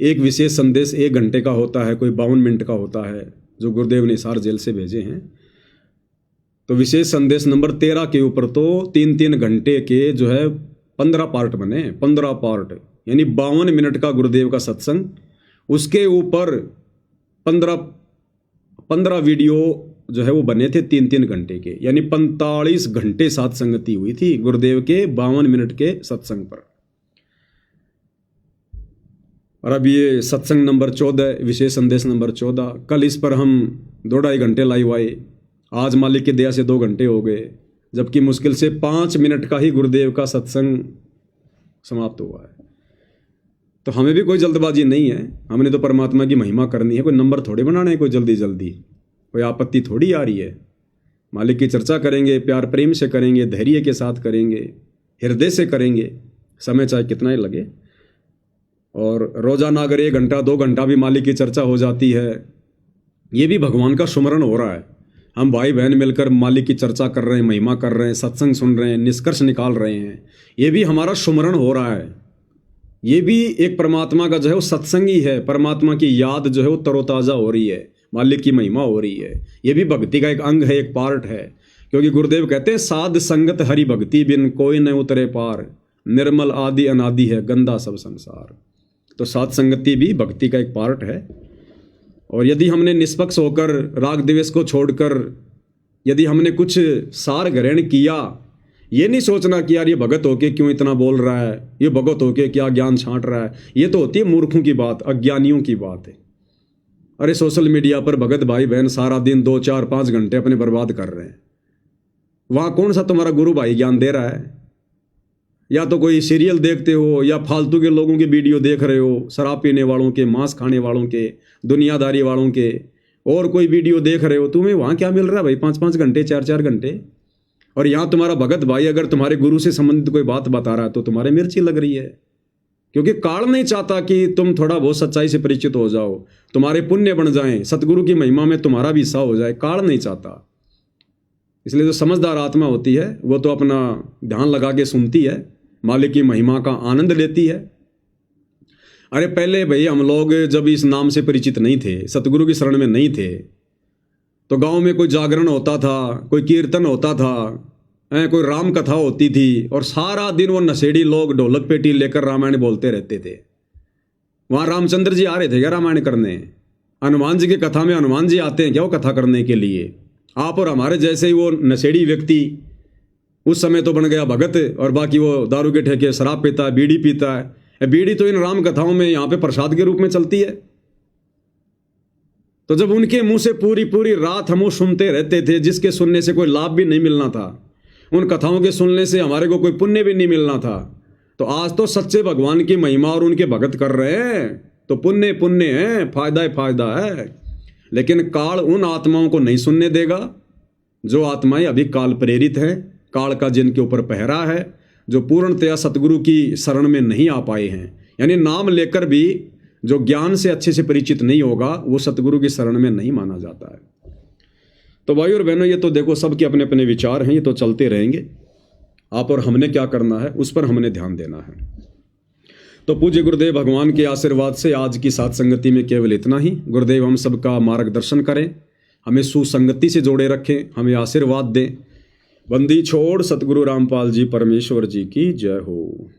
एक विशेष संदेश 1 घंटे का होता है, कोई 52 मिनट का होता है, जो गुरुदेव ने हिसार जेल से भेजे हैं। तो विशेष संदेश नंबर 13 के ऊपर तो 3-3 घंटे के जो है 15 पार्ट बने, 15 पार्ट यानी 52 मिनट का गुरुदेव का सत्संग। उसके ऊपर 15 वीडियो जो है वो बने थे 3-3 घंटे के, यानी 45 घंटे साथ संगति हुई थी गुरुदेव के 52 मिनट के सत्संग पर। और अब ये सत्संग नंबर 14, विशेष संदेश नंबर 14। कल इस पर हम 2-2.5 घंटे लाइव आए। आज मालिक की दया से 2 घंटे हो गए, जबकि मुश्किल से 5 मिनट का ही गुरुदेव का सत्संग समाप्त हुआ है। तो हमें भी कोई जल्दबाजी नहीं है, हमने तो परमात्मा की महिमा करनी है, कोई नंबर थोड़े बनाना है, कोई जल्दी जल्दी कोई आपत्ति थोड़ी आ रही है। मालिक की चर्चा करेंगे, प्यार प्रेम से करेंगे, धैर्य के साथ करेंगे, हृदय से करेंगे, समय चाहे कितना ही लगे। और रोजाना अगर 1 घंटा 2 घंटा भी मालिक की चर्चा हो जाती है, ये भी भगवान का सुमरण हो रहा है। हम भाई बहन मिलकर मालिक की चर्चा कर रहे हैं, महिमा कर रहे हैं, सत्संग सुन रहे हैं, निष्कर्ष निकाल रहे हैं, ये भी हमारा सुमरण हो रहा है। ये भी एक परमात्मा का जो है वो सत्संग ही है। परमात्मा की याद जो है वो तरोताज़ा हो रही है, मालिक की महिमा हो रही है। ये भी भक्ति का एक अंग है, एक पार्ट है। क्योंकि गुरुदेव कहते हैं, साध संगत हरि भक्ति बिन कोई न उतरे पार, निर्मल आदि अनादि है गंदा सब संसार। तो साध संगति भी भक्ति का एक पार्ट है। और यदि हमने निष्पक्ष होकर, राग द्वेष को छोड़कर, यदि हमने कुछ सार ग्रहण किया, ये नहीं सोचना कि यार ये भगत होके क्यों इतना बोल रहा है, ये भगत होके क्या ज्ञान छांट रहा है, ये तो होती है मूर्खों की बात, अज्ञानियों की बात है। अरे सोशल मीडिया पर भगत भाई बहन सारा दिन 2, 4, 5 घंटे अपने बर्बाद कर रहे हैं। वहाँ कौन सा तुम्हारा गुरु भाई ज्ञान दे रहा है? या तो कोई सीरियल देखते हो, या फालतू के लोगों के वीडियो देख रहे हो, शराब पीने वालों के, मांस खाने वालों के, दुनियादारी वालों के, और कोई वीडियो देख रहे हो। तुम्हें वहाँ क्या मिल रहा है भाई? 5-5 घंटे, 4-4 घंटे। और यहाँ तुम्हारा भगत भाई अगर तुम्हारे गुरु से संबंधित कोई बात बता रहा है तो तुम्हारे मिर्ची लग रही है। क्योंकि काल नहीं चाहता कि तुम थोड़ा बहुत सच्चाई से परिचित हो जाओ, तुम्हारे पुण्य बन जाएं, सतगुरु की महिमा में तुम्हारा भी हिस्सा हो जाए। काल नहीं चाहता। इसलिए जो समझदार आत्मा होती है वो तो अपना ध्यान लगा के सुनती है, मालिक की महिमा का आनंद लेती है। अरे पहले भाई हम लोग जब इस नाम से परिचित नहीं थे, सतगुरु की शरण में नहीं थे, तो गांव में कोई जागरण होता था, कोई कीर्तन होता था, कोई राम कथा होती थी, और सारा दिन वो नशेड़ी लोग ढोलक पेटी लेकर रामायण बोलते रहते थे। वहाँ रामचंद्र जी आ रहे थे क्या रामायण करने? हनुमान जी की कथा में हनुमान जी आते हैं क्या वो कथा करने के लिए? आप और हमारे जैसे ही वो नशेड़ी व्यक्ति उस समय तो बन गया भगत, और बाकी वो दारू के ठेके, शराब पीता है, बीड़ी पीता है। बीड़ी तो इन राम कथाओं में यहाँ पे प्रसाद के रूप में चलती है। तो जब उनके मुंह से पूरी पूरी रात हम वो सुनते रहते थे, जिसके सुनने से कोई लाभ भी नहीं मिलना था, उन कथाओं के सुनने से हमारे को कोई पुण्य भी नहीं मिलना था, तो आज तो सच्चे भगवान की महिमा और उनके भगत कर रहे हैं, तो पुण्य पुण्य है, फायदा ही फायदा है। लेकिन काल उन आत्माओं को नहीं सुनने देगा जो आत्माएं अभी काल प्रेरित हैं, काल का जिनके ऊपर पहरा है, जो पूर्णतया सतगुरु की शरण में नहीं आ पाए हैं। यानी नाम लेकर भी जो ज्ञान से अच्छे से परिचित नहीं होगा वो सतगुरु की शरण में नहीं माना जाता है। तो भाई और बहनों, ये तो देखो सबके अपने अपने विचार हैं, ये तो चलते रहेंगे। आप और हमने क्या करना है उस पर हमने ध्यान देना है। तो पूज्य गुरुदेव भगवान के आशीर्वाद से आज की साथ संगति में केवल इतना ही। गुरुदेव हम सबका मार्गदर्शन करें, हमें सुसंगति से जोड़े रखें, हमें आशीर्वाद दें। बंदी छोड़ सतगुरु रामपाल जी परमेश्वर जी की जय हो।